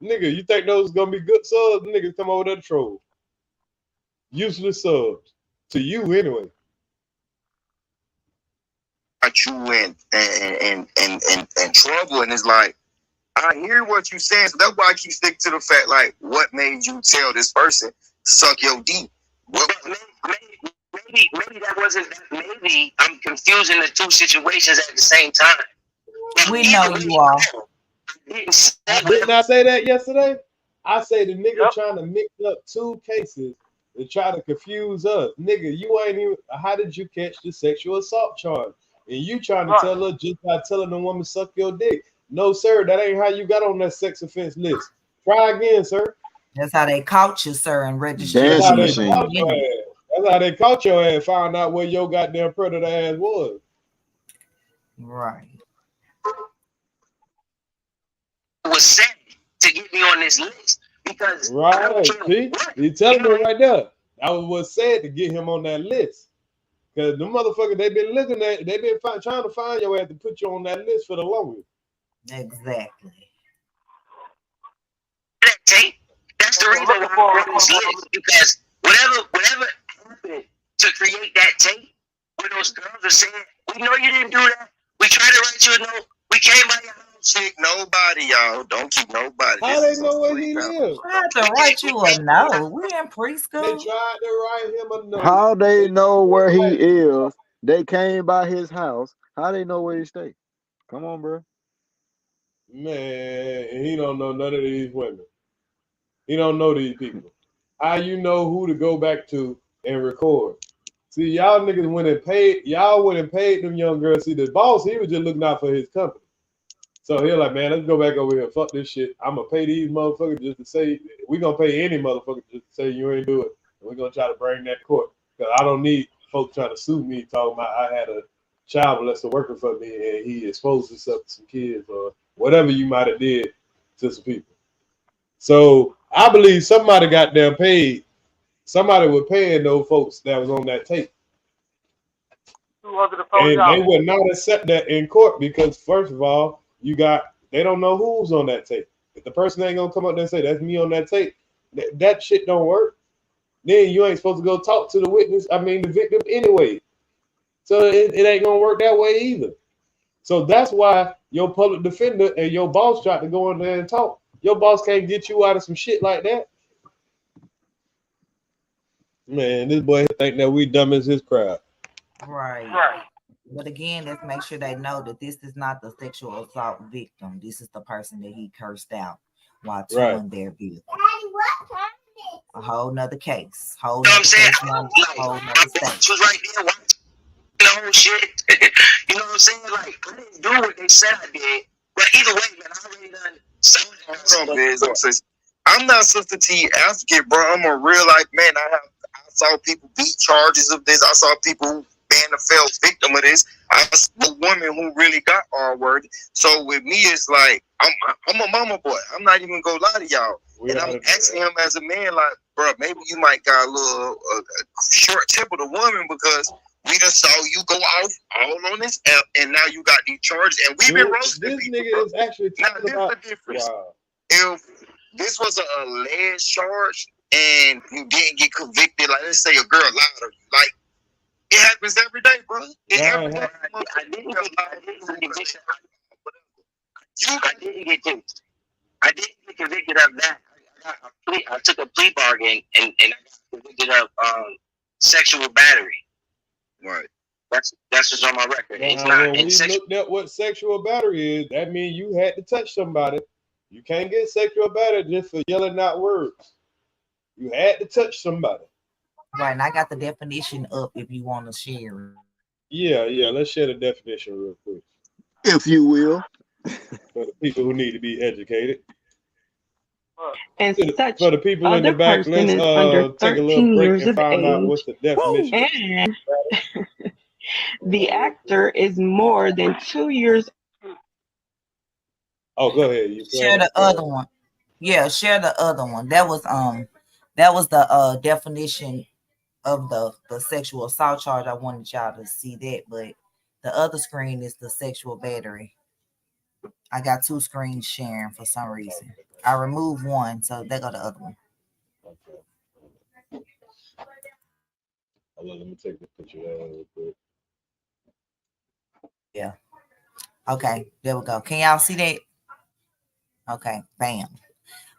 S12: Nigga, you think those gonna be good subs? Niggas come over there to troll. Useless subs. To you anyway.
S5: Got you in trouble, and it's like, I hear what you're saying, so that's why I keep sticking to the fact, like, what made you tell this person suck your D?
S8: Maybe that wasn't that. Maybe I'm confusing the two situations at the same time.
S2: We know you are.
S12: Didn't I say that yesterday? I say the nigga trying to mix up two cases to try to confuse us. Nigga, you ain't even. How did you catch the sexual assault charge? And you trying to tell her just by telling the woman suck your dick. No, sir, that ain't how you got on that sex offense list. Try again, sir.
S2: That's how they caught you, sir, and registry.
S12: That's how they caught your ass. That's how they caught your ass, found out where your goddamn predator ass was.
S2: Right.
S8: Was sent to get me on this list because
S12: right. See, you telling me right there. That was what's said to get him on that list. Because the motherfuckers they've been looking at, they've been trying to find your ass to put you on that list for the longest.
S2: Exactly.
S8: That tape. That's the reason why I brought this list, because whatever happened to create that tape, where those girls are saying, "We know you didn't do that. We tried to write you a note. We came by your house."
S5: Kick nobody, y'all. Don't kick nobody.
S12: How they know where he lives?
S2: Tried to write you a note. We in preschool.
S12: They tried to write him a note.
S6: How they know where he is? They came by his house. How they know where he stay? Come on, bro.
S12: Man, he don't know none of these women. He don't know these people. How you know who to go back to and record? See, y'all niggas went and paid. Y'all went and paid them young girls. See, the boss, he was just looking out for his company. So he's like, man, let's go back over here. Fuck this shit. I'm gonna pay these motherfuckers just to say we gonna pay any motherfucker just to say you ain't do it. And we're gonna try to bring that court. Because I don't need folks trying to sue me talking about I had a child molester working for me and he exposed himself to some kids or whatever you might have did to some people. So I believe somebody got them paid. Somebody was paying those folks that was on that tape. And they would not accept that in court because first of all, they don't know who's on that tape. If the person ain't gonna come up there and say that's me on that tape, that shit don't work. Then you ain't supposed to go talk to the victim anyway. So it ain't gonna work that way either. So that's why your public defender and your boss tried to go in there and talk. Your boss can't get you out of some shit like that. Man, this boy think that we dumb as his crowd.
S2: Right. But again, let's make sure they know that this is not the sexual assault victim. This is the person that he cursed out while towing their vehicle. A whole nother case. Whole nother case. Whole nother state.
S8: Was right there watching the whole shit. You know what I'm saying? Like, I didn't do what they said I did. But either way, man, I already done something.
S5: I'm not Sister T advocate, bro. I'm a real life man. I saw people beat charges of this. I saw people who been a failed victim of this. I saw a woman who really got R-word. So with me, it's like I'm a mama boy. I'm not even gonna lie to y'all. And I'm asking him as a man, like, bro, maybe you might got a little short temper to woman because we just saw you go off all on this app, and now you got these charges, and we've been roasting
S12: this
S5: people.
S12: Nigga is actually
S5: now this is the difference. Wow. If this was an alleged charge and you didn't get convicted, like let's say a girl lied on you, like It happens every day, bro. It
S12: Nah,
S5: every day.
S8: I didn't get convicted of that. I took a plea bargain and I got convicted of sexual battery.
S5: Right.
S8: That's what's on my record. It's
S12: Now,
S8: not
S12: when we looked at what sexual battery is, that means you had to touch somebody. You can't get sexual battery just for yelling out words. You had to touch somebody.
S2: Right, and I got the definition up if you want to share it.
S12: Yeah. Let's share the definition real quick.
S6: If you will.
S12: For the people who need to be educated.
S4: And such
S12: For the people in the
S4: other
S12: back,
S4: person
S12: let's
S4: is under
S12: take a little
S4: 13
S12: break
S4: years
S12: and
S4: of
S12: find out
S4: age,
S12: what's the definition.
S4: and the actor is more than 2 years.
S12: Oh, go ahead. You
S2: Share the other one. Yeah, share the other one. That was the definition of the sexual assault charge. I wanted y'all to see that, but the other screen is the sexual battery. I got two screens sharing for some reason. I removed one, so there go the other one.
S12: Let me take the picture of that real quick.
S2: Yeah. Okay, there we go. Can y'all see that? Okay, bam.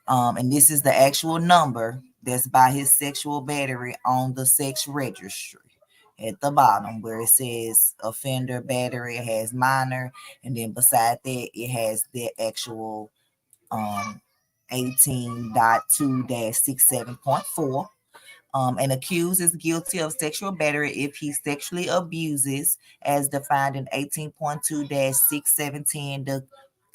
S2: And this is the actual number that's by his sexual battery on the sex registry. At the bottom where it says offender battery, it has minor, and then beside that it has the actual 18.2-67.4. An accused is guilty of sexual battery if he sexually abuses, as defined in 18.2-6710, the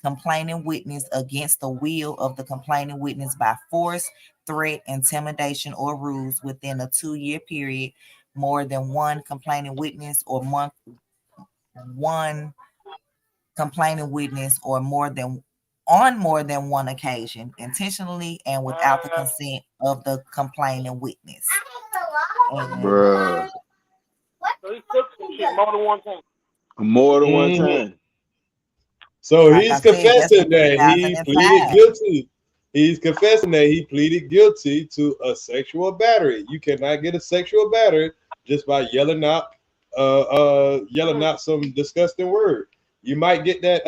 S2: complaining witness against the will of the complaining witness by force, threat, intimidation, or ruse within a 2-year period, more than one complaining witness or one complaining witness or more than one occasion, intentionally and without the consent of the complaining witness.
S6: Bruh.
S9: So he took some shit more than one time.
S6: More than one time.
S12: So
S2: Like
S12: he's
S2: I said, that's
S12: confessing
S2: from
S12: that he
S2: 2005.
S12: pleaded guilty. He's confessing that he pleaded guilty to a sexual battery. You cannot get a sexual battery just by yelling out some disgusting word. You might get that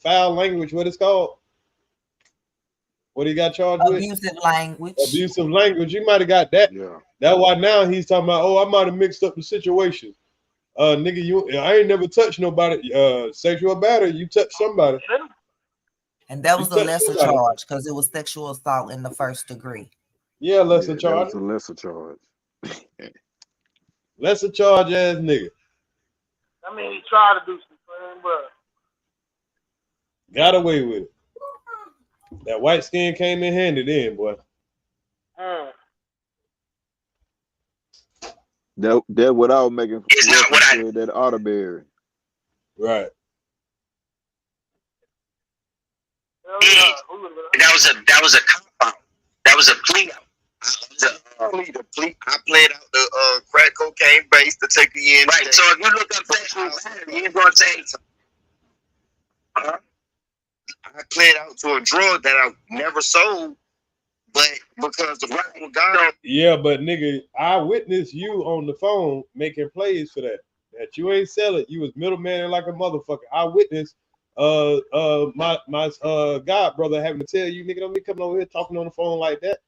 S12: foul language, what it's called. What he got charged with?
S2: Abusive language.
S12: Abusive language. You might have got that.
S6: Yeah.
S12: That's why now he's talking about, oh, I might have mixed up the situation. Nigga, I ain't never touched nobody. Sexual battery, you touch somebody.
S2: And that was a lesser charge because it was sexual assault in the first degree.
S12: Yeah, lesser charge.
S6: That was a lesser charge.
S12: Lesser charge ass nigga.
S9: I mean, he tried to do something, but
S12: Got away with it. That white skin came in handy then, boy.
S6: That what I was making.
S8: It's not what I
S6: that Otterberry.
S12: Right.
S8: That was a cop out. That was a plea out.
S5: I played out the crack cocaine base to take the end.
S8: Right. So if you look up sexual battery, you're gonna say,
S5: I played out to a drug that I never sold, but because the right one got on.
S12: Yeah, but nigga, I witnessed you on the phone making plays for that. That you ain't sell it. You was middleman like a motherfucker. I witnessed my god brother having to tell you, nigga, don't be coming over here talking on the phone like that.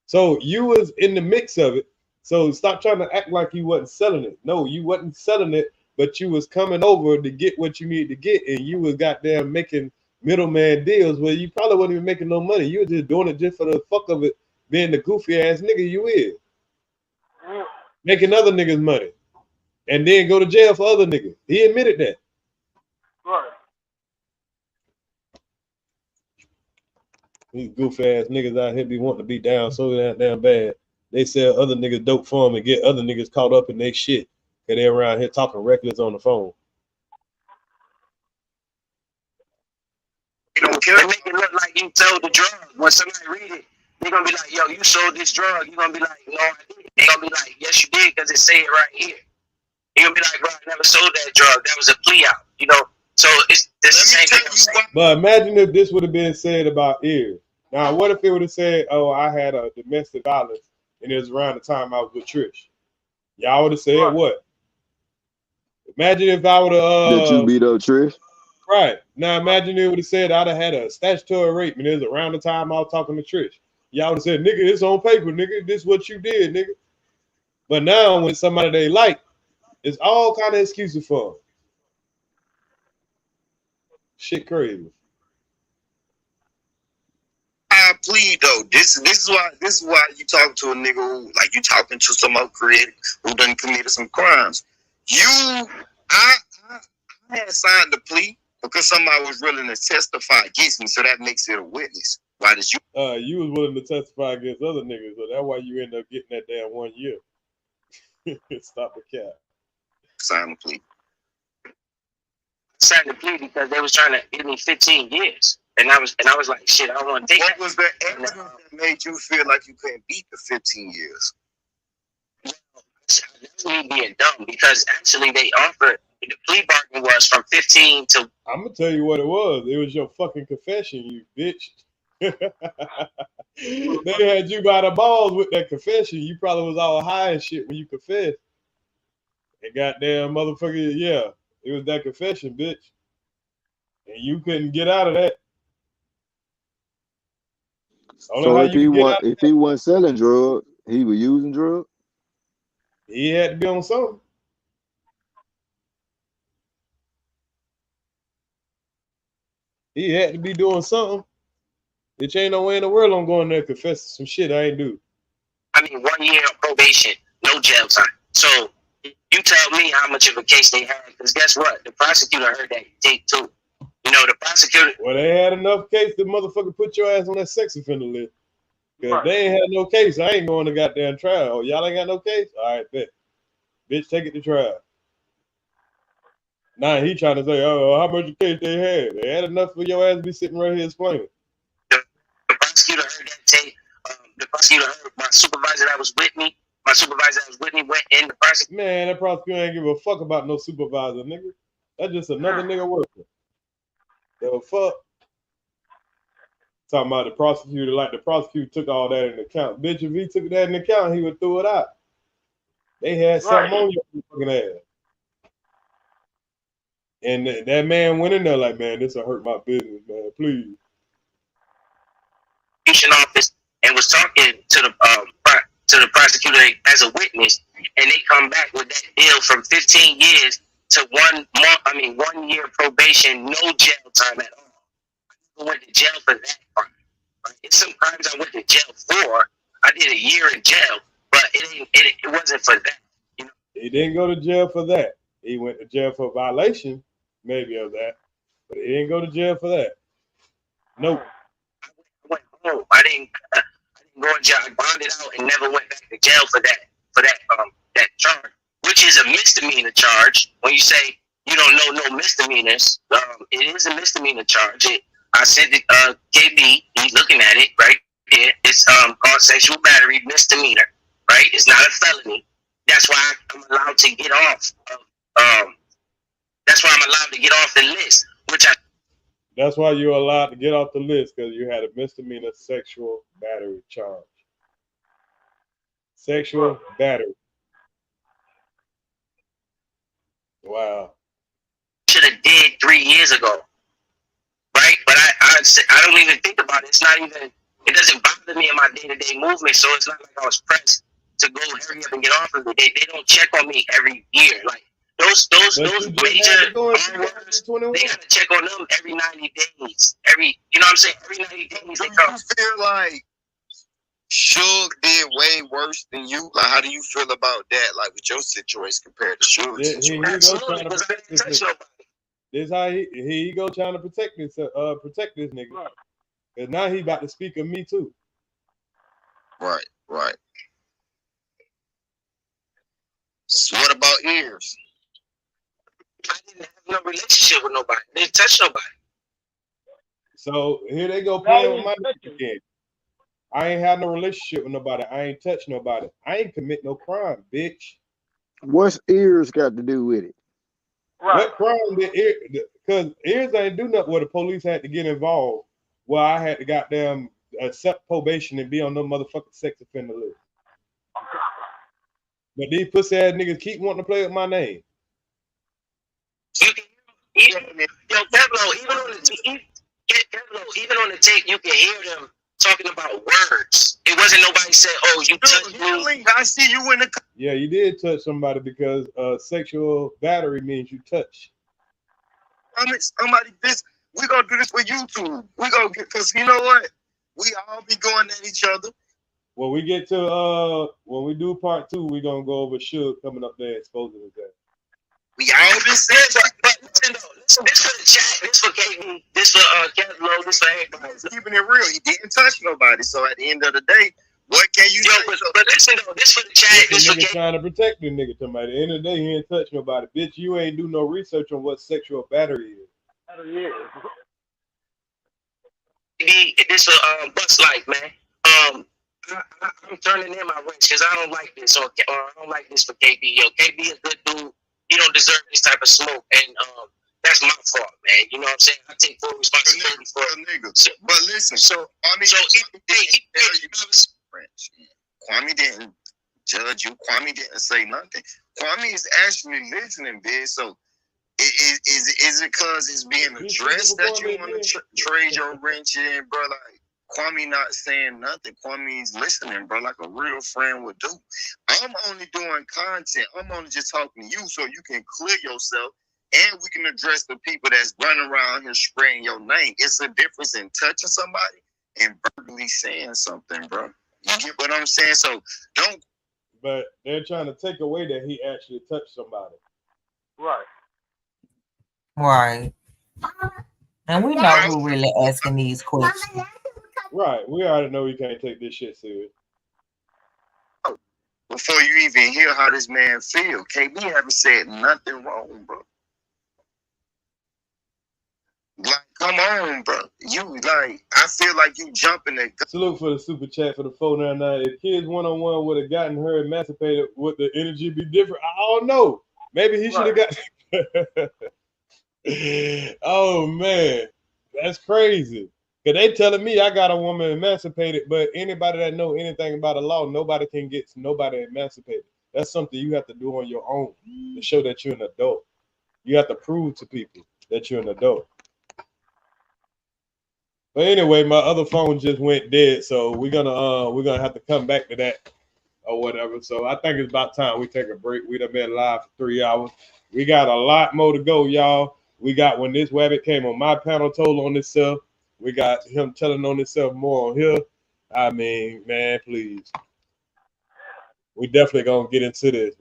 S12: So you was in the mix of it. So stop trying to act like you wasn't selling it. No, you wasn't selling it, but you was coming over to get what you need to get, and you was goddamn making middleman deals where you probably wasn't even making no money. You were just doing it just for the fuck of it, being the goofy ass nigga you is. Making other niggas money. And then go to jail for other niggas. He admitted that.
S9: right.
S12: These goofy ass niggas out here be wanting to be down so damn bad. They sell other niggas dope for them and get other niggas caught up in their shit. Cause they around here talking reckless on the phone.
S8: you know, make it look like you sold the drug. When somebody read it, they're gonna be like, yo, you sold this drug. You're gonna be like, no, I didn't. They're gonna be like, yes, you did, because it say it right here. You're gonna be like, bro, I never sold that drug. That was a plea out, you know. So it's this the same thing.
S12: But imagine if this would have been said about ears. Now, what if it would have said, oh, I had a domestic violence and it was around the time I was with Trish? Y'all would have said what? Imagine if I would
S6: That you
S12: have
S6: beat up Trish.
S12: right. Now imagine it would have said I'd have had a statutory rape and it was around the time I was talking to Trish. Y'all would have said, nigga, it's on paper, nigga. This is what you did, nigga. But now when somebody they like, it's all kind of excuses for them. Shit crazy.
S5: I plead though. This is why you talk to a nigga who, like, you talking to some other creative who done committed some crimes. I had signed the plea because somebody was willing to testify against me, so that makes it a witness. Why did you?
S12: You was willing to testify against other niggas, so that's why you end up getting that damn 1 year. Stop the cap.
S5: Sign the plea.
S8: Signed the plea because they was trying to give me 15 years. And I was like, shit, I don't want to take
S5: What
S8: that.
S5: was the evidence that made you feel like you couldn't beat the 15 years?
S8: That's me being dumb, because actually they offered, the plea bargain was from 15 to...
S12: I'm gonna tell you what it was. It was your fucking confession, you bitch. They had you by the balls with that confession. You probably was all high and shit when you confessed. And goddamn motherfucker, yeah, it was that confession, bitch. And you couldn't get out of that.
S6: So if he wasn't selling drugs, he was using drugs.
S12: He had to be on something. He had to be doing something. It ain't no way in the world I'm going there confessing some shit I ain't do.
S8: I mean, 1 year of probation, no jail time. So you tell me how much of a case they had, because guess what? The prosecutor heard that tape too. You know, the prosecutor...
S12: Well, they had enough case to motherfucker put your ass on that sex offender list. Because if they ain't had no case, I ain't going to goddamn trial. Oh, y'all ain't got no case? All right, bet. Bitch, take it to trial. Now he trying to say, oh, how much case they had? They had enough for your ass to be sitting right here explaining.
S8: The prosecutor heard that tape. The prosecutor heard my supervisor that was with me. My supervisor that was with me went in. The prosecutor...
S12: Man, that prosecutor ain't give a fuck about no supervisor, nigga. That's just another nigga working. The fuck? Talking about the prosecutor, like the prosecutor took all that into account. Bitch, if he took that into account, he would throw it out. They had something on your fucking ass. And that man went in there like, man, this will hurt my business, man. Please.
S8: Office and was talking to the prosecutor as a witness, and they come back with that deal from 15 years to 1 year probation, no jail time at all. I went to jail for that crime. Right? It's some crimes I went to jail for. I did a year in jail, but it wasn't for that. You know?
S12: He didn't go to jail for that. He went to jail for violation, maybe, of that, but he didn't go to jail for that. Nope.
S8: I went home. I didn't go in jail. I bonded out and never went back to jail for that charge, which is a misdemeanor charge. When you say you don't know no misdemeanors, it is a misdemeanor charge. I sent it KB. He's looking at it right here. It's called sexual battery misdemeanor. Right? It's not a felony. That's why I'm allowed to get off. That's why I'm allowed to get off the list.
S12: That's why you're allowed to get off the list, because you had a misdemeanor sexual battery charge. Sexual battery. Wow.
S8: Should have did 3 years ago, right? But I don't even think about it. It's not even. It doesn't bother me in my day-to-day movement. So it's not like I was pressed to go hurry up and get off of it. They don't check on me every year. Like those major hours, they gotta check on them every 90 days. You know what I'm saying? Every 90 days they come.
S5: I feel like Suge did way worse than you. Like, how do you feel about that? Like, with your situation compared to Suge's situation?
S8: Absolutely, because I didn't touch nobody.
S12: This how he go trying to protect this nigga. Cause now he about to speak of me too.
S5: Right. So what about ears?
S8: I didn't have no relationship with nobody. I didn't touch nobody.
S12: So here they go playing with my nigga again. I ain't had no relationship with nobody. I ain't touched nobody. I ain't commit no crime, bitch.
S6: What's ears got to do with it?
S9: Right.
S12: What crime did ear? Because ears ain't do nothing where the police had to get involved. Well, I had to goddamn accept probation and be on no motherfucking sex offender list. But these pussy ass niggas keep wanting to play with my name.
S8: Yo, Kevlo, even on the tape, you can hear them talking about words. It wasn't nobody said, "Oh, you touched me."
S5: I see you in the.
S12: Yeah, you did touch somebody because sexual battery means you touch.
S5: I mean, somebody this. We gonna do this for YouTube. We gonna get because you know what? We all be going at each other.
S12: When we get to when we do part 2, we gonna go over Suge coming up there exposing his ass.
S5: We all been saying,
S8: but listen though, listen, this for the chat, this for KB, this for Kevlo, this for everybody.
S5: Keeping it real, he didn't touch nobody. So at the end of the day, what can you do?
S8: But listen though, this for the chat, this for
S12: KB. Trying to protect the nigga. To at the end of the day, he ain't touch nobody. Bitch, you ain't do no research on what sexual battery is.
S8: This for Bust Life, man. I'm turning in my wrench because I don't like this, or I don't like this for KB. Yo, KB is a good dude. He don't deserve this type of smoke, and that's my fault, man. You know what I'm saying? I take full responsibility for it,
S5: nigga. So, but listen, Kwame didn't judge you. Kwame didn't say nothing. Kwame is actually listening, bitch. So is it because it's being addressed that you want to trade your wrench in, bro? Like Kwame not saying nothing. Kwame's listening, bro, like a real friend would do. I'm only doing content. I'm only just talking to you so you can clear yourself and we can address the people that's running around here spraying your name. It's a difference in touching somebody and verbally saying something, bro. You get what I'm saying? So don't.
S12: But they're trying to take away that he actually touched somebody.
S9: Right.
S2: Right. And we know who really asking these questions.
S12: Right. We already know you can't take this shit serious.
S5: Before you even hear how this man feel, KB haven't said nothing wrong, bro. Like, come on, bro. You like, I feel like you jumping the gun.
S12: Salute for the super chat for the 499. If kids one-on-one would have gotten her emancipated, would the energy be different? I don't know. Maybe he should have got. Oh man, that's crazy. Cause they telling me I got a woman emancipated, but anybody that know anything about the law, nobody can get nobody emancipated. That's something you have to do on your own to show that you're an adult. You have to prove to people that you're an adult. But anyway, my other phone just went dead, so we're gonna have to come back to that or whatever. So I think it's about time we take a break. We'd have been live for 3 hours. We got a lot more to go, y'all. We got when this rabbit came on my panel, told on himself. We got him telling on himself more on here. I mean, man, please. We definitely gonna get into this.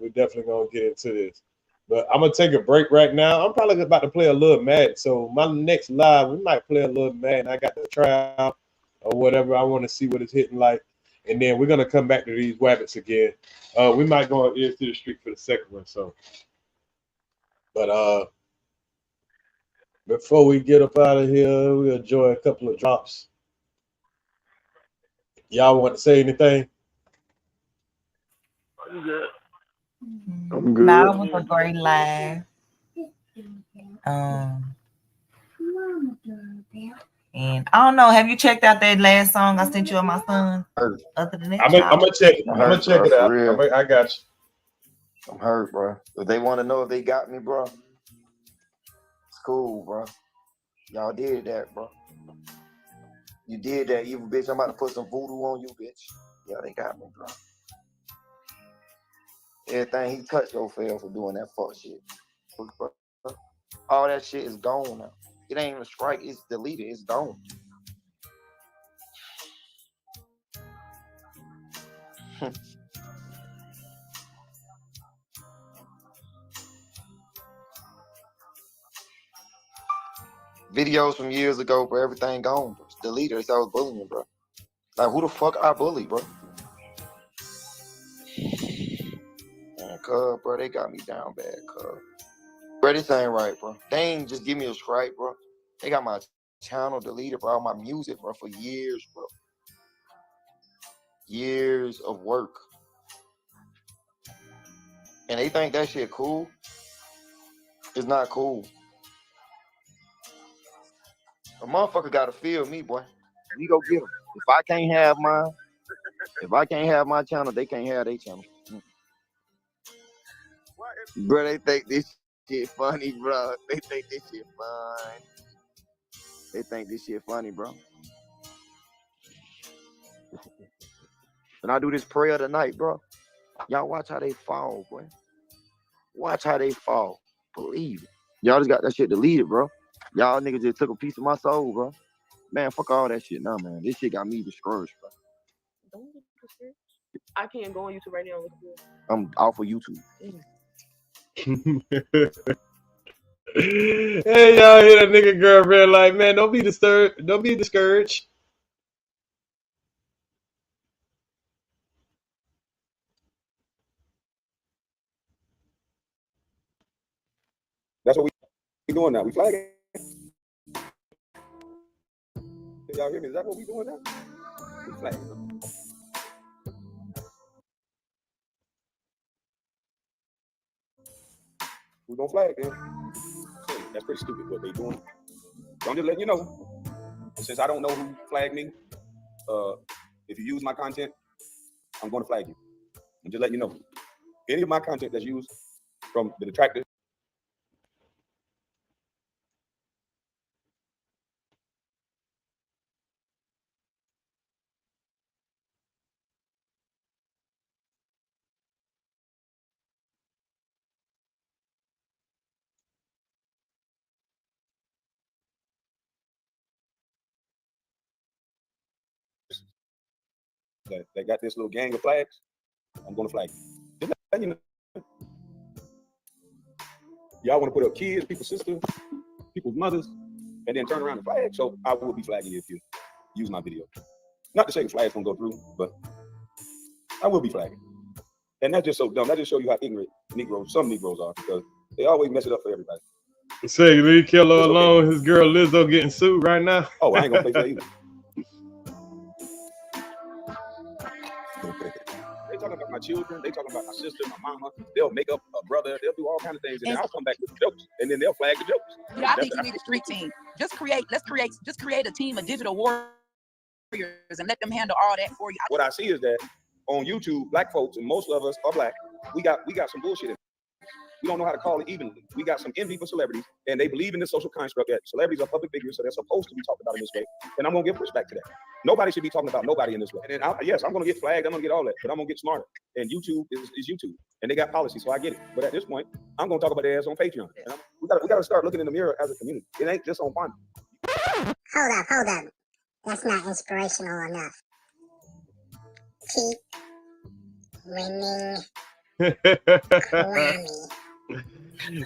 S12: But I'm gonna take a break right now. I'm probably about to play a little Madden. So my next live, we might play a little Madden. I got to try out or whatever. I want to see what it's hitting like. And then we're gonna come back to these rabbits again. We might go on ears to the street for the second one. So, but before we get up out of here, we'll enjoy a couple of drops. Y'all want to say anything?
S9: You good?
S6: I'm good.
S2: That was a great live. And I don't know. Have you checked out that last song I sent you on my son? Other than that,
S1: I'm gonna check it. I'm gonna check it out. I got you.
S13: I'm hurt, bro. If they want to know if they got me, bro, it's cool, bro. Y'all did that, bro. You did that, evil bitch. I'm about to put some voodoo on you, bitch. Yeah, they got me, bro. Everything he touched go fail for doing that fuck shit. All that shit is gone now. It ain't even a strike. It's deleted. It's gone. Videos from years ago, bro. Everything gone, bro. It's deleted. It's always bullying, bro. Like, who the fuck I bully, bro? Man, cuz, bro, they got me down bad, cuz. Bro, this ain't right, bro. They ain't just give me a strike, bro. They got my channel deleted, bro. All my music, bro, for years, bro. Years of work. And they think that shit cool. It's not cool. A motherfucker gotta feel me, boy. We go get them. If I can't have my channel, they can't have their channel. Bro, they think this shit funny, bro. They think this shit fun. They think this shit funny, bro. And I do this prayer tonight, bro. Y'all watch how they fall, boy. Watch how they fall. Believe it. Y'all just got that shit deleted, bro. Y'all niggas just took a piece of my soul, bro. Man, fuck all that shit now, man. This shit got me discouraged, bro.
S4: Don't get discouraged. I can't go on YouTube right now.
S13: I'm off of YouTube.
S12: Hey, y'all hear that nigga girlfriend like, man, don't be disturbed. Don't be discouraged.
S14: That's what we doing now. We flagging. Y'all hear me? Is that what we doing now? We flagging. We gonna flag then. That's pretty stupid what they doing. So I'm just letting you know. Since I don't know who flagged me, if you use my content, I'm going to flag you. I'm just letting you know. Any of my content that's used from the detractors. That got this little gang of flags, I'm going to flag you. Just letting you know. Y'all want to put up kids, people's sisters, people's mothers, and then turn around and flag. So I will be flagging you if you use my video. Not to say the flag's gonna go through, but I will be flagging. And that's just so dumb. That just show you how ignorant some Negroes are, because they always mess it up for everybody.
S12: Say, leave Killer alone. His girl Lizzo getting sued right now.
S14: Oh, I ain't gonna play for that either. They talking about my children. They talking about my sister, my mama. They'll make up a brother. They'll do all kinds of things, and then I'll come back with jokes, and then they'll flag the jokes.
S15: Yeah, I think you need a street team. Just create a team of digital warriors and let them handle all that for you.
S14: What I see is that on YouTube, black folks, and most of us are black, we got some bullshit in it. We don't know how to call it evenly. We got some envy for celebrities, and they believe in the social construct that celebrities are public figures, so they're supposed to be talked about in this way. And I'm gonna give pushback to that. Nobody should be talking about nobody in this way. And then yes, I'm gonna get flagged, I'm gonna get all that, but I'm gonna get smarter. And YouTube is YouTube, and they got policy, so I get it. But at this point, I'm gonna talk about their ass on Patreon. And we gotta start looking in the mirror as a community. It ain't just on fun.
S16: Hold up. That's not inspirational enough. Keep winning. Kwame.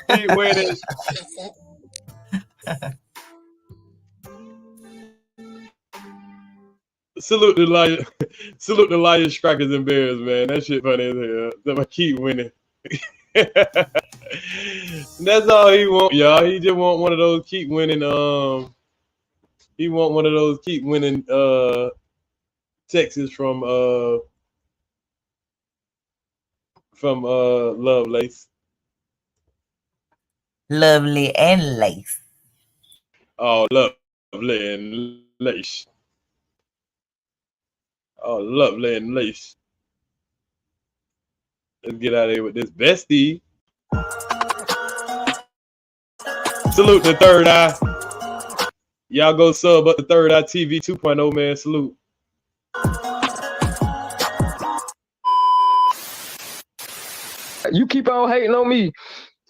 S12: Keep winning.
S16: That's it.
S12: Salute the Lions, Strikers, and Bears, man. That shit funny as hell. Somebody keep winning. That's all he want, y'all. He just want one of those keep winning. He want one of those keep winning Texas from Lovelace.
S2: Lovely and Lace.
S12: Oh, Lovely and Lace. Oh, Lovely and Lace. Let's get out of here with this bestie. Salute the Third Eye. Y'all go sub up the Third Eye TV 2.0, man. Salute.
S17: You keep on hating on me.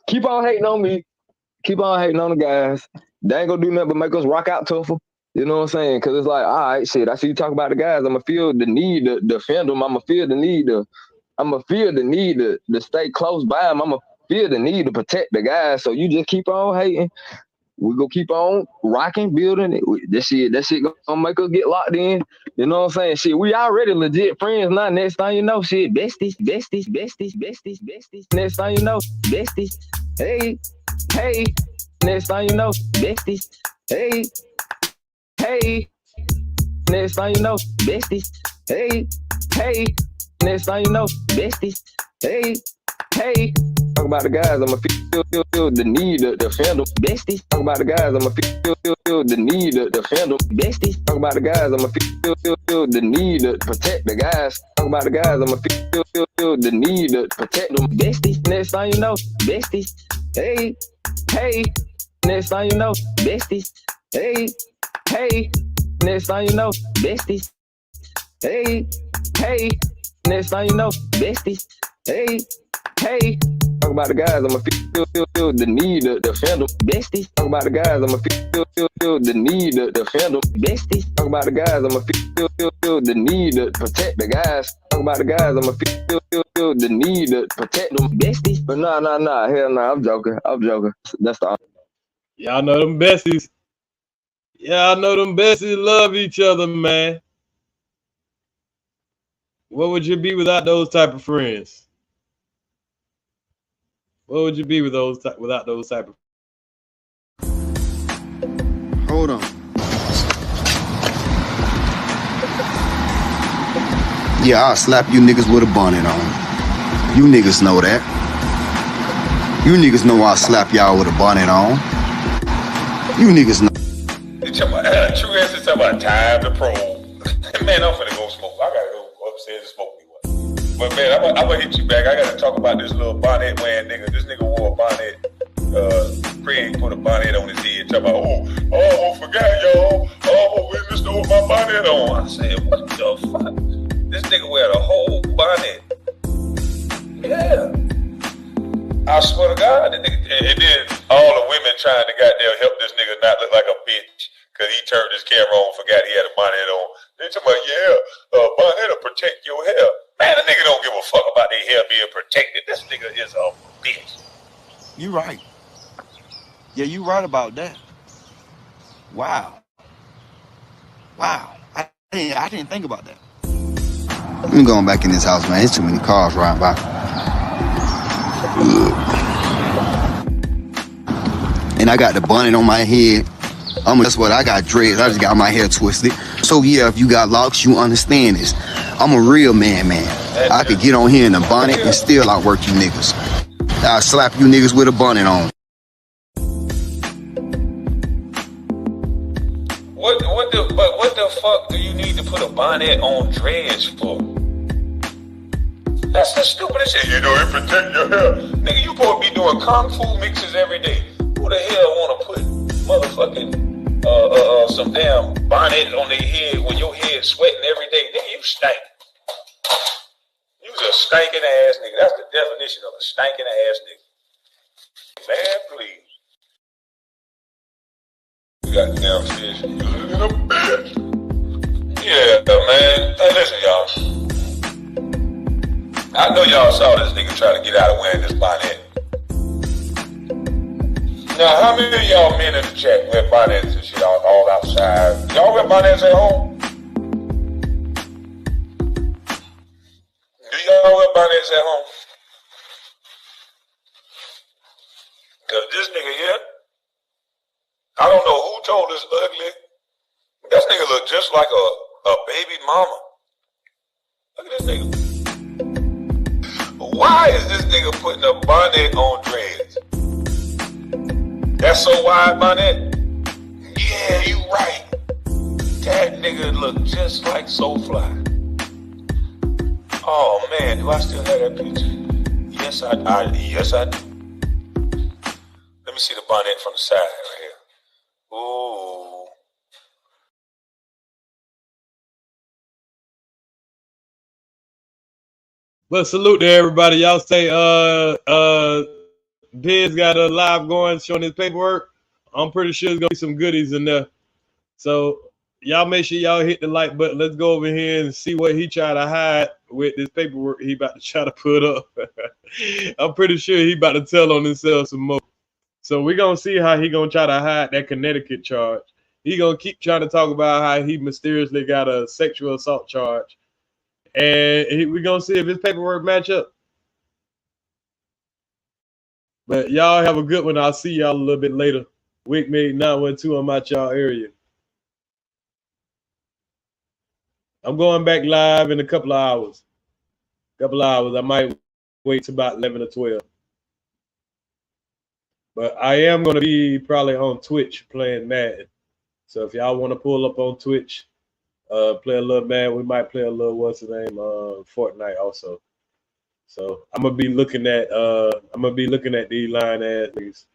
S17: Keep on hating on me. Keep on hating on the guys. They ain't gonna do nothing but make us rock out tougher. You know what I'm saying? Because it's like, all right, shit, I see you talk about the guys. I'm going to feel the need to defend them. I'm going to feel the need to stay close by them. I'm going to feel the need to protect the guys. So you just keep on hating. We gonna keep on rocking, building it. That shit gonna make us get locked in. You know what I'm saying? Shit, we already legit friends now. Next thing you know, shit, besties. Next thing you know, besties. Hey. Next thing you know, besties. Hey. Next thing you know, besties. Hey. Next thing you know, besties. Hey. Talk about the guys. I'ma feel. feel the need to defend them. Besties, talk about the guys, I'ma feel the need to defend them. Besties, talk about the guys, I'ma feel the need to protect the guys. Talk about the guys, I'ma feel the need to protect them. Besties, next thing you know, besties, hey, hey, next thing you know, besties, hey, hey, next thing you know, besties, hey, hey, next thing you know, besties, hey, hey. Talk about the guys, I'ma feel the need to defend them. Besties, talk about the guys, I'ma feel the need to defend them. Besties, talk about the guys, I'ma feel the need to protect the guys. Talk about the guys, I'ma feel the need to protect them. Besties, but nah, hell nah, I'm joking. That's the.
S12: Y'all know them besties. Y'all know them besties love each other, man. What would you be without those type of friends? What would you be with without those type of?
S6: Hold on. Yeah, I'll slap you niggas with a bonnet on. You niggas know that. You niggas know I'll slap y'all with a bonnet on. You niggas know.
S18: You talking about true answer, talking about time to probe. Man, I'm finna go smoke. I gotta go upstairs and smoke me one. But man, I'm gonna hit you back. I gotta talk about this little bonnet wearing nigga. This nigga wore a bonnet. Craig put a bonnet on his head. Talking about, oh, forgot y'all. Oh, we just know my bonnet on. I said, what the fuck? This nigga wear the whole bonnet. Yeah. I swear to God. And then all the women trying to goddamn help this nigga not look like a bitch. Cause he turned his camera on, forgot he had a bonnet on. They talking about, bonnet will protect your hair. Man, the nigga don't give a fuck about their hair being protected. This nigga is a bitch.
S19: You right. Yeah, you right about that. Wow. I didn't think about that.
S6: I'm going back in this house, man. There's too many cars riding by. And I got the bonnet on my head. That's what I got dreads. I just got my hair twisted. So yeah, if you got locks, you understand this. I'm a real man. I could get on here in a bonnet and still outwork you niggas. I'll slap you niggas with a bonnet on.
S18: What the fuck do you need to put a bonnet on dreads for? That's the stupidest shit. You know, it protect your hair. Nigga, you supposed to be doing kung fu mixes every day. Who the hell want to put motherfucking some damn bonnet on their head when your head sweating every day? Nigga, you stink. You's a stinking ass nigga. That's the definition of a stinking ass nigga. Man, please. You got damn fish. You looking a bitch. Yeah, man. Hey, listen, y'all. I know y'all saw this nigga try to get out of wearing this bonnet. Now, how many of y'all men in the chat wear bonnets and shit all outside? Y'all wear bonnets at home? Do y'all wear bonnets at home? Cause this nigga here, I don't know who told this ugly. This nigga look just like a baby mama. Look at this nigga. Why is this nigga putting a bonnet on dreads? That's so wide, bonnet? Yeah, you right. That nigga look just like Soulfly. Oh man, do I still have that picture? Yes, I do. Let me see the bonnet from the side right here. Ooh.
S12: But salute to everybody. Y'all say Biz got a live going showing his paperwork. I'm pretty sure there's gonna be some goodies in there. So y'all make sure y'all hit the like button. Let's go over here and see what he tried to hide with this paperwork he about to try to put up. I'm pretty sure he about to tell on himself some more. So we're gonna see how he gonna try to hide that Connecticut charge. He gonna keep trying to talk about how he mysteriously got a sexual assault charge. And we're going to see if his paperwork match up. But y'all have a good one. I'll see y'all a little bit later. Wickmate 912 on my y'all area. I'm going back live in a couple of hours. I might wait till about 11 or 12. But I am gonna be probably on Twitch playing Madden. So if y'all want to pull up on Twitch, play a little Madden, we might play a little what's the name, Fortnite also. So I'm gonna be looking at these line ads.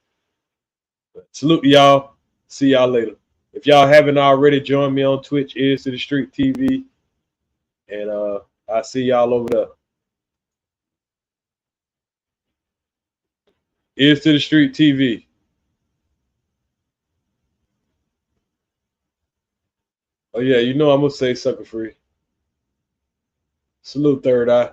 S12: Salute y'all. See y'all later. If y'all haven't already, join me on Twitch, Ears to the Street TV. And I'll see y'all over there. Ears to the Street TV. Oh yeah, you know I'm gonna say sucker free. Salute, Third Eye.